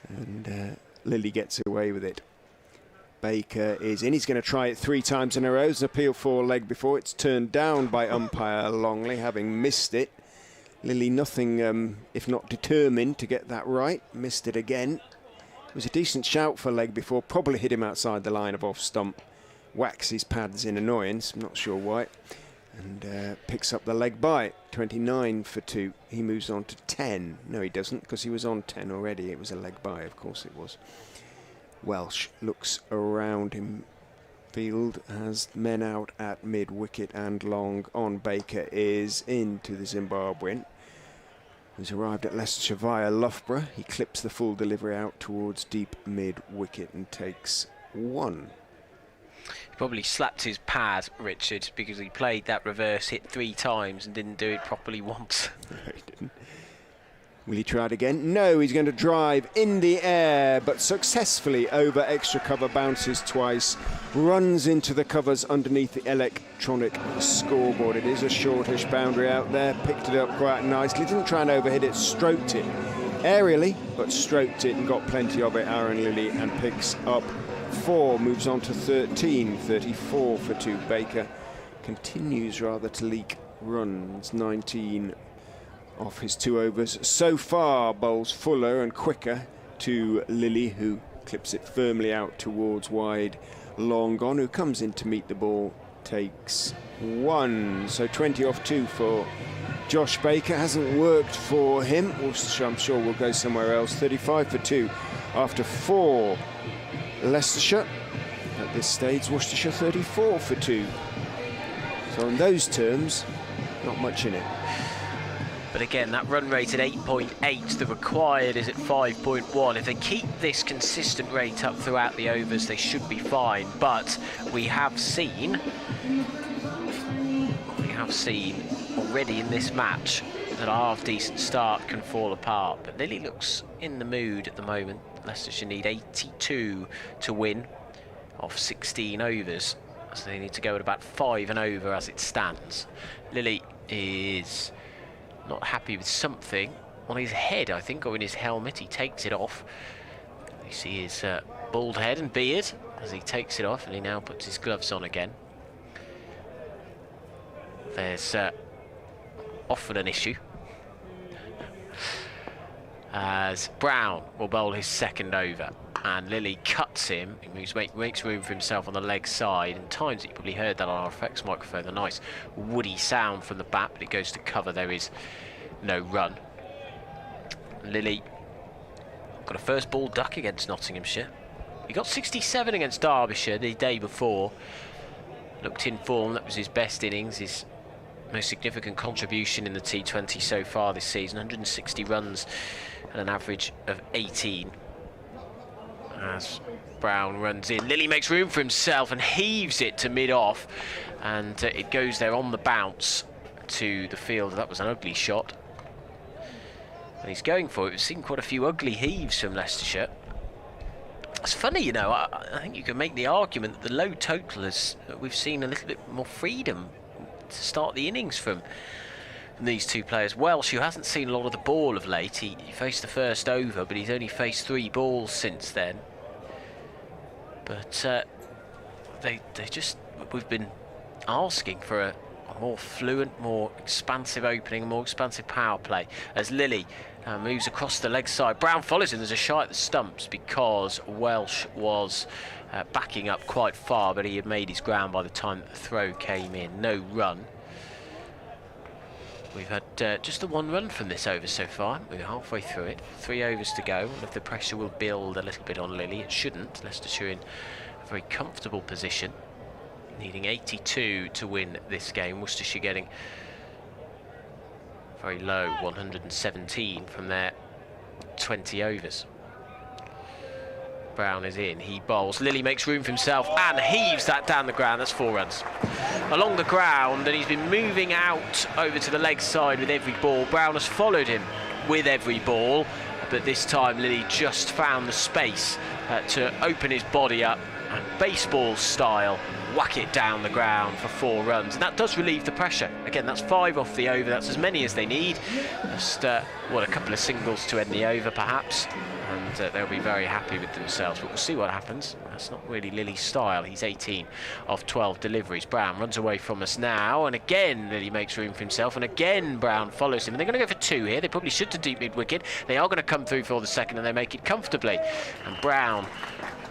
And Lilly gets away with it. Baker is in. He's going to try it 3 times in a row. There's an appeal for leg before. It's turned down by umpire Longley, having missed it. Lilly nothing if not determined to get that right. Missed it again. It was a decent shout for leg before. Probably hit him outside the line of off stump. Whacks his pads in annoyance. I'm not sure why. And picks up the leg by 29 for 2. He moves on to 10. No, he doesn't, because he was on 10 already. It was a leg by, of course it was. Welsh looks around him. Field has men out at mid-wicket and long on. Baker is into the Zimbabwean, who's arrived at Leicestershire via Loughborough. He clips the full delivery out towards deep mid-wicket and takes 1. He probably slapped his pad, Richard, because he played that reverse hit 3 times and didn't do it properly once. No, he didn't. Will he try it again? No, he's going to drive in the air, but successfully over extra cover, bounces twice, runs into the covers underneath the electronic scoreboard. It is a shortish boundary out there, picked it up quite nicely, didn't try and overhit it, stroked it aerially, but stroked it and got plenty of it, Aaron Lilly, and picks up 4, moves on to 13, 34 for 2. Baker continues rather to leak runs, 19 off his 2 overs so far. Bowls fuller and quicker to Lilly, who clips it firmly out towards wide long on, who comes in to meet the ball, takes 1. So 20 off 2 for Josh Baker. Hasn't worked for him. Worcestershire, I'm sure, will go somewhere else. 35 for 2 after 4. Leicestershire at this stage, Worcestershire 34 for 2. So in those terms, not much in it. But again, that run rate at 8.8, the required is at 5.1. If they keep this consistent rate up throughout the overs, they should be fine. But we have seen already in this match that a half-decent start can fall apart. But Lilly looks in the mood at the moment. Leicestershire need 82 to win off 16 overs. So they need to go at about 5 and over as it stands. Lilly is not happy with something on his head, I think, or in his helmet. He takes it off. You see his bald head and beard as he takes it off, and he now puts his gloves on again. There's often an issue, as Brown will bowl his second over, and Lilly cuts him. He makes room for himself on the leg side, and times that you probably heard that on our effects microphone, the nice woody sound from the bat, but it goes to cover. There is no run. Lilly got a first ball duck against Nottinghamshire. He got 67 against Derbyshire the day before. Looked in form. That was his best innings, his most significant contribution in the T20 so far this season. 160 runs and an average of 18. As Brown runs in, Lilly makes room for himself and heaves it to mid-off, and it goes there on the bounce to the field. That was an ugly shot, and he's going for it. We've seen quite a few ugly heaves from Leicestershire. It's funny, you know, I think you can make the argument that the low total is, we've seen a little bit more freedom to start the innings from these two players. Welsh, who hasn't seen a lot of the ball of late, he faced the first over, but he's only faced 3 balls since then. But they just, we've been asking for a more fluent, more expansive opening, a more expansive power play as Lilly moves across the leg side. Brown follows him. There's a shy at the stumps because Welsh was backing up quite far, but he had made his ground by the time that the throw came in. No run. We've had just the 1 run from this over so far. We're halfway through it. 3 overs to go. And if the pressure will build a little bit on Lilly, it shouldn't. Leicestershire in a very comfortable position, needing 82 to win this game. Worcestershire getting very low, 117 from their 20 overs. Brown is in, he bowls. Lilly makes room for himself and heaves that down the ground. That's 4 runs. Along the ground, and he's been moving out over to the leg side with every ball. Brown has followed him with every ball, but this time Lilly just found the space to open his body up and baseball style whack it down the ground for 4 runs, and that does relieve the pressure. Again, that's 5 off the over. That's as many as they need. Just a couple of singles to end the over perhaps, and they'll be very happy with themselves, but we'll see what happens. That's not really Lilly's style. He's 18 of 12 deliveries. Brown runs away from us now, and again Lilly makes room for himself, and again Brown follows him, and they're going to go for 2 here. They probably should to deep mid-wicket. They are going to come through for the second, and they make it comfortably, and Brown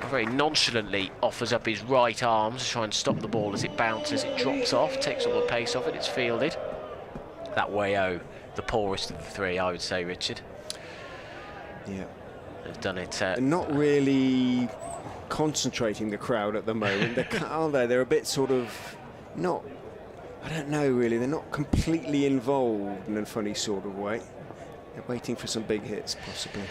very nonchalantly offers up his right arm to try and stop the ball as it bounces. It drops off, takes all the pace off it, it's fielded. That way, the poorest of the 3, I would say, Richard. Yeah. They've done it. Not really concentrating, the crowd at the moment, are they? They're a bit sort of not, I don't know really, they're not completely involved in a funny sort of way. They're waiting for some big hits, possibly.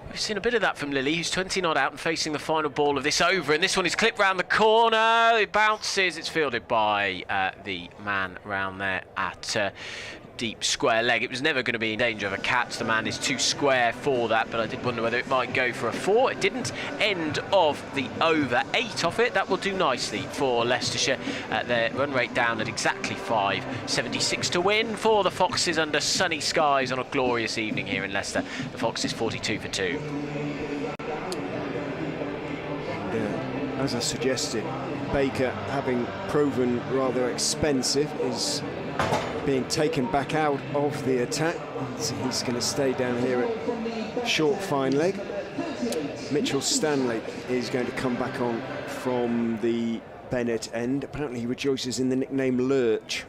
We've seen a bit of that from Lilly, who's 20 not out and facing the final ball of this over, and this one is clipped round the corner. It bounces, it's fielded by the man round there at deep square leg. It was never going to be in danger of a catch. The man is too square for that, but I did wonder whether it might go for a 4. It didn't. End of the over. 8 off it. That will do nicely for Leicestershire. Their run rate down at exactly 5. 76 to win for the Foxes under sunny skies on a glorious evening here in Leicester. The Foxes 42 for 2. And, as I suggested, Baker, having proven rather expensive, is being taken back out of the attack. So he's going to stay down here at short fine leg. Mitchell Stanley is going to come back on from the Bennett end. Apparently he rejoices in the nickname Lurch.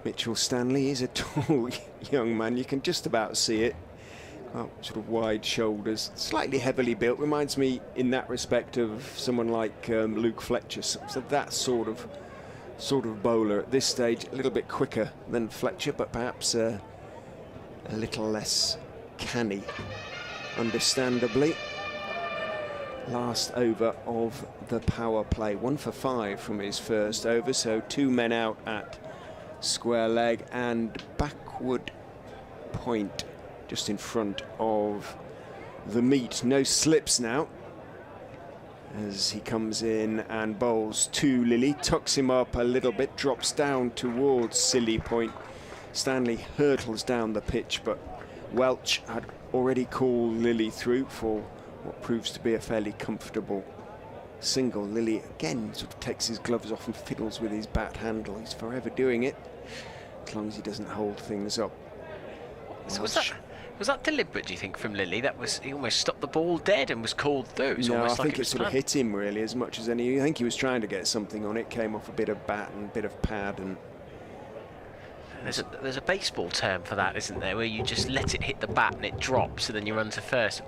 Mitchell Stanley is a tall young man. You can just about see it. Sort of wide shoulders, slightly heavily built. Reminds me in that respect of someone like Luke Fletcher. So that sort of bowler at this stage, a little bit quicker than Fletcher, but perhaps a little less canny, understandably. Last over of the power play, 1 for 5 from his first over, so 2 men out at square leg and backward point just in front of the meet. No slips now as he comes in and bowls to Lilly, tucks him up a little bit, drops down towards Silly Point. Stanley hurtles down the pitch, but Welch had already called Lilly through for what proves to be a fairly comfortable single. Lilly again sort of takes his gloves off and fiddles with his bat handle. He's forever doing it, as long as he doesn't hold things up. So was that deliberate, do you think, from Lilly? He almost stopped the ball dead and was called through. No, I think it sort of hit him really as much as any. I think he was trying to get something on it. Came off a bit of bat and a bit of pad. And there's a baseball term for that, isn't there, where you just let it hit the bat and it drops and then you run to first.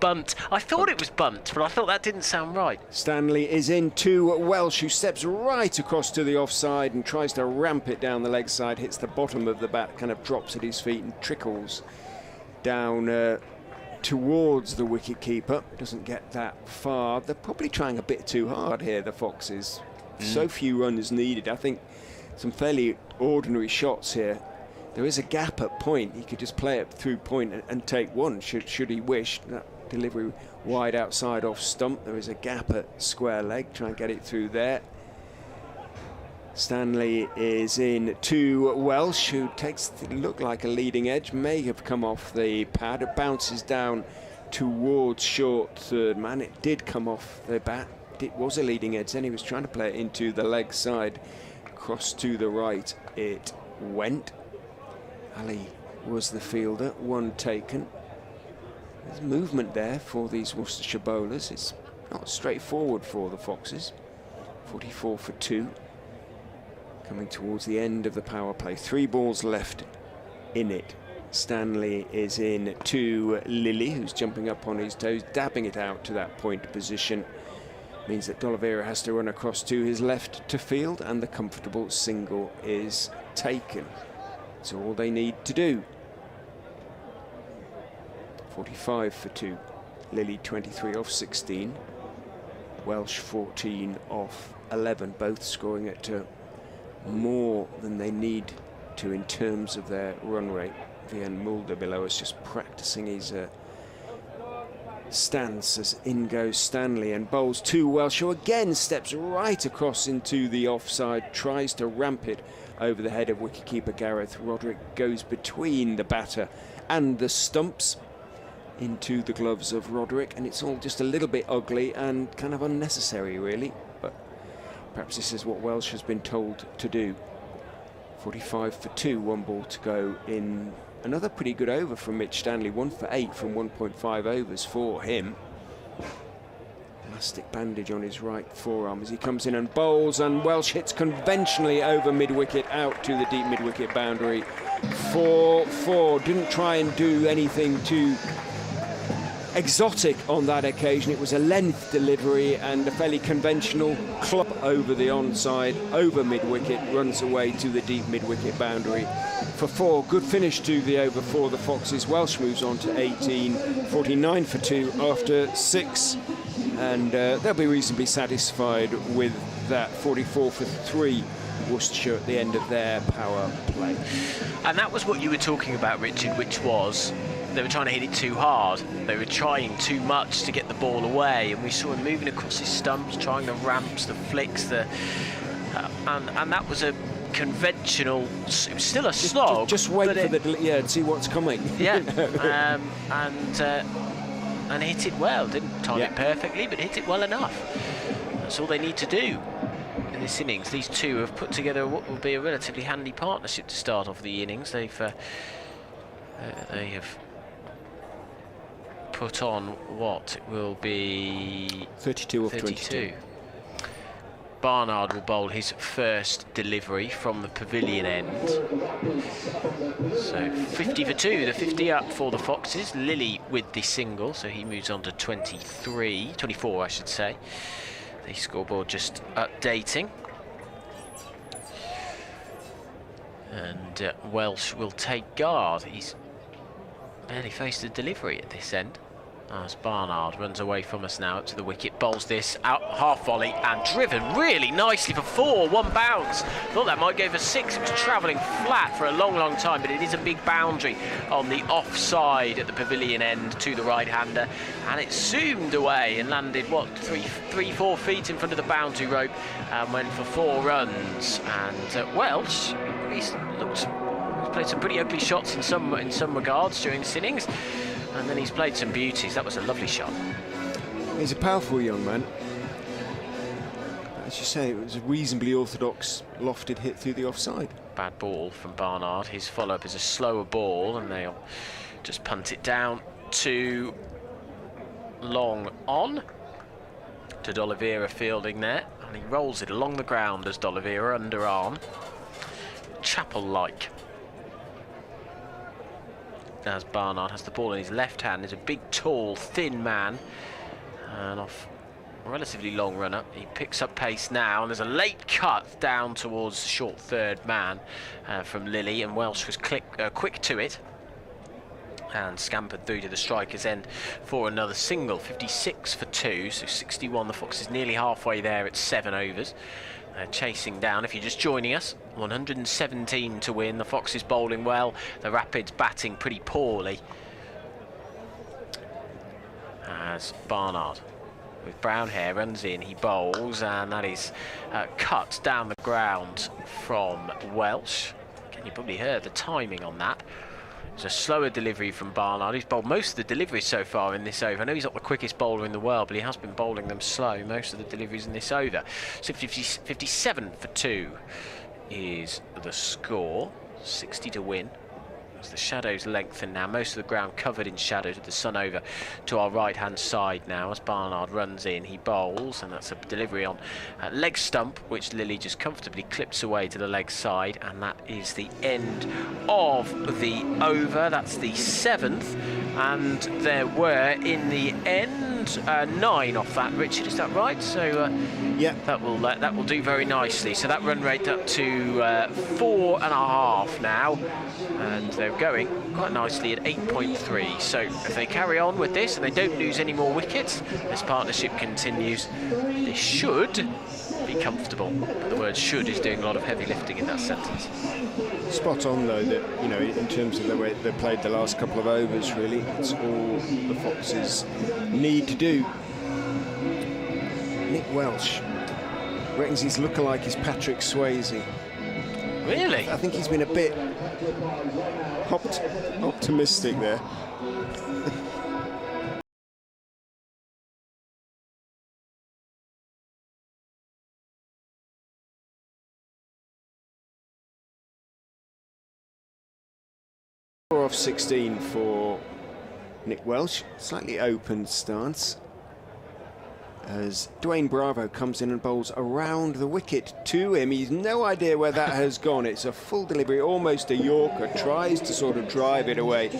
Bunt. I thought it was bunt, but I thought that didn't sound right. Stanley is in to Welsh, who steps right across to the offside and tries to ramp it down the leg side. Hits the bottom of the bat, kind of drops at his feet and trickles down towards the wicket-keeper. Doesn't get that far. They're probably trying a bit too hard here, the Foxes. So few runs needed. I think some fairly ordinary shots here. There is a gap at point. He could just play it through point and take one, should he wish. That delivery wide outside off stump. There is a gap at square leg. Try and get it through there. Stanley is in to Welsh, who takes look like a leading edge, may have come off the pad. It bounces down towards short third man. It did come off the bat. It was a leading edge, then he was trying to play it into the leg side. Cross to the right it went. Ali was the fielder, one taken. There's movement there for these Worcestershire bowlers. It's not straightforward for the Foxes. 44 for 2. Coming towards the end of the power play. 3 balls left in it. Stanley is in to Lilly, who's jumping up on his toes, dabbing it out to that point position. Means that D'Oliveira has to run across to his left to field, and the comfortable single is taken. That's all they need to do. 45 for 2. Lilly 23 off 16. Welsh 14 off 11, both scoring at more than they need to in terms of their run rate. Vian Mulder below us just practicing his stance as in goes Stanley and bowls to Welsh, who again steps right across into the offside, tries to ramp it over the head of wicketkeeper Gareth Roderick, goes between the batter and the stumps into the gloves of Roderick, and it's all just a little bit ugly and kind of unnecessary really, but perhaps this is what Welsh has been told to do. 45 for 2, 1 ball to go in another pretty good over from Mitch Stanley, 1 for 8 from 1.5 overs for him. Elastic bandage on his right forearm as he comes in and bowls, and Welsh hits conventionally over mid-wicket out to the deep mid-wicket boundary. 4-4, didn't try and do anything too exotic on that occasion. It was a length delivery and a fairly conventional club over the onside, over mid-wicket, runs away to the deep mid-wicket boundary for 4. Good finish to the over for the Foxes. Welsh moves on to 18, 49 for 2 after 6, and they'll be reasonably satisfied with that. 44 for 3 Worcestershire at the end of their power play. And that was what you were talking about, Richard, which was they were trying to hit it too hard. They were trying too much to get the ball away, and we saw him moving across his stumps, trying the ramps, the flicks, and that was a conventional. It was still a slog. Just wait for and see what's coming. Yeah, and hit it well. Didn't time it perfectly, but hit it well enough. That's all they need to do in this innings. These two have put together what will be a relatively handy partnership to start off the innings. They have put on what will be 32 of 22. Barnard will bowl his first delivery from the pavilion end. So 50 for 2, the 50 up for the Foxes. Lilly with the single, so he moves on to 24 I should say. The scoreboard just updating. And Welsh will take guard. He's barely faced a delivery at this end. As Barnard runs away from us now up to the wicket, bowls this out half volley and driven really nicely for 4, 1 bounce. Thought that might go for 6. It was travelling flat for a long time, but it is a big boundary on the offside at the pavilion end to the right-hander, and it zoomed away and landed what 3-4 feet in front of the boundary rope and went for 4 runs. And Welsh, he's played some pretty ugly shots in some regards during this innings. And then he's played some beauties. That was a lovely shot. He's a powerful young man. As you say, it was a reasonably orthodox lofted hit through the offside. Bad ball from Barnard. His follow-up is a slower ball, and they'll just punt it down to long on. To D'Oliveira fielding there. And he rolls it along the ground as D'Oliveira underarm. Chapel-like. As Barnard has the ball in his left hand. He's a big, tall, thin man, and off a relatively long run up, he picks up pace now, and there's a late cut down towards the short third man from Lilly, and Welsh was quick to it and scampered through to the striker's end for another single. 56 for 2, so 61. The Foxes nearly halfway there at 7 overs. Chasing down, if you're just joining us, 117 to win. The Foxes bowling well, the Rapids batting pretty poorly. as Barnard, with brown hair, runs in, he bowls, and that is cut down the ground from Welsh. Again, you probably heard the timing on that. It's a slower delivery from Barnard. He's bowled most of the deliveries so far in this over. I know he's not the quickest bowler in the world, but he has been bowling them slow, most of the deliveries in this over. So 57 for 2 is the score. 60 to win. As the shadows lengthen now, most of the ground covered in shadows with the sun over to our right hand side now. As Barnard runs in, he bowls, and that's a delivery on leg stump, which Lilly just comfortably clips away to the leg side, and that is the end of the over. That's the 7th, and there were in the end 9 off that, Richard, is that right? So yeah, that will do very nicely. So that run rate up to 4.5 now, and they're going quite nicely at 8.3. So if they carry on with this and they don't lose any more wickets, this partnership continues. They should be comfortable. But the word "should" is doing a lot of heavy lifting in that sentence. Spot on, though, that, you know, in terms of the way they played the last couple of overs, really, it's all the Foxes need to do. Nick Welsh reckons his lookalike is Patrick Swayze. Really? I think he's been a bit optimistic there. Off 16 for Nick Welsh, slightly open stance as Dwayne Bravo comes in and bowls around the wicket to him. He's no idea where that has gone. It's a full delivery, almost a Yorker, tries to sort of drive it away.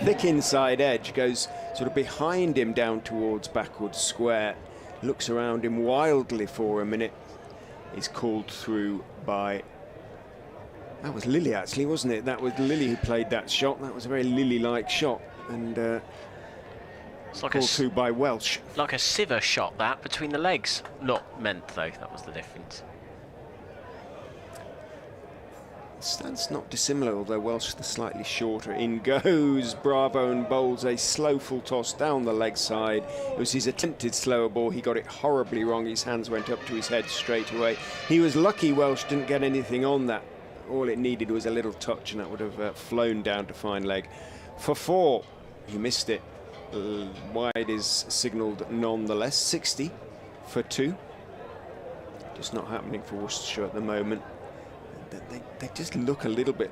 Thick inside edge, goes sort of behind him down towards backward square, looks around him wildly for a minute. Is called through by... That was Lilly, actually, wasn't it? That was Lilly who played that shot. That was a very Lilly-like shot, and it's like called through by Welsh. Like a sieve shot, that, between the legs. Not meant, though. That was the difference. Stance not dissimilar, although Welsh the slightly shorter. In goes Bravo and bowls a slow full toss down the leg side. It was his attempted slower ball. He got it horribly wrong. His hands went up to his head straight away. He was lucky Welsh didn't get anything on that. All it needed was a little touch, and that would have flown down to fine leg. For 4, he missed it. Wide is signalled nonetheless. 60 for 2. Just not happening for Worcestershire at the moment. They just look a little bit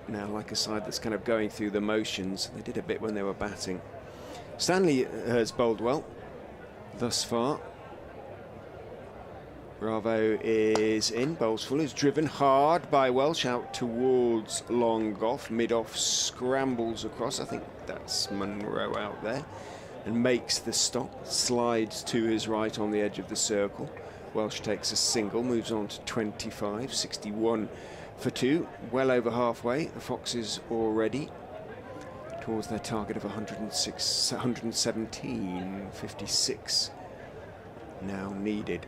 now like a side that's kind of going through the motions. They did a bit when they were batting. Stanley has bowled well thus far. Bravo is in, bowls full, is driven hard by Welsh out towards long off, mid-off, scrambles across, I think that's Munro out there, and makes the stop, slides to his right on the edge of the circle. Welsh takes a single, moves on to 25, 61 for 2, well over halfway. The Foxes already towards their target of 117, 56 now needed.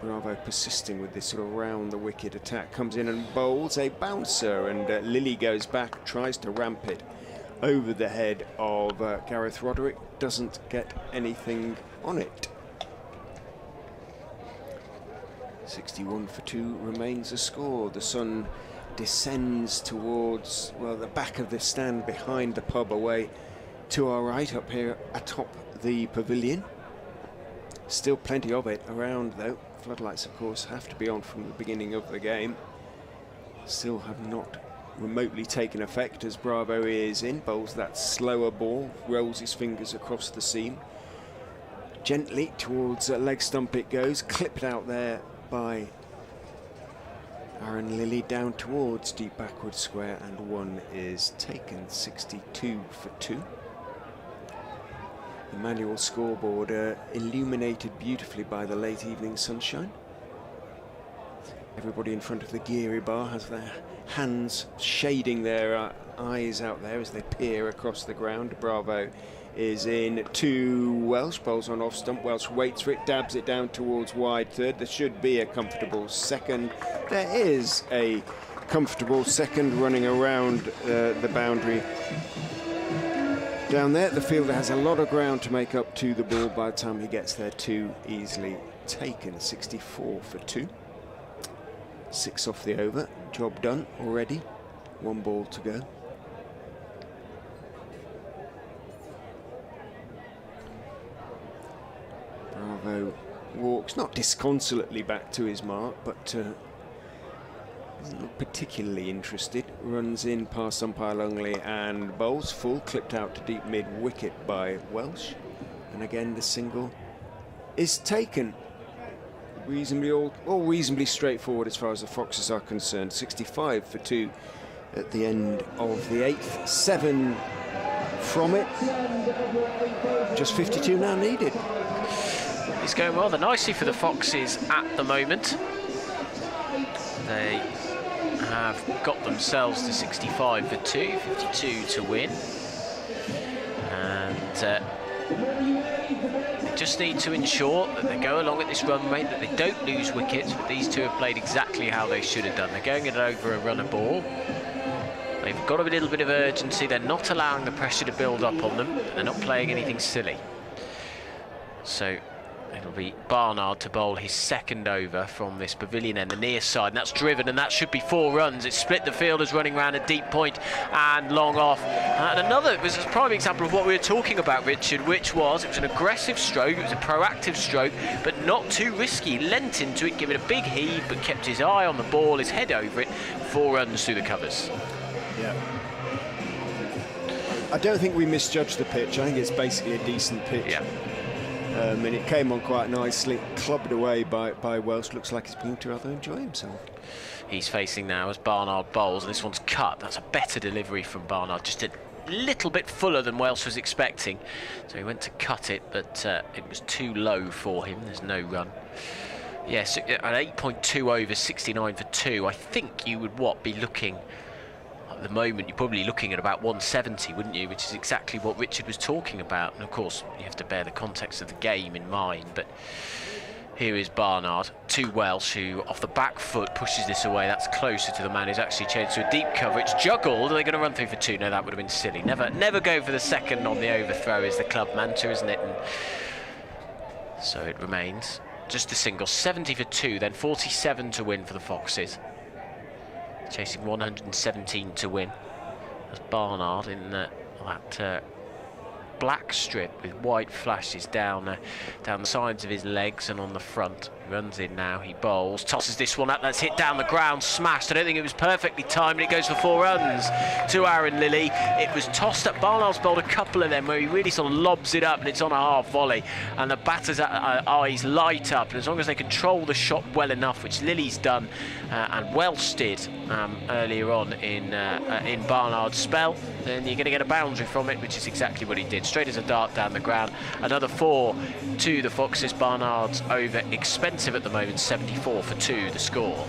Bravo persisting with this sort of round the wicket attack, comes in and bowls a bouncer, and Lilly goes back, tries to ramp it over the head of Gareth Roderick, doesn't get anything on it. 61 for 2 remains a score. The sun descends towards, well, the back of the stand behind the pub away to our right up here atop the pavilion. Still plenty of it around though. Floodlights, of course, have to be on from the beginning of the game. Still have not remotely taken effect as Bravo is in, bowls that slower ball, rolls his fingers across the seam. Gently towards leg stump it goes, clipped out there by Aaron Lilly down towards deep backward square, and 1 is taken. 62 for 2. The manual scoreboard illuminated beautifully by the late evening sunshine. Everybody in front of the Geary bar has their hands shading their eyes out there as they peer across the ground. Bravo is in to Welsh, bowls on off stump. Welsh waits for it, dabs it down towards wide third. There should be a comfortable second. There is a comfortable second running around the boundary Down there, the fielder has a lot of ground to make up to the ball by the time he gets there. 2 easily taken, 64 for 2. 6 off the over, job done already. 1 ball to go. Bravo walks, not disconsolately back to his mark, but not particularly interested. Runs in past umpire Longley and bowls full, clipped out to deep mid-wicket by Welsh. And again, the single is taken. Reasonably all reasonably straightforward as far as the Foxes are concerned. 65 for 2 at the end of the 8th. 7 from it. Just 52 now needed. It's going rather nicely for the Foxes at the moment. They have got themselves to 65 for 2, 52 to win. And they just need to ensure that they go along at this run rate, that they don't lose wickets, but these two have played exactly how they should have done. They're going it over a runner ball. They've got a little bit of urgency. They're not allowing the pressure to build up on them. They're not playing anything silly. So it'll be Barnard to bowl his 2nd over from this pavilion end, the near side, and that's driven, and that should be 4 runs. It's split the fielders running around a deep point and long off. And another was a prime example of what we were talking about, Richard, which was, it was an aggressive stroke, it was a proactive stroke, but not too risky. Lent into it, gave it a big heave, but kept his eye on the ball, his head over it. 4 runs through the covers. Yeah. I don't think we misjudged the pitch. I think it's basically a decent pitch. Yeah. And it came on quite nicely, clubbed away by Welsh. Looks like he's beginning to rather enjoy himself. He's facing now as Barnard bowls, and this one's cut. That's a better delivery from Barnard, just a little bit fuller than Welsh was expecting. So he went to cut it, but it was too low for him. There's no run. Yes, at 8.2 overs, 69 for 2. I think you would, be looking... At the moment, you're probably looking at about 170, wouldn't you? Which is exactly what Richard was talking about. And of course, you have to bear the context of the game in mind. But here is Barnard to Welsh, who off the back foot pushes this away. That's closer to the man who's actually changed to a deep cover. It's juggled. Are they going to run through for 2? No, that would have been silly. Never go for the 2nd on the overthrow is the club mantra, isn't it? And so it remains just a single. 70 for 2, then 47 to win for the Foxes. Chasing 117 to win. As Barnard in that black strip with white flashes down the sides of his legs and on the front. He runs in now, he bowls, tosses this one up, that's hit down the ground, smashed. I don't think it was perfectly timed, it goes for 4 runs to Aaron Lilly. It was tossed up. Barnard's bowled a couple of them where he really sort of lobs it up and it's on a half volley, and the batter's eyes light up, and as long as they control the shot well enough, which Lilly's done and Welsh did earlier on in Barnard's spell, then you're going to get a boundary from it, which is exactly what he did. Straight as a dart down the ground. Another 4 to the Foxes. Barnard's over expensive at the moment, 74 for 2 the score.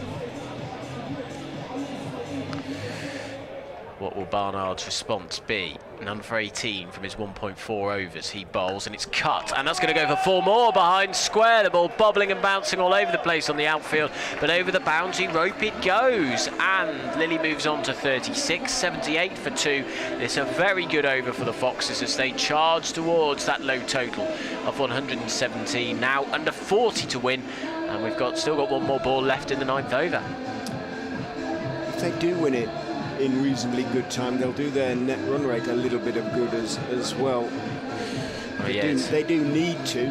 What will Barnard's response be? None for 18 from his 1.4 overs. He bowls and it's cut, and that's going to go for 4 more behind square. The ball bobbling and bouncing all over the place on the outfield, but over the boundary rope it goes, and Lilly moves on to 36. 78 for 2. It's a very good over for the Foxes as they charge towards that low total of 117. Now under 40 to win, and we've still got 1 more ball left in the 9th over. If they do win it in reasonably good time, they'll do their net run rate a little bit of good as well. They do need to.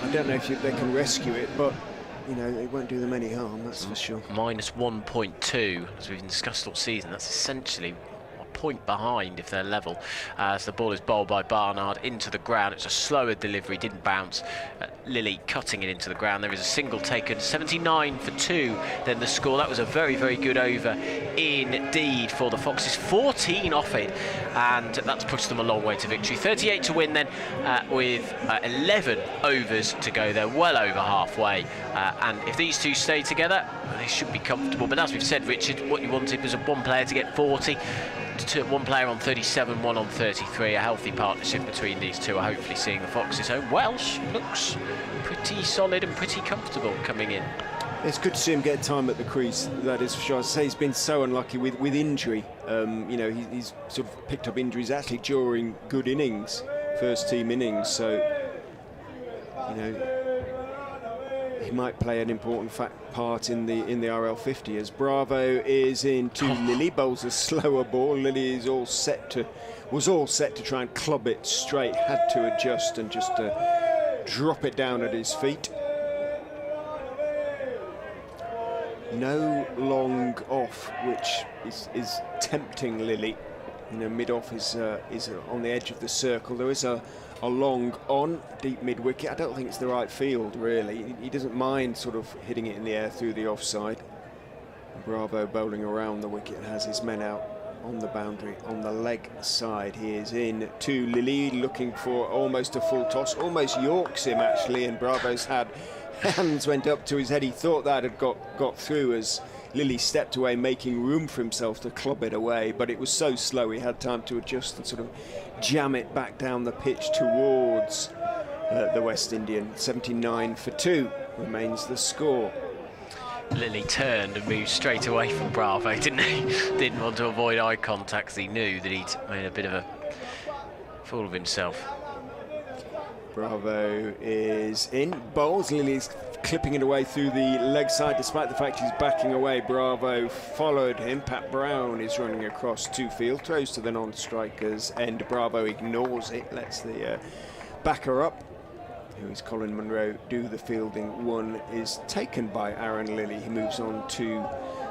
I don't know if they can rescue it, but you know, it won't do them any harm, that's for sure. Minus 1.2, as we've discussed all season. That's essentially a point behind if they're level. As the ball is bowled by Barnard into the ground. It's a slower delivery, didn't bounce. Lilly cutting it into the ground. There is a single taken. 79 for 2 then the score. That was a very, very good over indeed for the Foxes. 14 off it, and that's pushed them a long way to victory. 38 to win then, with 11 overs to go. They're well over halfway, and if these two stay together, they should be comfortable. But as we've said, Richard, what you wanted was one player to get 40, one player on 37, one on 33. A healthy partnership between these two are hopefully seeing the Foxes home. Welsh looks pretty solid and pretty comfortable coming in. It's good to see him get time at the crease, that is for sure. As I say, he's been so unlucky with injury. You know, he's sort of picked up injuries actually during good innings, first team innings, so, you know, he might play an important part in the RL50 as Bravo is in to Lilly, bowls a slower ball. Lilly is was all set to try and club it straight, had to adjust and just drop it down at his feet. No long off, which is tempting Lilly. You know, mid-off is on the edge of the circle. There is a long on, deep mid-wicket. I don't think it's the right field, really. He doesn't mind sort of hitting it in the air through the offside. Bravo bowling around the wicket and has his men out on the boundary, on the leg side. He is in to Lilly, looking for almost a full toss, almost yorks him, actually, and Bravo's hands went up to his head. He thought that had got through as Lilly stepped away, making room for himself to club it away, but it was so slow he had time to adjust and sort of jam it back down the pitch towards the West Indian. 79 for 2 remains the score. Lilly turned and moved straight away from Bravo, didn't he? Didn't want to avoid eye contact because he knew that he'd made a bit of a fool of himself. Bravo is in, bowls. Lilly's clipping it away through the leg side despite the fact he's backing away. Bravo followed him. Pat Brown is running across to field, throws to the non-striker's end. Bravo ignores it, lets the backer up, who is Colin Munro, do the fielding. One is taken by Aaron Lilly. He moves on to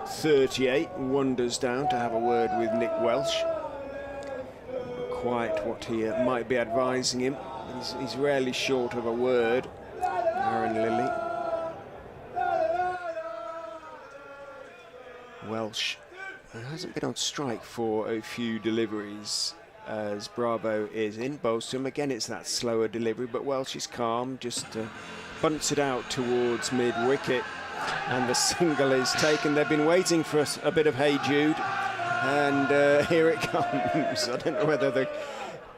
38, wanders down to have a word with Nick Welsh. Quite what he might be advising him. He's rarely short of a word, Aaron Lilly. Welsh hasn't been on strike for a few deliveries as Bravo is in. Bowls to him again. It's that slower delivery, but Welsh is calm, just bunts it out towards mid-wicket, and the single is taken. They've been waiting for a bit of Hey Jude, and here it comes. I don't know whether the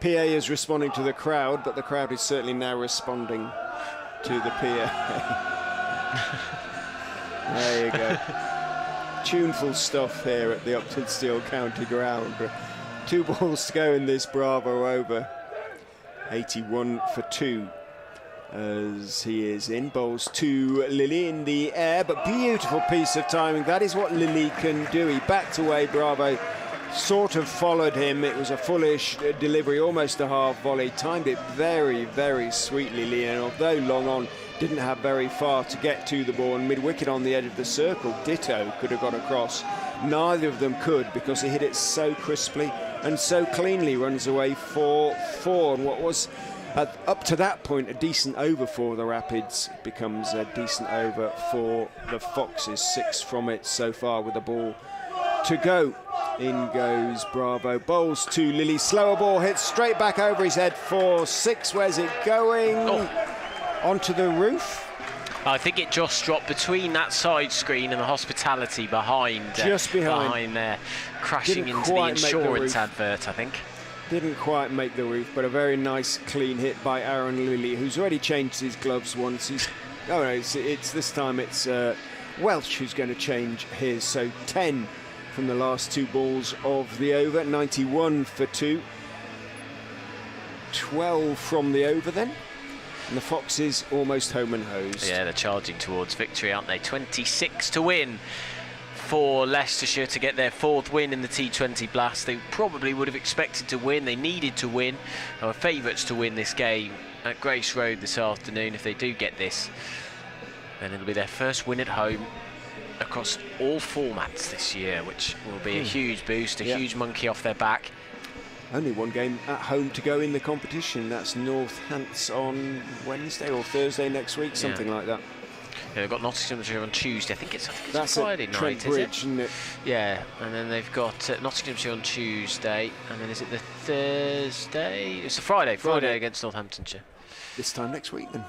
PA is responding to the crowd, but the crowd is certainly now responding to the PA. There you go. Tuneful stuff here at the Uptonsteel County Ground. 2 balls to go in this Bravo over. 81 for 2 as he is in. Bowls to Lilly in the air, but beautiful piece of timing. That is what Lilly can do. He backed away. Bravo sort of followed him. It was a fullish delivery, almost a half volley. Timed it very, very sweetly, Lee, and although long on, didn't have very far to get to the ball. And mid-wicket on the edge of the circle, ditto, could have got across. Neither of them could, because he hit it so crisply and so cleanly. Runs away for 4, and what was up to that point a decent over for the Rapids becomes a decent over for the Foxes. 6 from it so far with the ball to go. In goes Bravo, bowls to Lilly, slower ball, hits straight back over his head for 6. Where's it going? Onto the roof. I think it just dropped between that side screen and the hospitality behind. Just behind there, crashing into the insurance advert, I think. Didn't quite make the roof, but a very nice clean hit by Aaron Lilly, who's already changed his gloves once. It's this time it's Welsh who's going to change his. So 10 from the last 2 balls of the over. 91 for 2. 12 from the over then. And the Foxes almost home and hosed. Yeah, they're charging towards victory, aren't they? 26 to win for Leicestershire to get their 4th win in the T20 Blast. They probably would have expected to win. They needed to win. They were favourites to win this game at Grace Road this afternoon. If they do get this, then it'll be their first win at home across all formats this year, which will be a huge boost, a huge monkey off their back. Only 1 game at home to go in the competition. That's Northants on Wednesday or Thursday next week, something like that. Yeah, they've got Nottinghamshire on Tuesday. I think it's that's Friday at night, Trent Bridge, isn't it? Yeah, and then they've got Nottinghamshire on Tuesday, and then is it the Thursday? It's a Friday against Northamptonshire. This time next week, then.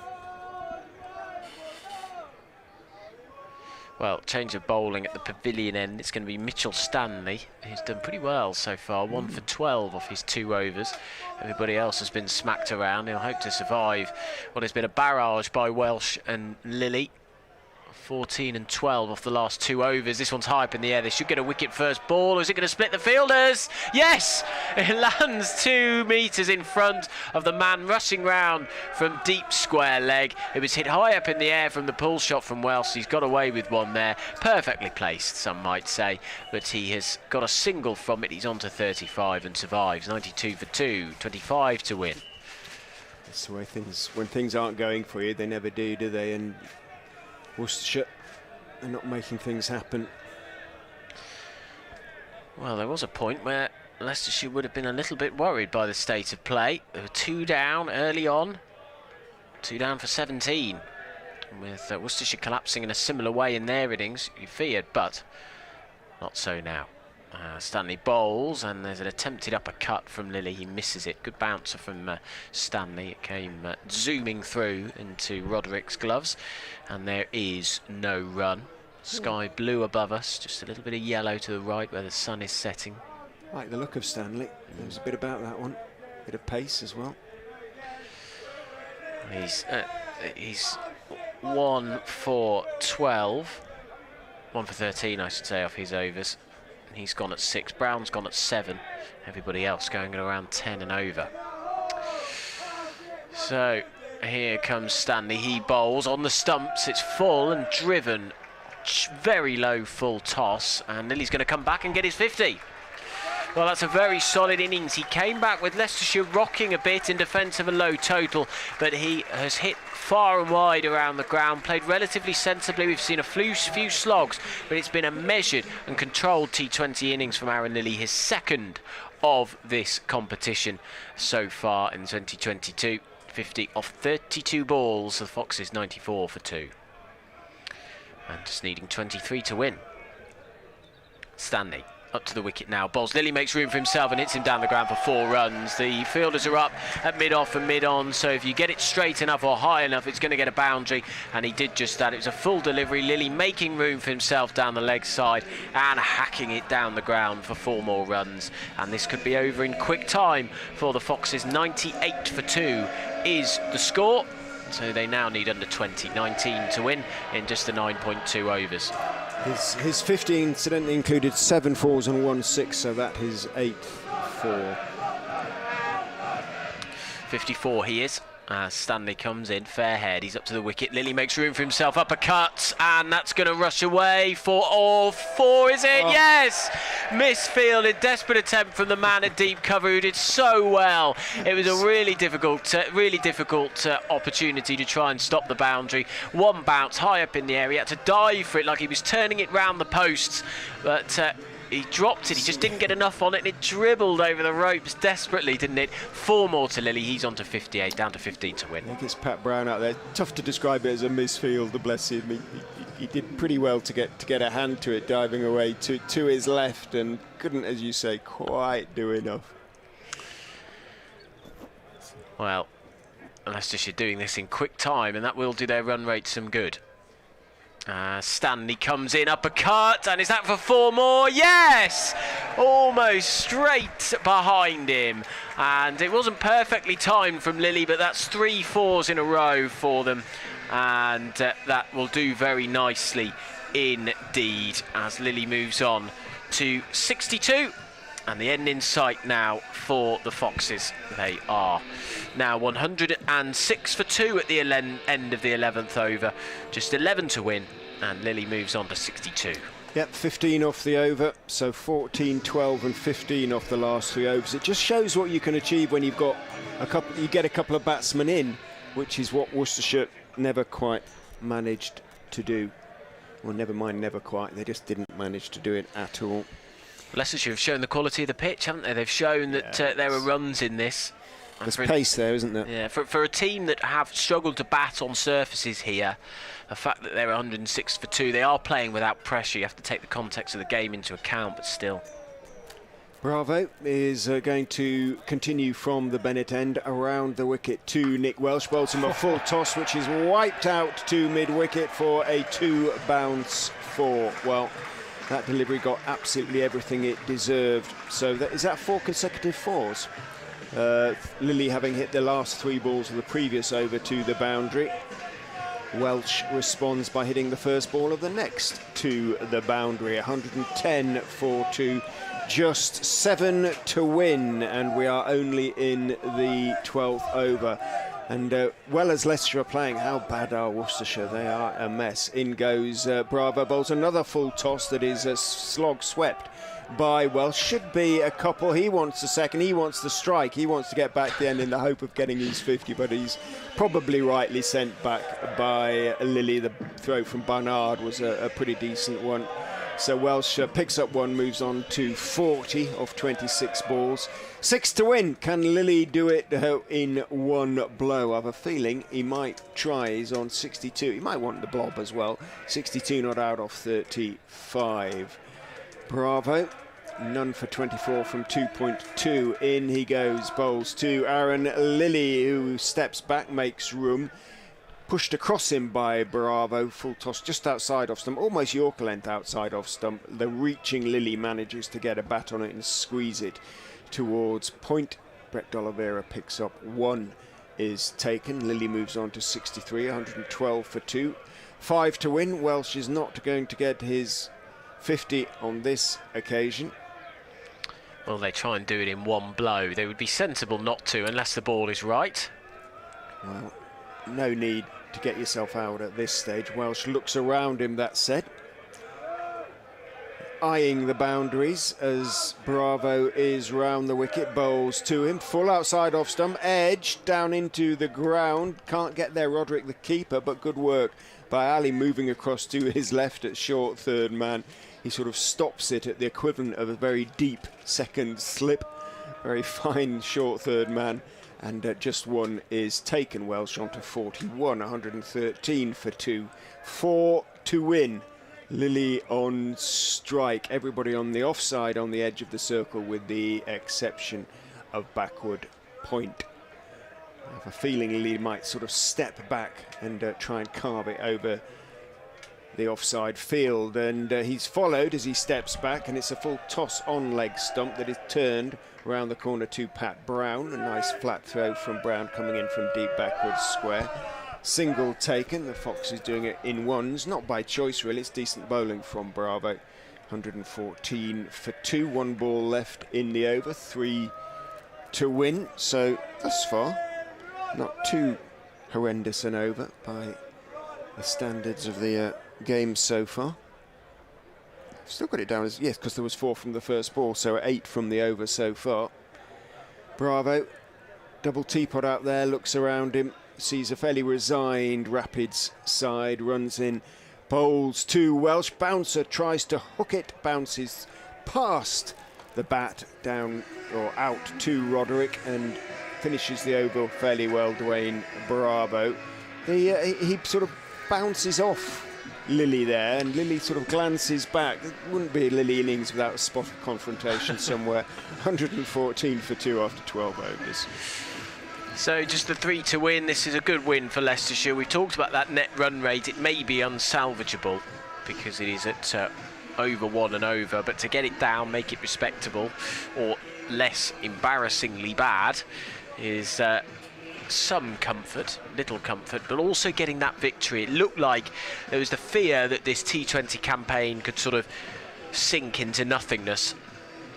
Well, change of bowling at the pavilion end. It's going to be Mitchell Stanley, who's done pretty well so far. 1 for 12 off his 2 overs. Everybody else has been smacked around. He'll hope to survive what has been a barrage by Welsh and Lilly. 14 and 12 off the last 2 overs. This one's high up in the air. They should get a wicket first ball. Or is it going to split the fielders? Yes! It lands 2 metres in front of the man rushing round from deep square leg. It was hit high up in the air from the pull shot from Welsh. He's got away with one there. Perfectly placed, some might say. But he has got a single from it. He's on to 35 and survives. 92 for 2, 25 to win. That's the way when things aren't going for you, they never do they? And Worcestershire are not making things happen. Well, there was a point where Leicestershire would have been a little bit worried by the state of play. They were 2 down early on. 2 down for 17. With Worcestershire collapsing in a similar way in their innings, you feared, but not so now. Stanley bowls, and there's an attempted uppercut from Lilly. He misses it. Good bouncer from Stanley. It came zooming through into Roderick's gloves, and there is no run. Sky blue above us, just a little bit of yellow to the right where the sun is setting. Like the look of Stanley. There's a bit about that one. Bit of pace as well. He's 1 for 12. 1 for 13, I should say, off his overs. He's gone at 6. Brown's gone at 7. Everybody else going at around 10 and over. So here comes Stanley. He bowls on the stumps. It's full and driven. Very low full toss. And Lilly's going to come back and get his 50. Well, that's a very solid innings. He came back with Leicestershire rocking a bit in defence of a low total, but he has hit far and wide around the ground, played relatively sensibly. We've seen a few slogs, but it's been a measured and controlled T20 innings from Aaron Lilly, his second of this competition so far in 2022. 50 off 32 balls, the Foxes 94 for 2. And just needing 23 to win. Stanley up to the wicket now. Bowls. Lilly makes room for himself and hits him down the ground for 4 runs. The fielders are up at mid-off and mid-on, so if you get it straight enough or high enough, it's going to get a boundary, and he did just that. It was a full delivery. Lilly making room for himself down the leg side and hacking it down the ground for 4 more runs. And this could be over in quick time for the Foxes. 98 for 2 is the score. So they now need under 20, 19 to win in just the 9.2 overs. His 15 incidentally included 7 fours and 1 6, so that is 8 4. 54 he is. Stanley comes in, fair head, he's up to the wicket. Lilly makes room for himself, uppercut, and that's going to rush away for all 4, is it? Oh. Yes! Misfielded, desperate attempt from the man at deep cover who did so well. It was a really difficult opportunity to try and stop the boundary. One bounce high up in the air, he had to dive for it like he was turning it round the posts, but he dropped it, he just didn't get enough on it, and it dribbled over the ropes desperately, didn't it? 4 more to Lilly, he's on to 58, down to 15 to win. I think it's Pat Brown out there. Tough to describe it as a misfield, bless him. He did pretty well to get a hand to it, diving away to his left, and couldn't, as you say, quite do enough. Well, Leicestershire doing this in quick time, and that will do their run rate some good. Stanley comes in, uppercut, and is that for 4 more? Yes! Almost straight behind him, and it wasn't perfectly timed from Lilly, but that's 3 fours in a row for them, and that will do very nicely indeed as Lilly moves on to 62. And the end in sight now for the Foxes. They are now 106 for 2 at the end of the 11th over. Just 11 to win, and Lilly moves on to 62. Yep, 15 off the over, so 14, 12 and 15 off the last 3 overs. It just shows what you can achieve when you've got you get a couple of batsmen in, which is what Worcestershire never quite managed to do. Well, never mind, never quite. They just didn't manage to do it at all. Leicestershire have shown the quality of the pitch, haven't they? They've shown that there are runs in this. There's pace there, isn't there? Yeah, for a team that have struggled to bat on surfaces here, the fact that they're 106 for 2, they are playing without pressure. You have to take the context of the game into account, but still. Bravo is going to continue from the Bennett end around the wicket to Nick Welsh. Bowls him a full toss, which is wiped out to mid-wicket for a 2-bounce 4. Well, that delivery got absolutely everything it deserved. So is that 4 consecutive 4s? Lilly having hit the last 3 balls of the previous over to the boundary. Welsh responds by hitting the first ball of the next to the boundary. 110 for 2, just 7 to win, and we are only in the 12th over. And well as Leicestershire are playing, how bad are Worcestershire? They are a mess. In goes Bravo, bowls another full toss that is a slog swept by Welsh. Should be a couple. He wants the second, he wants the strike, he wants to get back to the end in the hope of getting his 50, but he's probably rightly sent back by Lilly. The throw from Barnard was a pretty decent one. So Welsh picks up one, moves on to 40 off 26 balls. 6 to win. Can Lilly do it in one blow? I have a feeling he might try. He's on 62. He might want the blob as well. 62 not out off 35. Bravo. None for 24 from 2.2. In he goes. Bowls to Aaron Lilly, who steps back, makes room. Pushed across him by Bravo, full toss just outside off stump, almost Yorker length outside off stump. The reaching Lilly manages to get a bat on it and squeeze it towards point. Brett D'Oliveira picks up one, is taken. Lilly moves on to 63, 112 for 2. 5 to win. Welsh is not going to get his 50 on this occasion. Well, they try and do it in one blow. They would be sensible not to unless the ball is right. Well, no need to get yourself out at this stage. Welsh looks around him, that said. Eyeing the boundaries as Bravo is round the wicket, bowls to him. Full outside off stump, edge down into the ground. Can't get there, Roderick the keeper, but good work by Ali moving across to his left at short third man. He sort of stops it at the equivalent of a very deep second slip. Very fine short third man. And just one is taken. Welsh on to 41, 113 for 2. 4 to win. Lilly on strike. Everybody on the offside on the edge of the circle with the exception of backward point. I have a feeling Lilly might sort of step back and try and carve it over the offside field. And he's followed as he steps back, and it's a full toss on leg stump that is turned around the corner to Pat Brown. A nice flat throw from Brown coming in from deep backwards square. Single taken. The Fox is doing it in ones, not by choice really. It's decent bowling from Bravo. 114 for 2. 1 ball left in the over. 3 to win. So thus far, not too horrendous an over by the standards of the game so far. Still got it down as, yes, because there was 4 from the first ball, so 8 from the over so far. Bravo, double teapot out there, looks around him, sees a fairly resigned Rapids side, runs in, bowls to Welsh. Bouncer tries to hook it, bounces past the bat down or out to Roderick and finishes the over fairly well, Dwayne Bravo. He sort of bounces off Lilly there, and Lilly sort of glances back. It wouldn't be a Lilly innings without a spot of confrontation somewhere. 114 for 2 after 12 overs. So just the 3 to win. This is a good win for Leicestershire. We talked about that net run rate. It may be unsalvageable because it is at over 1 and over, but to get it down, make it respectable or less embarrassingly bad is some comfort, little comfort, but also getting that victory. It looked like there was the fear that this T20 campaign could sort of sink into nothingness,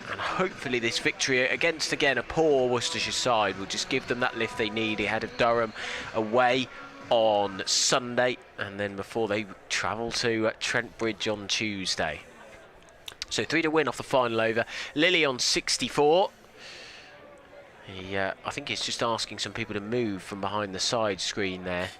and hopefully this victory against, again, a poor Worcestershire side will just give them that lift they need ahead of Durham away on Sunday, and then before they travel to Trent Bridge on Tuesday. So 3 to win off the final over. Lilly on 64. I think he's just asking some people to move from behind the side screen there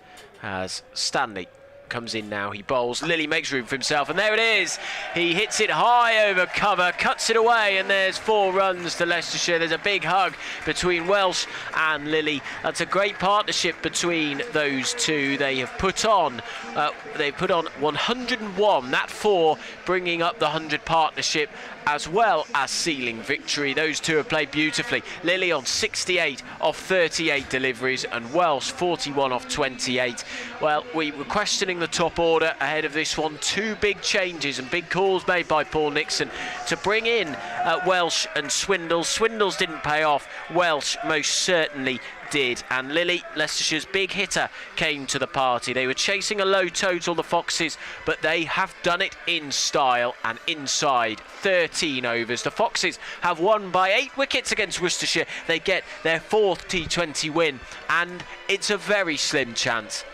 as Stanley comes in now. He bowls. Lilly makes room for himself, and there it is. He hits it high over cover, cuts it away, and there's 4 runs to Leicestershire. There's a big hug between Welsh and Lilly. That's a great partnership between those two. They have put on 101. That 4 bringing up the 100 partnership, as well as sealing victory. Those two have played beautifully. Lilly on 68 off 38 deliveries, and Welsh 41 off 28. Well, we were questioning the top order ahead of this one. 2 big changes and big calls made by Paul Nixon to bring in Welsh and Swindles. Swindles didn't pay off. Welsh most certainly did. And Lily, Leicestershire's big hitter, came to the party. They were chasing a low total, the Foxes, but they have done it in style and inside 13 overs. The Foxes have won by 8 wickets against Worcestershire. They get their 4th T20 win, and it's a very slim chance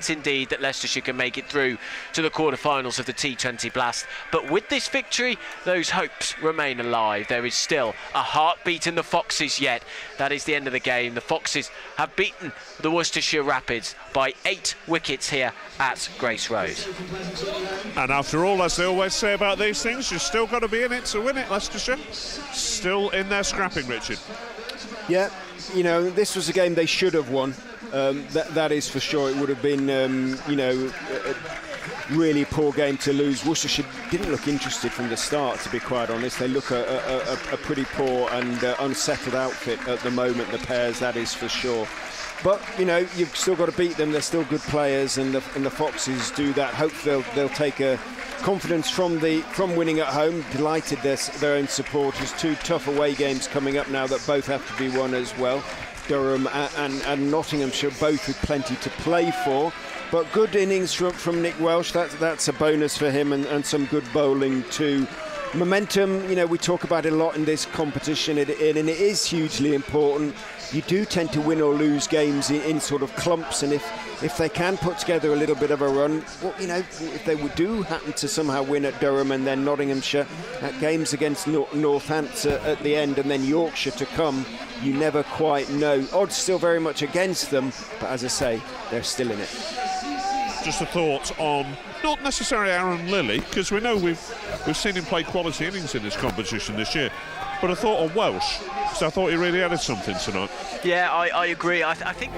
indeed that Leicestershire can make it through to the quarterfinals of the T20 Blast. But with this victory, those hopes remain alive. There is still a heartbeat in the Foxes yet. That is the end of the game. The Foxes have beaten the Worcestershire Rapids by 8 wickets here at Grace Road. And after all, as they always say about these things, you've still got to be in it to win it, Leicestershire. Still in there scrapping, Richard. Yeah, you know, this was a game they should have won. That is for sure. It would have been, a really poor game to lose. Worcestershire didn't look interested from the start, to be quite honest. They look a pretty poor and unsettled outfit at the moment, the pairs, that is for sure. But, you know, you've still got to beat them. They're still good players, and the Foxes do that. Hopefully they'll take a confidence from winning at home. Delighted their own supporters. 2 tough away games coming up now that both have to be won as well. Durham and Nottinghamshire both with plenty to play for. But good innings from Nick Welsh. That's a bonus for him, and some good bowling too. Momentum, you know, we talk about it a lot in this competition, and it is hugely important. You do tend to win or lose games in sort of clumps, and if they can put together a little bit of a run, well, you know, if they do happen to somehow win at Durham and then Nottinghamshire, games against Northampton at the end, and then Yorkshire to come, you never quite know. Odds still very much against them, but as I say, they're still in it. Just a thought on not necessarily Aaron Lilly, because we know we've seen him play quality innings in this competition this year, but a thought on Welsh, because I thought he really added something tonight. Yeah, I agree. I think